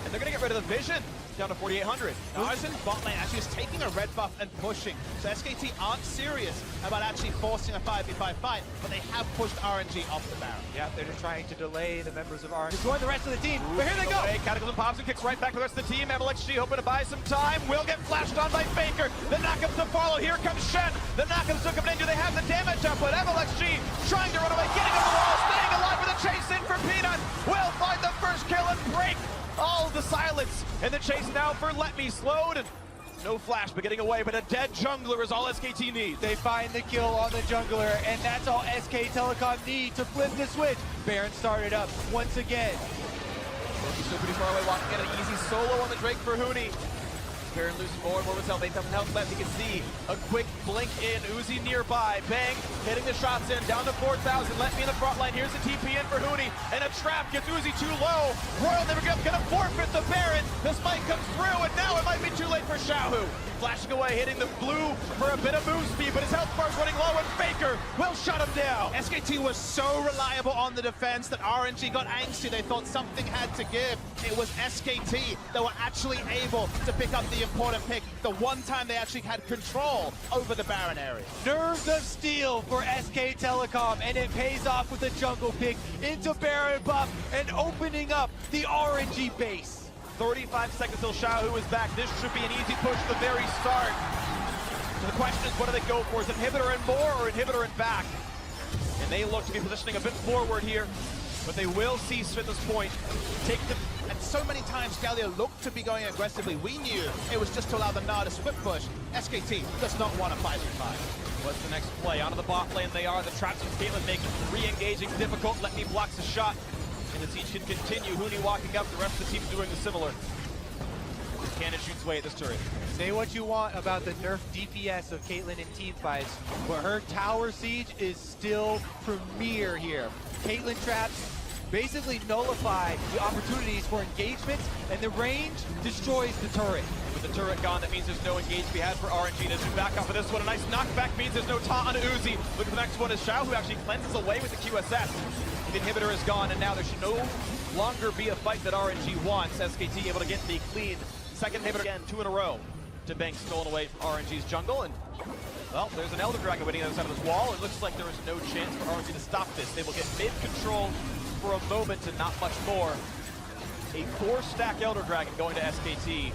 And they're going to get rid of the Vision. Down to 4,800. Narzen bot lane actually is taking a red buff and pushing. So SKT aren't serious about actually forcing a 5v5 fight, but they have pushed RNG off the Baron. Yeah, they're just trying to delay the members of RNG. Join the rest of the team, but here they go. Cataclysm pops and kicks right back to the rest of the team. LXG hoping to buy some time. Will get flashed on by Faker. The knockups to follow. Here comes Shen. The knockups took him in. Do they have the damage up? But LXG trying to run away, getting on the wall, staying alive with a chase in for Peanut. Will find the first kill and break all the silence. And the chase now for Let Me slowed. And no flash, but getting away. But a dead jungler is all SKT needs. They find the kill on the jungler, and that's all SKTelecom need to flip the switch. Baron started up once again. He's still pretty far away, walking in an easy solo on the Drake for Huni. Baron losing more and more with health, 8,000 health left. You can see a quick blink in, Uzi nearby. Bang, hitting the shots in, down to 4,000. Let me in the front line. Here's the TP in for Huni, and a trap gets Uzi too low. Royal never gonna forfeit the Baron. The spike comes through, and now it might be too late for Xiaohu. Flashing away, hitting the blue for a bit of move speed, but his health bar's running low, and Faker will shut him down. SKT was so reliable on the defense that RNG got angsty. They thought something had to give. It was SKT that were actually able to pick up the important pick. The one time they actually had control over the Baron area. Nerves of steel for SKTelecom, and it pays off with a jungle pick into Baron buff and opening up the RNG base. 35 seconds till Xiaohu is back. This should be an easy push at the very start. So the question is, what do they go for? Is it inhibitor and more or inhibitor and back? And they look to be positioning a bit forward here, but they will cease at this point. Take the... And so many times Galio looked to be going aggressively. We knew it was just to allow the Nard to split push. SKT does not want a 5v5. What's the next play? Onto the bot lane they are. The traps from Caitlyn making re-engaging difficult. Let Me blocks the shot. And the siege can continue. Huni walking up, the rest of the team doing the similar. Cannon shoots away at this turret. Say what you want about the nerf DPS of Caitlyn in team fights, but her tower siege is still premier here. Caitlyn traps basically nullify the opportunities for engagements, and the range destroys the turret. With the turret gone, that means there's no engage to be had for RNG. To zoom back off of this one, a nice knockback means there's no taunt on Uzi. Look at the next one is Xiao, who actually cleanses away with the QSS. The inhibitor is gone, and now there should no longer be a fight that RNG wants. SKT able to get the clean second inhibitor again, 2 in a row. To Bank stolen away from RNG's jungle, and well, there's an Elder Dragon waiting on the other side of this wall. It looks like there is no chance for RNG to stop this. They will get mid-control for a moment and not much more. A 4-stack Elder Dragon going to SKT.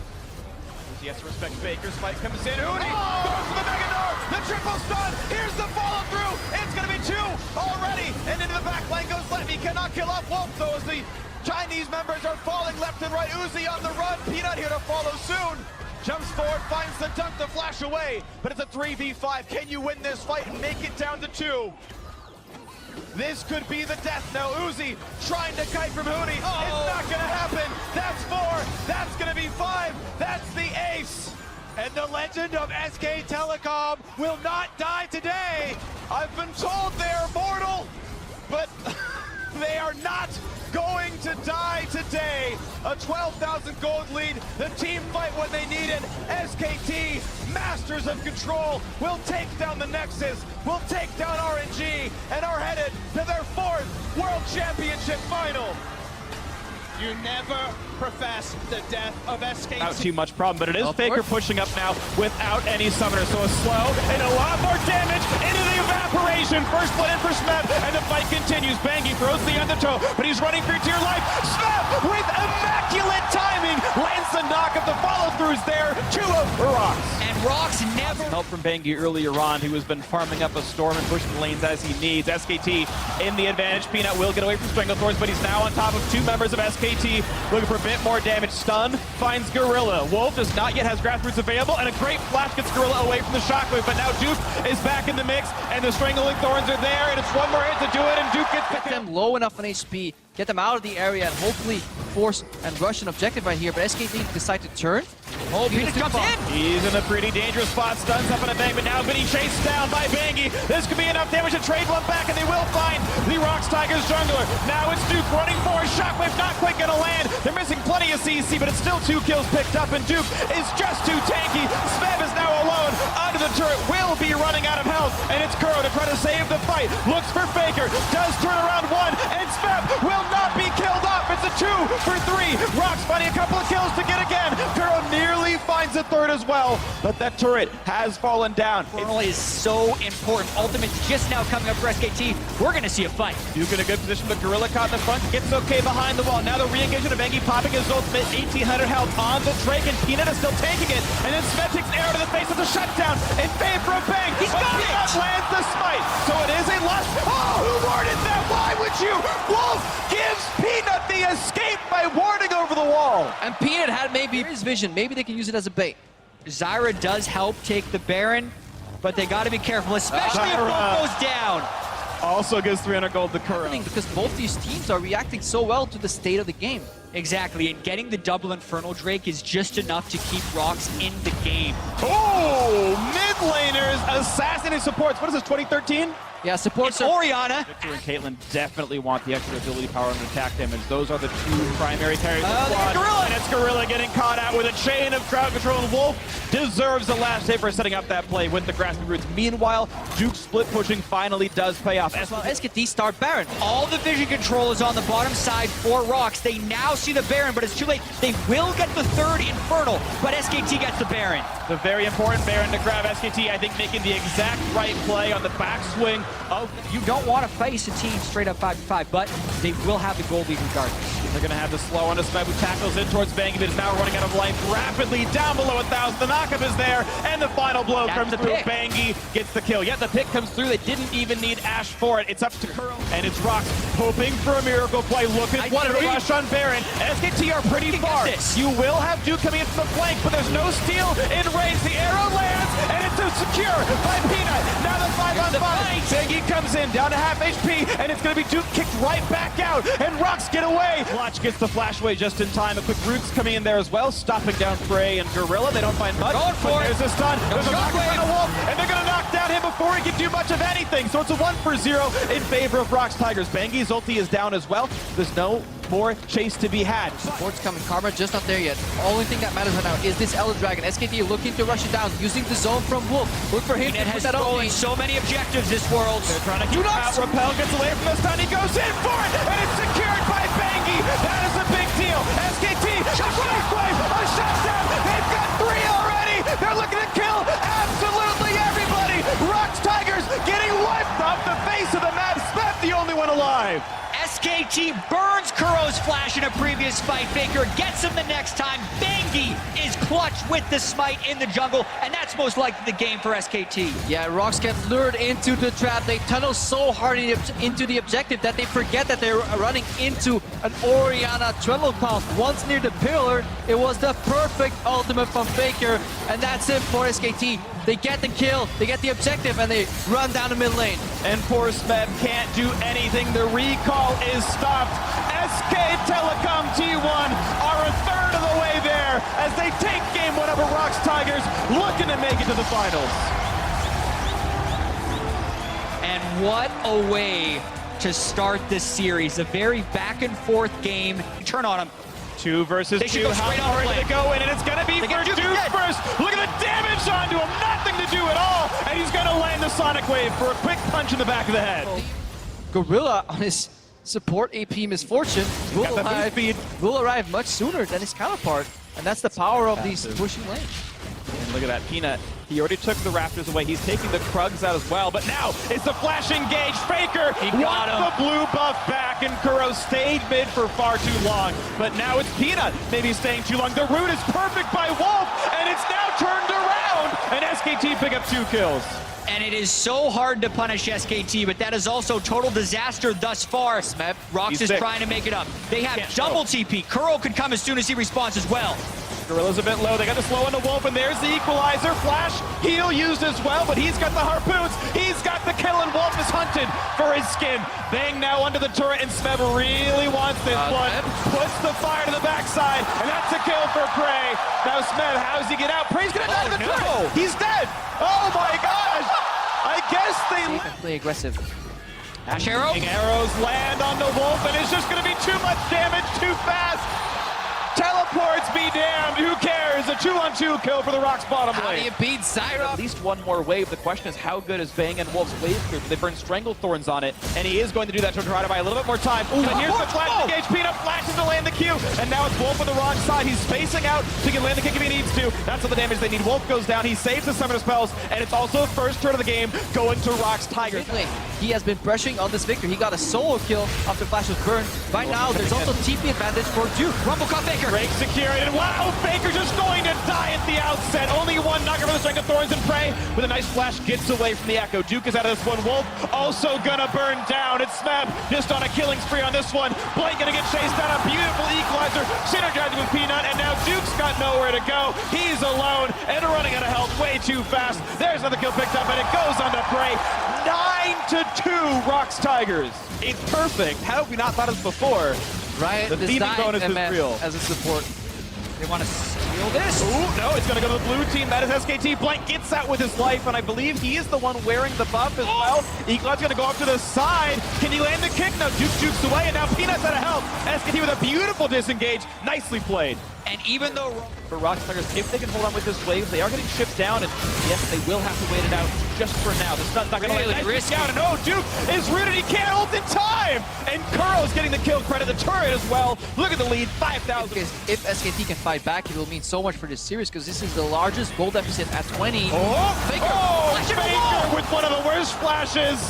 He has to respect Faker. Spike comes in. Huni goes for the Mega Dart. The triple stun. Here's the follow through. It's going to be 2 already. And into the back lane goes Levy. Cannot kill off Wolf though as the Chinese members are falling left and right. Uzi on the run. Peanut here to follow soon. Jumps forward, finds the dunk to flash away. But it's a 3v5. Can you win this fight and make it down to 2? This could be the death now. Uzi trying to kite from Hootie. Oh. It's not going to happen. That's 4. That's going to be 5. That's the ace. And the legend of SKTelecom will not die today. I've been told they're mortal, but they are not going to die today. A 12,000 gold lead. The team fight when they need it. SKT, masters of control, will take down the Nexus, will take down RNG, and are headed to their 4th World Championship final. You never profess the death of SKT. Not too much problem, but it is Faker pushing up now without any summoner. So a slow and a lot more damage into the evaporation. First blood in for Smeb, and the fight continues. Bangy throws the undertow, but he's running for dear life. Smeb with immaculate timing lands the knock of the follow-throughs there. 2 of ROX. And ROX never Help from Bangy earlier on, who has been farming up a storm and pushing the lanes as he needs. SKT in the advantage. Peanut will get away from Stranglethorns, but he's now on top of 2 members of SKT, looking for a bit more damage. Stun finds Gorilla. Wolf does not yet has Grassroots available, and a great flash gets Gorilla away from the shockwave, but now Duke is back in the mix, and the Strangling Thorns are there, and it's 1 more hit to do it, and Duke gets them low enough on HP, get them out of the area, and hopefully force and rush an objective right here, but SKT decide to turn. Oh, Peanut comes in! He's in a pretty dangerous spot, stuns up on a bang, but now being chased down by Bangy. This could be enough damage to trade one back, and they will find the ROX Tigers jungler. Now it's Duke running forward, Shockwave not quite gonna land. They're missing plenty of CC, but it's still 2 kills picked up, and Duke is just too tanky. Smeb is now alone under the turret, will be running out of health, and it's Kuro to try to save the fight. Looks for Faker, does turn around 1, and Smeb will not be killed off. It's a 2 for 3. ROX finding a couple of kills to get again. Kuro nearly finds a 3rd as well, but that turret has fallen down. Infernal is so important. Ultimate just now coming up for SKT. We're going to see a fight. Duke in a good position, but Gorilla caught in the front, gets okay behind the wall. Now the re-engagement of Bangy popping his ultimate, 1800 health on the Drake, and Peanut is still taking it. And then Smeb takes an arrow to the face of the shutdown in favor of Bang. He's got Peanut it! lands the smite, so it is a loss. Oh, who warded that? Why would you? Wolf gives Peanut the escape by warding over the wall. And Peanut had maybe his vision, maybe they can use it as a bait. Zyra does help take the Baron, but they got to be careful, especially if both goes down. Also gives 300 gold to Kuro. Because both these teams are reacting so well to the state of the game. Exactly, and getting the double Infernal Drake is just enough to keep ROX in the game. Oh, mid laners assassinating supports. What is this, 2013? Yeah, supports are Orianna. Victor and Caitlyn definitely want the extra ability power and attack damage. Those are the 2 primary carries of the squad. Gorilla. And it's Gorilla getting caught out with a chain of crowd control, and Wolf deserves the last hit for setting up that play with the grasping roots. Meanwhile, Duke's split pushing finally does pay off. well, SKT start Baron. All the vision control is on the bottom side for ROX. They now see the Baron, but it's too late. They will get the 3rd Infernal, but SKT gets the Baron. The very important Baron to grab. SKT, I think, making the exact right play on the backswing of... You don't want to face a team straight up 5v5, but they will have the gold lead regardless. They're going to have the slow on Smeb, who tackles in towards Bangy, but is now running out of life rapidly down below 1,000. The knockup is there, and the final blow comes through. Bangy gets the kill. Yet the pick comes through. They didn't even need Ashe for it. It's up to Kuro, and it's ROX hoping for a miracle play. Look at what a rush on Baron. SKT are pretty far. You will have Duke coming in from the flank, but there's no steal in range. The arrow lands, and it's secure by Peanut. Now the 5-on-5. Bangy comes in, down to half HP, and it's going to be Duke kicked right back out, and ROX get away. Clutch gets the flash away just in time. A quick Roots coming in there as well, stopping down Frey and Gorilla. They don't find much. Going for it. There's a stun. There's a rocket on a Wolf, and they're going to knock down him before he can do much of anything. So it's a 1-for-0 in favor of ROX Tigers. Bangy's ulti is down as well. There's no more chase to be had. Support's coming. Karma just not there yet. Only thing that matters right now is this Elder Dragon. SKT looking to rush it down, using the zone from Wolf. Look for him. It has stolen so many objectives this world. They're trying to keep out. Repel gets away from the stun. He goes in for it, and it's secured by Bangy. That is a big deal. SKT, Shockwave, a shutdown. They've got 3 already. They're looking to kill absolutely everybody. ROX Tigers getting wiped off the face of the map. Smeb the only one alive. SKT burns Kuro's flash in a previous fight. Faker gets him the next time. Bengi is clutch with the smite in the jungle, and that's most likely the game for SKT. Yeah, ROX get lured into the trap. They tunnel so hard into the objective that they forget that they're running into an Orianna treadle comp. Once near the pillar, it was the perfect ultimate from Faker, and that's it for SKT. They get the kill, they get the objective, and they run down the mid lane. And poor Smeb can't do anything. The recall is stopped. SKTelecom T1 are a third of the way there as they take game one over ROX Tigers, looking to make it to the finals. And what a way to start this series. A very back and forth game. Turn on him. 2 versus 2. How far are they go in? And it's going to be for Duke first. Look at the damage onto him. Nothing to do at all. And he's going to land the Sonic Wave for a quick punch in the back of the head. Gorilla on his support AP misfortune will arrive much sooner than his counterpart. And that's the power of these pushing lanes. And look at that, Peanut. He already took the Raptors away. He's taking the Krugs out as well. But now it's the flash engage. Faker wants the blue buff back, and Kuro stayed mid for far too long. But now it's Peanut maybe staying too long. The root is perfect by Wolf, and it's now turned around. And SKT pick up 2 kills. And it is so hard to punish SKT, but that is also total disaster thus far. ROX is trying to make it up. They have double TP. Kuro could come as soon as he responds as well. Gorilla's a bit low. They got the slow on the Wolf, and there's the equalizer. Flash, heal used as well, but he's got the harpoons. He's got the kill, and Wolf is hunted for his skin. Bang now under the turret, and Smeb really wants this one. Puts the fire to the backside, and that's a kill for Prey. Now Smeb, how does he get out? Prey's gonna die to the turret. He's dead. Oh my gosh. I guess they play aggressive. Ash arrow. Arrows land on the Wolf, and it's just gonna be too much damage too fast. Teleports be damned, who cares? A 2-on-2 kill for the ROX bottom lane. How do you beat Zyra? At least one more wave. The question is, how good is Bang and Wolf's wave clear? They burn Stranglethorns on it, and he is going to do that to try to buy a little bit more time. But here's the flash engage. Peanut flashes to land the Q, and now it's Wolf on the wrong side. He's spacing out so he can land the kick if he needs to. That's all the damage they need. Wolf goes down. He saves the summoner spells, and it's also first turn of the game going to ROX Tigers. He has been pressuring on this Victor. He got a solo kill after Flash was burned. Right now, there's also TP advantage for Duke. Rumble caught Faker. Break secured, and wow, Faker just going to die at the outset. Only one knocker for the Strength of Thorns, and Prey with a nice flash gets away from the Echo. Duke is out of this one. Wolf also gonna burn down. It's Smeb just on a killing spree on this one. Blake gonna get chased down. A beautiful equalizer, synergizing with Peanut, and now Duke's got nowhere to go. He's alone and running out of health way too fast. There's another kill picked up, and it goes on to Prey. 9-2 ROX Tigers. It's perfect. How have we not thought of this before? Right, the theming bonus is real. As a support. They want to steal this. Ooh, no, it's going to go to the blue team. That is SKT. Blank gets out with his life, and I believe he is the one wearing the buff as well. Eagle's going to go off to the side. Can he land the kick? No, Duke jukes away, and now Peanut's out of health. SKT with a beautiful disengage. Nicely played. And even though for ROX Tigers, if they can hold on with this wave, they are getting shipped down, and yes, they will have to wait it out just for now. The stun's not going to let risk out, and oh, Duke is rooted. He can't ult in time, and Kuro's getting the kill credit, the turret as well. Look at the lead, 5,000. If SKT can fight back, it will mean so much for this series because this is the largest goal deficit at 20. Faker with one of the worst flashes.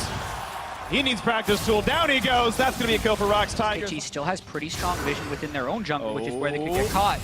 He needs practice tool. Down he goes. That's going to be a kill for ROX Tigers. SKT still has pretty strong vision within their own jungle, which is where they could get caught.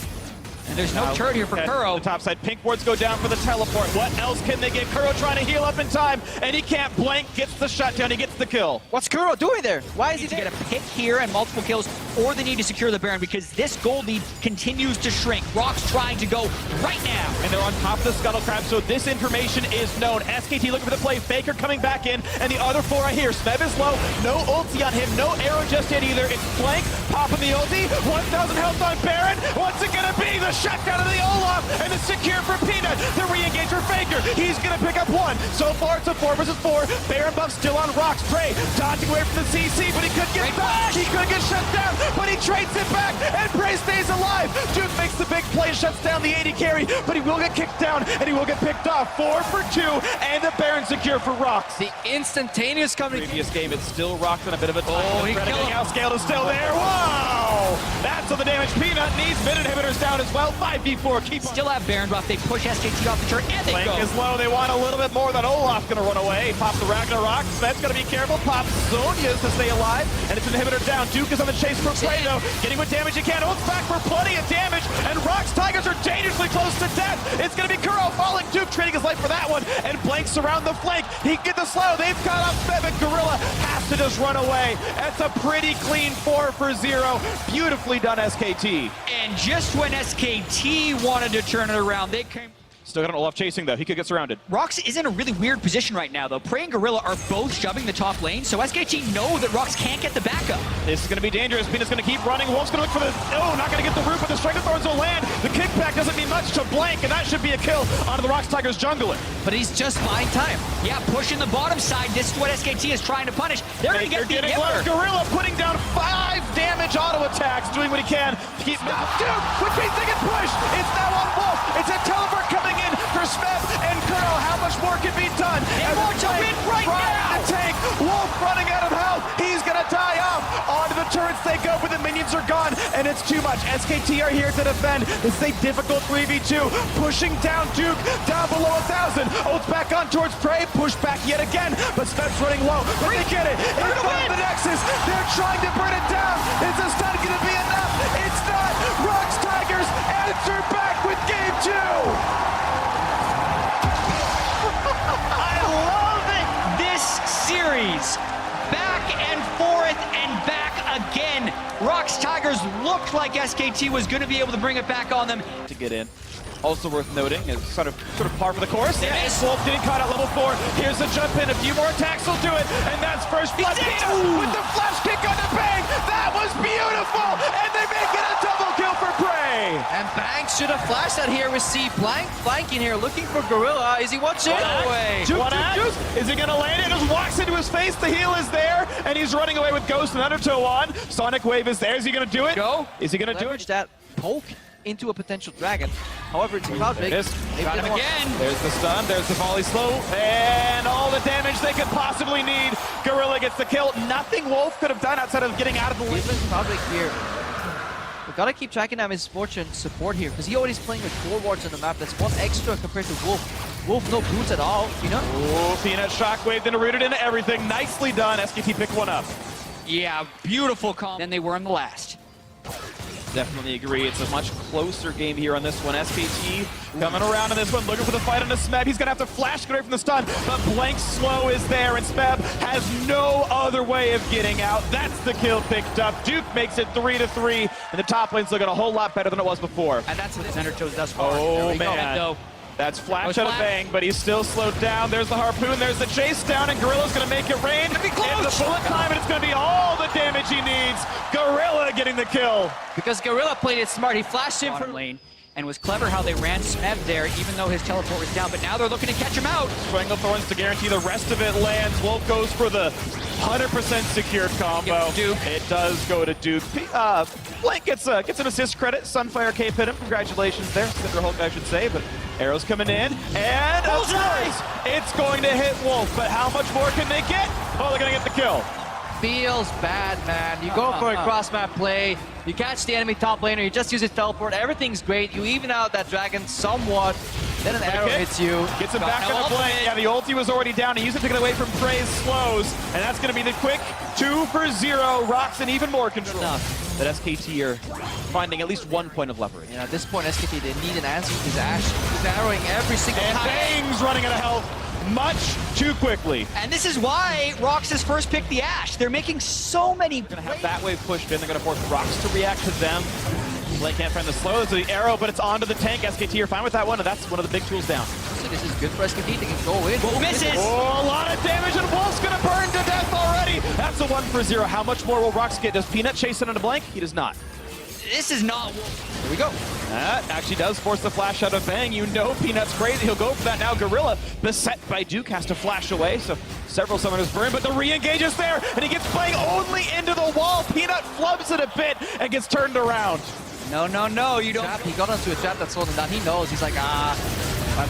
And there's no turret here for Kuro. The top side, pink wards go down for the teleport. What else can they get? Kuro trying to heal up in time, and he can't. Blank gets the shutdown. He gets the kill. What's Kuro doing there? Why is he to get a pick here and multiple kills, or they need to secure the Baron because this gold lead continues to shrink. ROX trying to go right now. And they're on top of the Scuttle Crab, so this information is known. SKT looking for the play. Faker coming back in, and the other 4 are here. Smeb is low. No ulti on him. No arrow just yet either. It's Blank popping the ulti. 1,000 health on Baron. What's it going to be? The shutdown of the Olaf, and the secure for Peanut. The re-engage for Faker. He's going to pick up 1. So far, it's a 4 versus 4. Baron buff still on ROX. Prey dodging away from the CC, but he could get back. He could get shut down, but he trades it back, and Prey stays alive. Duke makes the big play, shuts down the 80 carry, but he will get kicked down, and he will get picked off. 4 for 2, and the Baron secure for ROX. The instantaneous coming. Previous game, it's still ROX in a bit of a time. Oh, he killed him. Scale is still there. Whoa! That's all the damage. Peanut needs mid inhibitors down as well. 5v4. Keep still have Baron buff. They push SKT off the turret, and they Blank go. is low. They want a little bit more. That Olaf's going to run away. Pop the Ragnarok. Smed's going to be careful. careful. Pops Sonya's to stay alive, and it's an inhibitor down. Duke is on the chase for Prey, though. Getting what damage he can. Ults back for plenty of damage, and ROX Tigers are dangerously close to death. It's going to be Kuro falling. Duke trading his life for that one, and Blanks around the flank. He can get the slow. They've got up Feb, and Gorilla has to just run away. That's a pretty clean 4 for 0. Beautifully done, SKT. And just when SKT wanted to turn it around, they came. Still got an Olaf chasing, though. He could get surrounded. ROX is in a really weird position right now, though. Prey and Gorilla are both shoving the top lane, so SKT know that ROX can't get the backup. This is going to be dangerous. Peanut's going to keep running. Wolf's going to look for the... Oh, not going to get the root, but the Strike of Thorns will land. The kickback doesn't mean much to Blank, and that should be a kill onto the ROX Tigers jungler. But he's just buying time. Yeah, pushing the bottom side. This is what SKT is trying to punish. They're going to get the inhibitor. Gorilla putting down 5 damage auto attacks, doing what he can to keep... Dude, which means they get pushed. It's now on Wolf. It's a teleport coming in for Smeb and Kuro. How much more can be done? They want to win right now. The tank. Wolf running out of health. He's going to die off. Onto the turrets they go, but the minions are gone, and it's too much. SKT are here to defend. This is a difficult 3v2. Pushing down Duke, down below 1,000. Ults back on towards Prey. Push back yet again, but Smeb's running low. But they get it. In front of the Nexus. They're trying to burn it down. Is this not going to be enough? It's not. ROX Tigers answer back with game 2. Series. Back and forth and back again. ROX Tigers looked like SKT was going to be able to bring it back on them. To get in. Also worth noting, is sort of par for the course. There it is. Wolf getting caught at level 4. Here's the jump in. A few more attacks will do it. And that's first blood. With the flash kick on the Bang. That was beautiful. And they make it a double kill for Prey. And Bang should have flashed that here with C. Blank flanking here, looking for Gorilla. Is he watching? No way. Juke. Is he going to land it? Just walks into his face. The heal is there. And he's running away with Ghost and Undertow on. Sonic Wave is there. Is he going to do it? Go. Is he going to do it? That poke into a potential dragon. However, it's cloud big. Got him again. There's the stun. There's the volley slow. And all the damage they could possibly need. Gorilla gets the kill. Nothing Wolf could have done outside of getting out of the lead. Cloud big here. We've got to keep tracking down his fortune support here, because he already is playing with 4 wards on the map. That's 1 extra compared to Wolf. Wolf no boots at all. Peanut. Oh, Peanut shockwave, then rooted into everything. Nicely done. SKT picked one up. Yeah, beautiful comp. Then they were in the last. Definitely agree. It's a much closer game here on this one. SKT coming around on this one, looking for the fight on the Smeb. He's going to have to flash away from the stun, but Blank slow is there, and Smeb has no other way of getting out. That's the kill picked up. Duke makes it 3-3, and the top lane's looking a whole lot better than it was before. And that's what the center chose thus far. Oh, man. That's flash out of Bang, but he's still slowed down. There's the harpoon, there's the chase down, and Gorilla's going to make it rain. And the bullet time, and it's going to be all the damage he needs. Gorilla getting the kill. Because Gorilla played it smart. He flashed in from lane and was clever how they ran Smeb there, even though his teleport was down. But now they're looking to catch him out. Strangle Thorns to guarantee the rest of it lands. Wolf goes for the 100% secured combo. Duke. It does go to Duke. Blank gets an assist credit. Sunfire Cape hit him. Congratulations there. Cinder Hulk, I should say. But arrows coming in. And of course, it's going to hit Wolf. But how much more can they get? Oh, they're going to get the kill. Feels bad, man. You go for a cross-map play, you catch the enemy top laner, you just use his teleport, everything's great. You even out that dragon somewhat, then an arrow hits you. Gets him back on the play. Yeah, the ulti was already down. He used it to get away from Prey's slows, and that's going to be the quick 2 for 0. ROX in even more control. That SKT are finding at least 1 point of leverage. Yeah, at this point, SKT, they need an answer to his Ashe. He's arrowing every single time. And Bang's running out of health much too quickly. And this is why ROX has first picked the Ashe. They're making so many. Gonna have that wave pushed in. They're gonna force ROX to react to them. Blake can't find the slow. There's the arrow, but it's onto the tank. SKT are fine with that one, and that's one of the big tools down. So this is good for SKT. They can go in. Wolf misses. Oh, a lot of damage, and Wolf's gonna burn to death already. That's a 1 for 0. How much more will ROX get? Does Peanut chase it into Blank? He does not. This is not Wolf. Here we go. That actually does force the flash out of Bang. You know Peanut's crazy. He'll go for that now. Gorilla, beset by Duke, has to flash away. So several summoners burn, but the re-engage is there, and he gets Bang only into the wall. Peanut flubs it a bit and gets turned around. No, you don't. He got onto a trap that slowed him down. He knows. He's like, my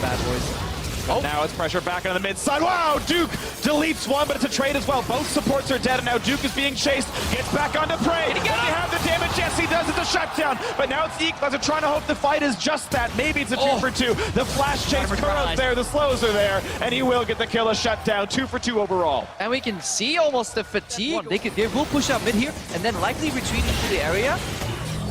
bad, boys. Oh. Now it's pressure back on the mid side. Wow, Duke deletes one, but it's a trade as well. Both supports are dead, and now Duke is being chased. Gets back onto Prey. Does he have the damage? Yes, he does. It's a shutdown. But now it's the Equalizer trying to hope the fight is just that. Maybe it's a 2 for 2. The flash chase, Kuro's there, the slows are there, and he will get the kill, a shutdown. 2 for 2 overall. And we can see almost the fatigue. They will push up mid here, and then likely retreat into the area.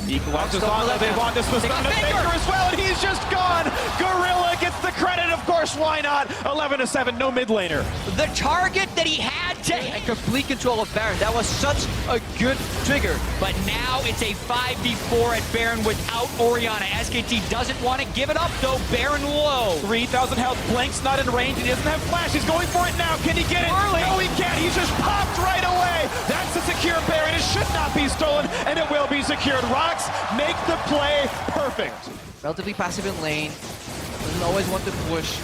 Equalizer's on, they want this was on the Faker as well, and he's just gone. Gorilla gets the credit, of course, why not? 11-7, no mid laner. The target that he had to hit. And complete control of Baron. That was such a good trigger. But now it's a 5v4 at Baron without Orianna. SKT doesn't want to give it up, though. Baron low. 3,000 health. Blank's not in range. He doesn't have flash. He's going for it now. Can he get it? Early. No, he can't. He's just popped right away. That's a secure Baron. It should not be stolen, and it will be secured. ROX make the play perfect. Relatively passive in lane. Doesn't always want to push.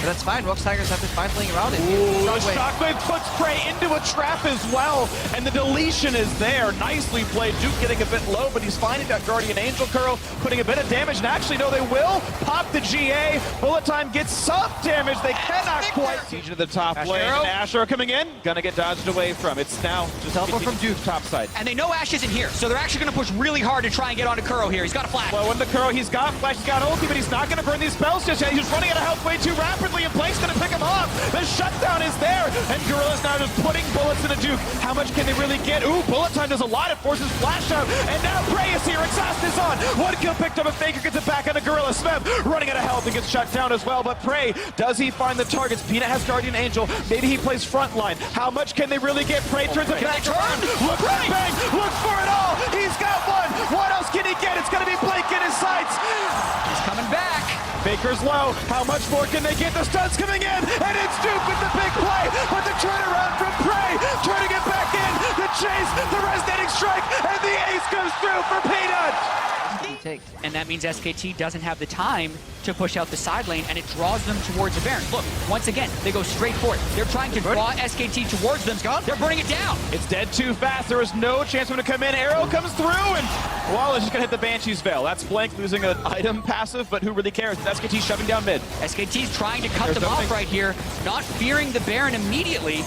But that's fine. ROX Tigers have been fine playing around it. Ooh, the Shockwave puts Prey into a trap as well, and the deletion is there. Nicely played. Duke getting a bit low, but he's finding that Guardian Angel curl, putting a bit of damage, and actually, no, they will pop the GA. Bullet Time gets some damage. They cannot quite. Siege to the top lane. Asher coming in. Gonna get dodged away from. It's now just teleport from Duke's top side. And they know Ash isn't here, so they're actually going to push really hard to try and get onto Kuro here. He's got a flash. Well, when the Kuro, he's got flash, he's got ulti, but he's not gonna burn these spells just yet. He's just running out of health way too rapidly, and Blake's gonna pick him off. The shutdown is there, and Gorilla's now just putting bullets into Duke. How much can they really get? Ooh, Bullet Time does a lot. It forces flash out, and now Prey is here. Exhaust is on. One kill picked up, and Faker gets it back on the Gorilla. Smeb running out of health and gets shut down as well, but Prey, does he find the targets? Peanut has Guardian Angel. Maybe he plays frontline. How much can they really get? Prey turns it back around. Look at Bang, looks for it all. He's got one. What else can he get? It's gonna be Blake in his sights. He's coming back. Baker's low. How much more can they get? The stun's coming in, and it's Duke with the big play. But the turnaround from Prey, trying to get back in. The chase, the resonating strike, and the ace comes through for Peanut. And that means SKT doesn't have the time to push out the side lane, and it draws them towards the Baron. Look, once again, they go straight for it. They're trying to draw SKT towards them. They're burning it down. It's dead too fast. There is no chance for him to come in. Arrow comes through, and Wallace just gonna hit the Banshee's Veil. That's Blank losing an item passive, but who really cares? SKT shoving down mid. SKT's trying to cut them off right here, not fearing the Baron immediately.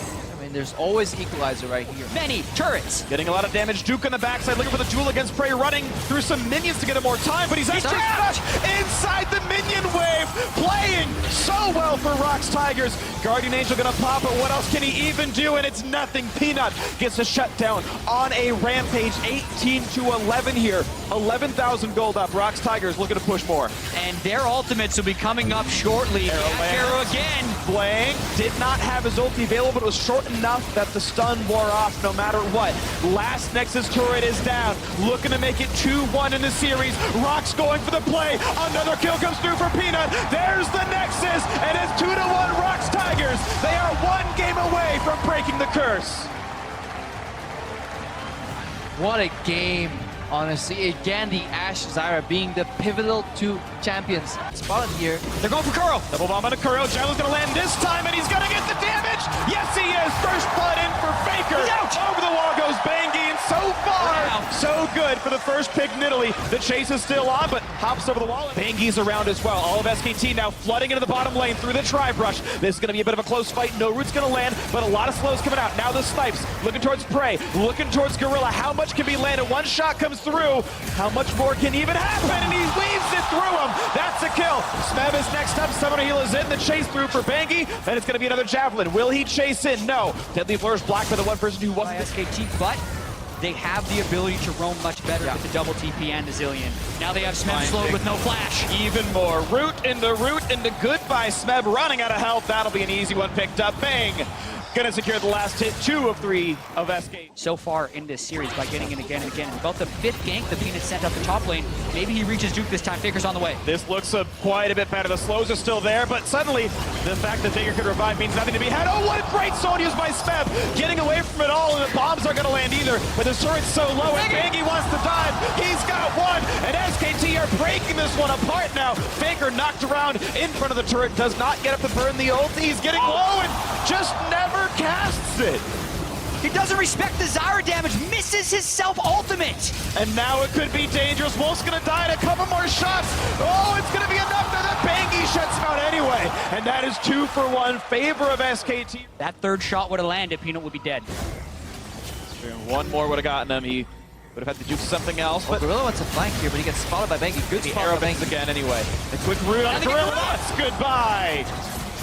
There's always Equalizer right here. Many turrets. Getting a lot of damage. Duke on the backside, looking for the duel against Prey, running through some minions to get him more time, but he's trapped inside the minion wave. Playing so well for ROX Tigers. Guardian Angel gonna pop, but what else can he even do? And it's nothing. Peanut gets a shutdown on a rampage. 18-11 here. 11,000 gold up. ROX Tigers looking to push more. And their ultimates will be coming up shortly. Arrow again. Blank did not have his ulti available, but it was short enough that the stun wore off no matter what. Last Nexus turret is down. Looking to make it 2-1 in the series. ROX going for the play. Another kill comes through for Peanut. There's the Nexus, and it's 2-1 ROX Tigers. They are one game away from breaking the curse. What a game, honestly. Again, the Ashe Zyra being the pivotal two champions. Spotted here. They're going for Kuro. Double bomb on a Kuro. Javelin's gonna land this time, and he's gonna get the damage. Yes, he is. First blood in for Faker. Over the wall goes Bangi, and so far, so good for the first pick in Italy. The chase is still on, but hops over the wall. Bangi's around as well. All of SKT now flooding into the bottom lane through the tri-brush. This is gonna be a bit of a close fight. No root's gonna land, but a lot of slows coming out. Now the snipes looking towards Prey, looking towards Gorilla. How much can be landed? One shot comes through. How much more can even happen? And he weaves it through him. That's a kill. Smeb is next up. Summoner Heal is in. The chase through for Bangi. And it's going to be another Javelin. Will he chase in? No. Deadly Flourish blocked by the one person who wasn't. SKT, but they have the ability to roam much better with the double TP and the Zillion. Now they have Smeb slowed with no flash. Even more. Root into goodbye. Smeb running out of health. That'll be an easy one picked up. Bang. Gonna secure the last hit, 2 of 3 of SK. So far in this series by getting in again and again. And about the 5th gank the Peanut sent up the top lane. Maybe he reaches Duke this time. Faker's on the way. This looks quite a bit better. The slows are still there, but suddenly the fact that Faker could revive means nothing to be had. Oh, what a great zone used by Smeb. Getting away from it all, and the bombs aren't gonna land either. But the turret's so low, and Bangi wants to dive. He's got one, and SKT are breaking this one apart now. Faker knocked around in front of the turret, does not get up to burn the ult. He's getting low and just never casts it. He doesn't respect the Zyra damage, misses his self-ultimate. And now it could be dangerous. Wolf's gonna die in a couple more shots. Oh, it's gonna be enough now that Bangi shuts him out anyway. and that is 2 for 1, favor of SKT. That third shot would have landed, Peanut would be dead. One more would have gotten him. He would have had to do something else. Well, But Gorilla wants a flank here, but he gets spotted by Bangy. Good the spot arrow by bangs Bangy. again anyway. A quick root on Gorilla. That's goodbye.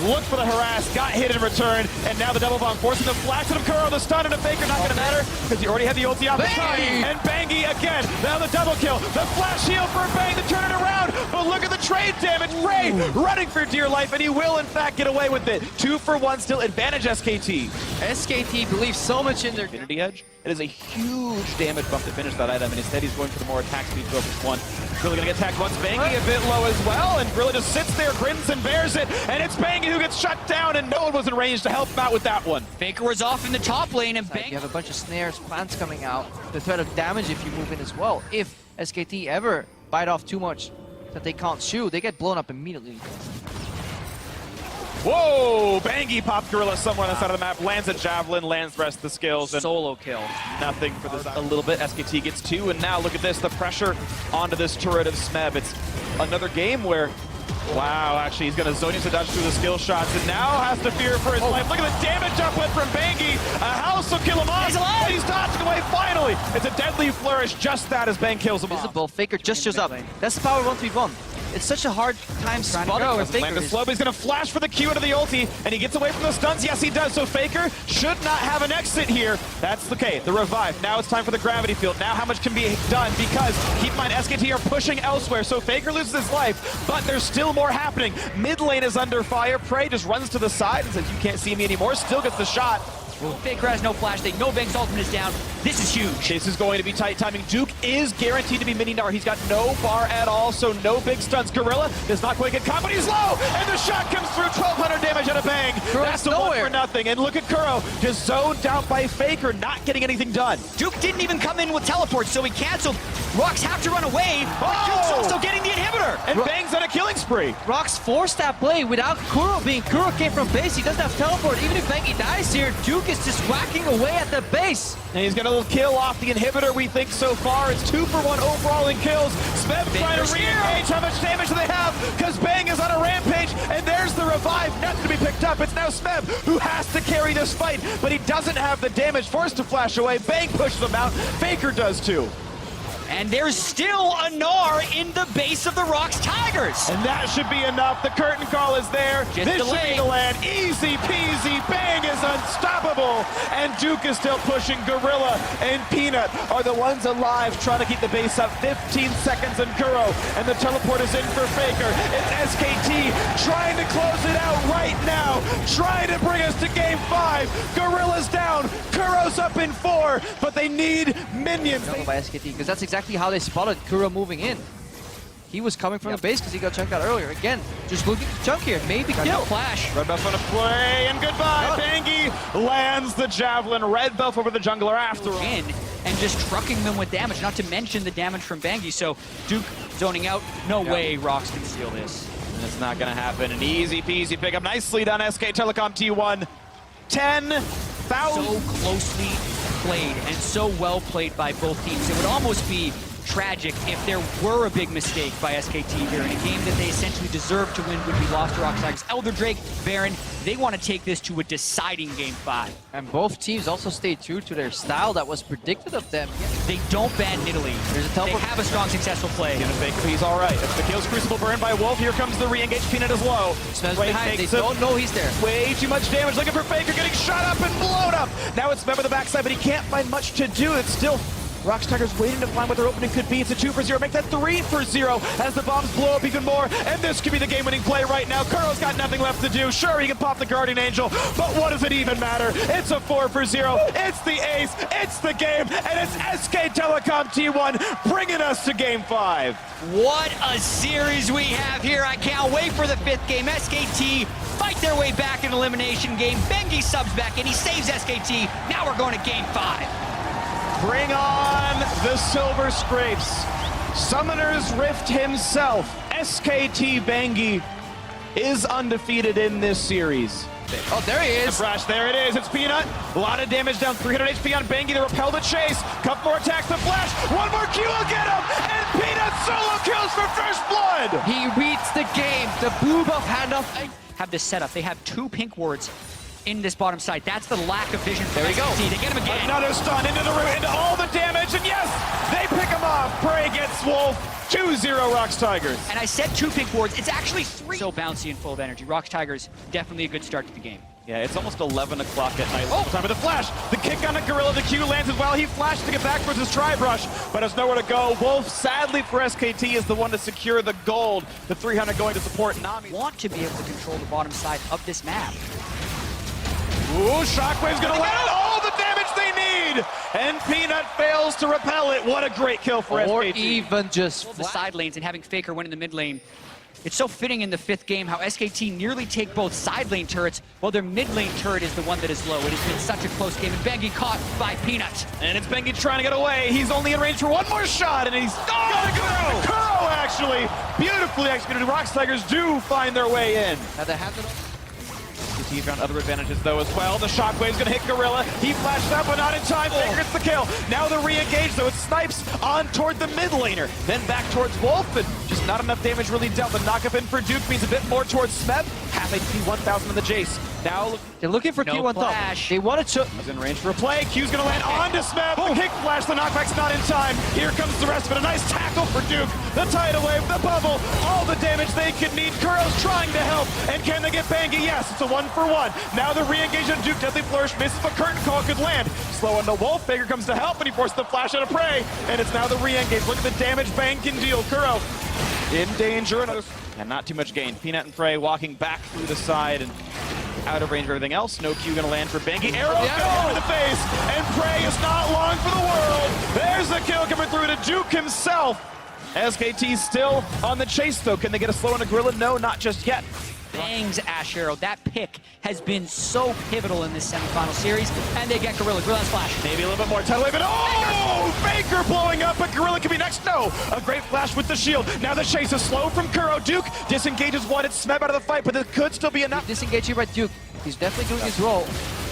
Look for the harass, got hit in return, and now the double bomb forcing the flash to the Kuro, the stun and the Faker, not gonna matter, because he already had the ulti on the side. And Bangy again, now the double kill, the flash heal for Bang to turn it around, but look at the trade damage, Ray running for dear life, and he will in fact get away with it. 2 for 1 still, advantage SKT. SKT believes so much in their Infinity Edge. It is a huge damage bump to finish that item, and instead he's going for the more attack speed focus one. Gorilla gonna get attacked once, Bangy a bit low as well, and Gorilla just sits there, grins and bears it, and it's Bangy who gets shut down, and no one was in range to help him out with that one. Faker was off in the top lane, and You have a bunch of snares, plants coming out, the threat of damage if you move in as well. If SKT ever bite off too much that they can't shoot, they get blown up immediately. Whoa! Bangy popped Gorilla somewhere on the side of the map, lands a javelin, lands the rest of the skills, and solo kill. nothing for this a little bit. SKT gets 2, and now look at this, the pressure onto this turret of Smeb. It's another game where, wow, actually he's gonna zone to dodge through the skill shots, and now has to fear for his life. Look at the damage uplift from Bangy. A house will kill him off. He's dodging away finally. It's a deadly flourish, just that as Bang kills him off. Visible, Faker just shows up. That's the power 1v1. It's such a hard time spotting for Faker. Land the slow, but he's gonna flash for the Q into the ulti, and he gets away from the stuns. Yes, he does. So Faker should not have an exit here. That's okay. The revive. Now it's time for the gravity field. Now how much can be done? Because keep in mind, SKT are pushing elsewhere. So Faker loses his life, but there's still more happening. Mid lane is under fire. Prey just runs to the side and says, "You can't see me anymore." Still gets the shot. Faker has no flash. They know Bang's ultimate is down. This is huge. This is going to be tight timing. Duke is guaranteed to be mini Nar. He's got no bar at all, so no big stuns. Gorilla does not quite get caught, but he's low, and the shot comes through. 1,200 damage out of Bang. That's the 1 for nothing. And look at Kuro, just zoned out by Faker, not getting anything done. Duke didn't even come in with teleports, so he canceled. ROX have to run away, but Duke's also getting the inhibitor. And Bang's on a killing spree. ROX forced that play without Kuro being. Kuro came from base, he doesn't have teleport. Even if Bangy dies here, Duke is just whacking away at the base. And he's gonna kill off the inhibitor, we think, so far. It's 2 for 1 overall in kills. Smeb trying to re-engage. How much damage do they have? Because Bang is on a rampage, and there's the revive. Nothing to be picked up. It's now Smeb who has to carry this fight, but he doesn't have the damage. Forced to flash away. Bang pushes him out. Faker does too. And there's still a Gnar in the base of the ROX Tigers. And that should be enough. The curtain call is there. Just this should be the land. Easy peasy. Bang is unstoppable. And Duke is still pushing. Gorilla and Peanut are the ones alive trying to keep the base up. 15 seconds and Kuro. And the teleport is in for Faker. It's SKT trying to close it out right now. Trying to bring us to game 5. Gorilla's down. Kuro's up in 4. But they need minions. By SKT, because that's exactly how they spotted Kuro moving in. He was coming from the base because he got chunked out earlier. Again, just looking at chunk here. Maybe kill. Flash. Red buff on a play, and goodbye. Bangy lands the javelin. Red buff over the jungler after all. In and just trucking them with damage, not to mention the damage from Bangy. So Duke zoning out. No way ROX can steal this. And it's not going to happen. An easy peasy pickup. Nicely done, SKTelecom T1. 10,000. So closely played and so well played by both teams. It would almost be tragic if there were a big mistake by SKT here in a game that they essentially deserved to win would be lost to ROX Tigers. Elder Drake, Baron, they want to take this to a deciding game 5. And both teams also stayed true to their style that was predicted of them. They don't ban Nidalee. There's a teleport. They have a strong, successful play. He's all right. If the kills Crucible burned by Wolf, here comes the re-engage. Peanut is low. Smeb's behind. They don't know he's there. Way too much damage. Looking for Faker, getting shot up and blown up. Now it's Smeb on the backside, but he can't find much to do. It's still ROX Tigers waiting to find what their opening could be. It's a 2 for 0. Make that 3 for 0 as the bombs blow up even more. And this could be the game-winning play right now. Kuro's got nothing left to do. Sure, he can pop the Guardian Angel, but what does it even matter? It's a 4 for 0. It's the ace. It's the game. And it's SKTelecom T1 bringing us to game 5. What a series we have here. I can't wait for the 5th game. SKT fight their way back in elimination game. Bengi subs back in. He saves SKT. Now we're going to game 5. Bring on the Silver Scrapes. Summoner's Rift himself, SKT Bangy, is undefeated in this series. Oh, there he is. Brash, there it is. It's Peanut. A lot of damage down, 300 HP on Bangy to repel the chase. Couple more attacks to Flash. One more Q will get him. And Peanut solo kills for first blood. He beats the game. The blue buff handoff. have this setup. They have 2 pink wards in this bottom side. That's the lack of vision. There we go. They get him again. Another stun into the root, into all the damage, and yes, they pick him off. Prey gets Wolf. 2-0 ROX Tigers. And I said 2 pink wards. It's actually 3. So bouncy and full of energy. ROX Tigers, definitely a good start to the game. Yeah, it's almost 11 o'clock at night. Time with the flash. The kick on the Gorilla. The Q lands as well. He flashed to get back towards his tri-brush, but has nowhere to go. Wolf, sadly for SKT, is the one to secure the gold. The 300 going to support Nami. Want to be able to control the bottom side of this map. Ooh, Shockwave's gonna land all the damage they need! And Peanut fails to repel it. What a great kill for SKT. Or even just the side lanes and having Faker win in the mid lane. It's so fitting in the 5th game how SKT nearly take both side lane turrets while their mid lane turret is the one that is low. It has been such a close game, and Bengi caught by Peanut. And it's Bengi trying to get away. He's only in range for one more shot, and he's gonna go! Kuro, actually! Beautifully executed. ROX Tigers do find their way in. Now they have it. SKT found other advantages though as well. The Shockwave's gonna hit Gorilla. He flashed up, but not in time. Faker gets the kill. Now the re-engage, though it snipes on toward the mid laner. Then back towards Wolf, and just not enough damage really dealt. The knock-up in for Duke means a bit more towards Smeb. Half HP 1,000 on the Jace. Now they're looking for Q on top. They wanted to. Was in range for a play. Q's gonna land onto Smeb. The kick flash. The knockback's not in time. Here comes the rest of it. A nice tackle for Duke. The tidal wave, the bubble, all the damage they could need. Kuro's trying to help. And can they get Bangy? Yes, it's a 1-for-1. Now the re-engage on Duke. Deadly Flourish misses, but Curtain Call could land. Slow on the Wolf. Baker comes to help, and he forces the flash out of Prey. And it's now the re-engage. Look at the damage Bang can deal. Kuro in danger. And not too much gain. Peanut and Prey walking back through the side and out of range of everything else. No Q gonna land for Bengi. Arrow go in the face, and Prey is not long for the world. There's the kill coming through to Duke himself. SKT still on the chase though. Can they get a slow on a Gorilla? No, not just yet. Bangs Ash Arrow. That pick has been so pivotal in this semifinal series, and they get Gorilla. Gorilla's flash. Maybe a little bit more tidal wave, and Faker blowing up, but Gorilla can be next. No, a great flash with the shield. Now the chase is slow from Kuro. Duke disengages one. It's Smeb out of the fight, but it could still be enough. Disengage here by Duke. He's definitely doing his role.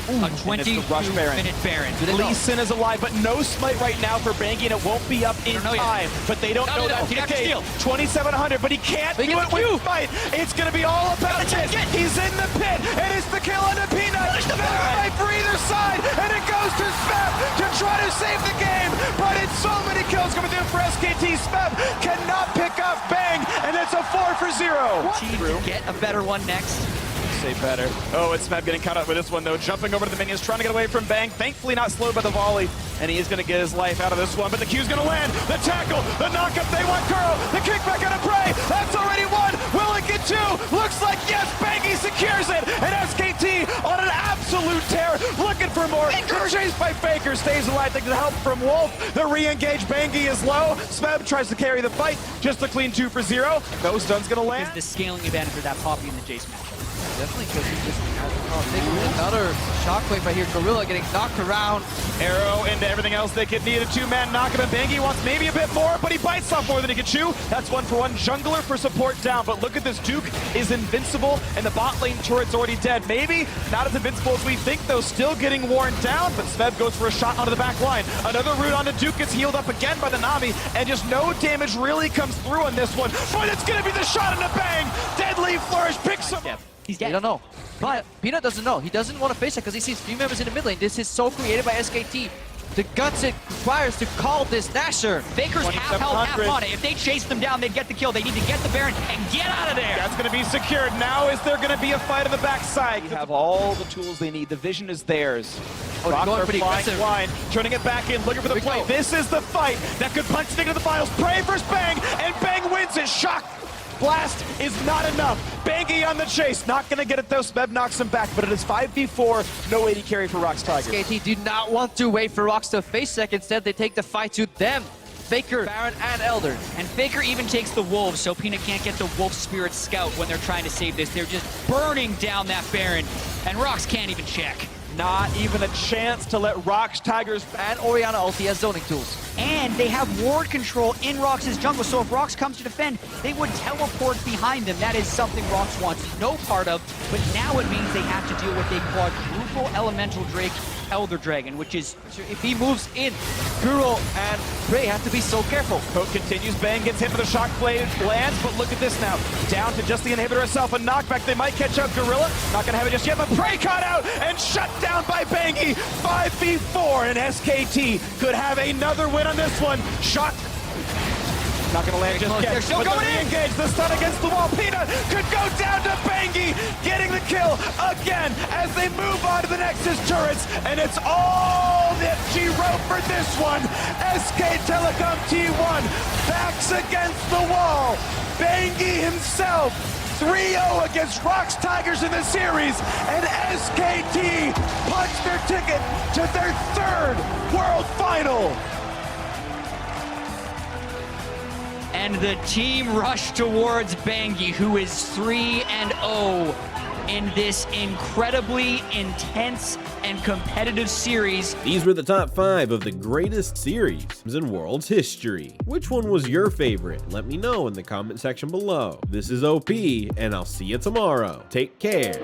Ooh, a 22-minute Baron. Lee Sin is alive, but no smite right now for Bangy, and it won't be up in time. But they don't know that. Okay, 2,700, but he can't do it with fight. It's going to be all about this. He's in the pit, and it's the kill on the Peanut. The fight for either side, and it goes to Smeb to try to save the game. But it's so many kills coming through for SKT. Smeb cannot pick up Bang, and it's a 4-for-0. Team to get a better one next. Say better. Oh, it's Smeb getting caught up with this one, though. Jumping over to the minions, trying to get away from Bang. Thankfully not slowed by the volley, and he is going to get his life out of this one. But the Q's going to land. The tackle, the knockup, they want Kuro. The kickback out of Prey. That's already one. Will it get 2? Looks like yes. Bangy secures it. And SKT on an absolute tear, looking for more. Chased by Faker, stays alive. Thanks to help from Wolf. The re-engage Bangy is low. Smeb tries to carry the fight. Just a clean 2-for-0. No stun's going to land. The scaling advantage for that Poppy in the Jace match. Definitely because he just has another shockwave right here. Gorilla getting knocked around. Arrow into everything else they could need. A 2-man knockup, and Bangy wants maybe a bit more, but he bites off more than he can chew. That's 1-for-1. Jungler for support down, but look at this. Duke is invincible, and the bot lane turret's already dead. Maybe not as invincible as we think, though. Still getting worn down, but Smeb goes for a shot onto the back line. Another root onto Duke gets healed up again by the Nami, and just no damage really comes through on this one. But it's going to be the shot into Bang. Deadly Flourish picks him. He's dead. They don't know. But Peanut doesn't know. He doesn't want to face it because he sees 3 members in the mid lane. This is so created by SKT. The guts it requires to call this Nasher. Faker's half health, half on it. If they chase them down, they'd get the kill. They need to get the Baron and get out of there. That's going to be secured. Now is there going to be a fight on the backside? You have all the tools they need. The vision is theirs. Oh, ROX are pretty flying aggressive. blind, turning it back in, looking for the play. This is the fight that could punch Stick into the finals. Pray for Bang, and Bang wins it. Shock blast is not enough. Bangy on the chase, not gonna get it though. Smeb knocks him back, but it is 5v4, no AD carry for ROX Tigers. SKT do not want to wait for ROX to face Sec. Instead, they take the fight to them. Faker, Baron, and Elder. And Faker even takes the Wolves, so Peanut can't get the Wolf Spirit Scout when they're trying to save this. They're just burning down that Baron, and ROX can't even check. Not even a chance to let ROX Tigers and Orianna ulti as zoning tools. and they have ward control in ROX's jungle, so if ROX comes to defend, they would teleport behind them. That is something ROX wants no part of, but now it means they have to deal with a quadruple elemental Drake Elder Dragon, which is, if he moves in, Guro and Prey have to be so careful. Poke continues, Bang gets hit for the shock blade, lands, but look at this now. Down to just the inhibitor itself, a knockback, they might catch up Gorilla. Not gonna have it just yet, but Prey caught out and shut down by Bangy. 5v4, and SKT could have another win on this one. Shock. Not gonna land just yet. They're still but going the re-engage, the stun against the wall. Peanut could go down to Bangy, getting the kill again as they move on to the Nexus turrets, and it's all that she wrote for this one. SKTelecom T1 backs against the wall. Bangy himself 3-0 against ROX Tigers in the series, and SKT punched their ticket to their third World Final. And the team rushed towards Bangy, who is 3-0 in this incredibly intense and competitive series. These were the top 5 of the greatest series in Worlds history. Which one was your favorite? Let me know in the comment section below. This is OP, and I'll see you tomorrow. Take care.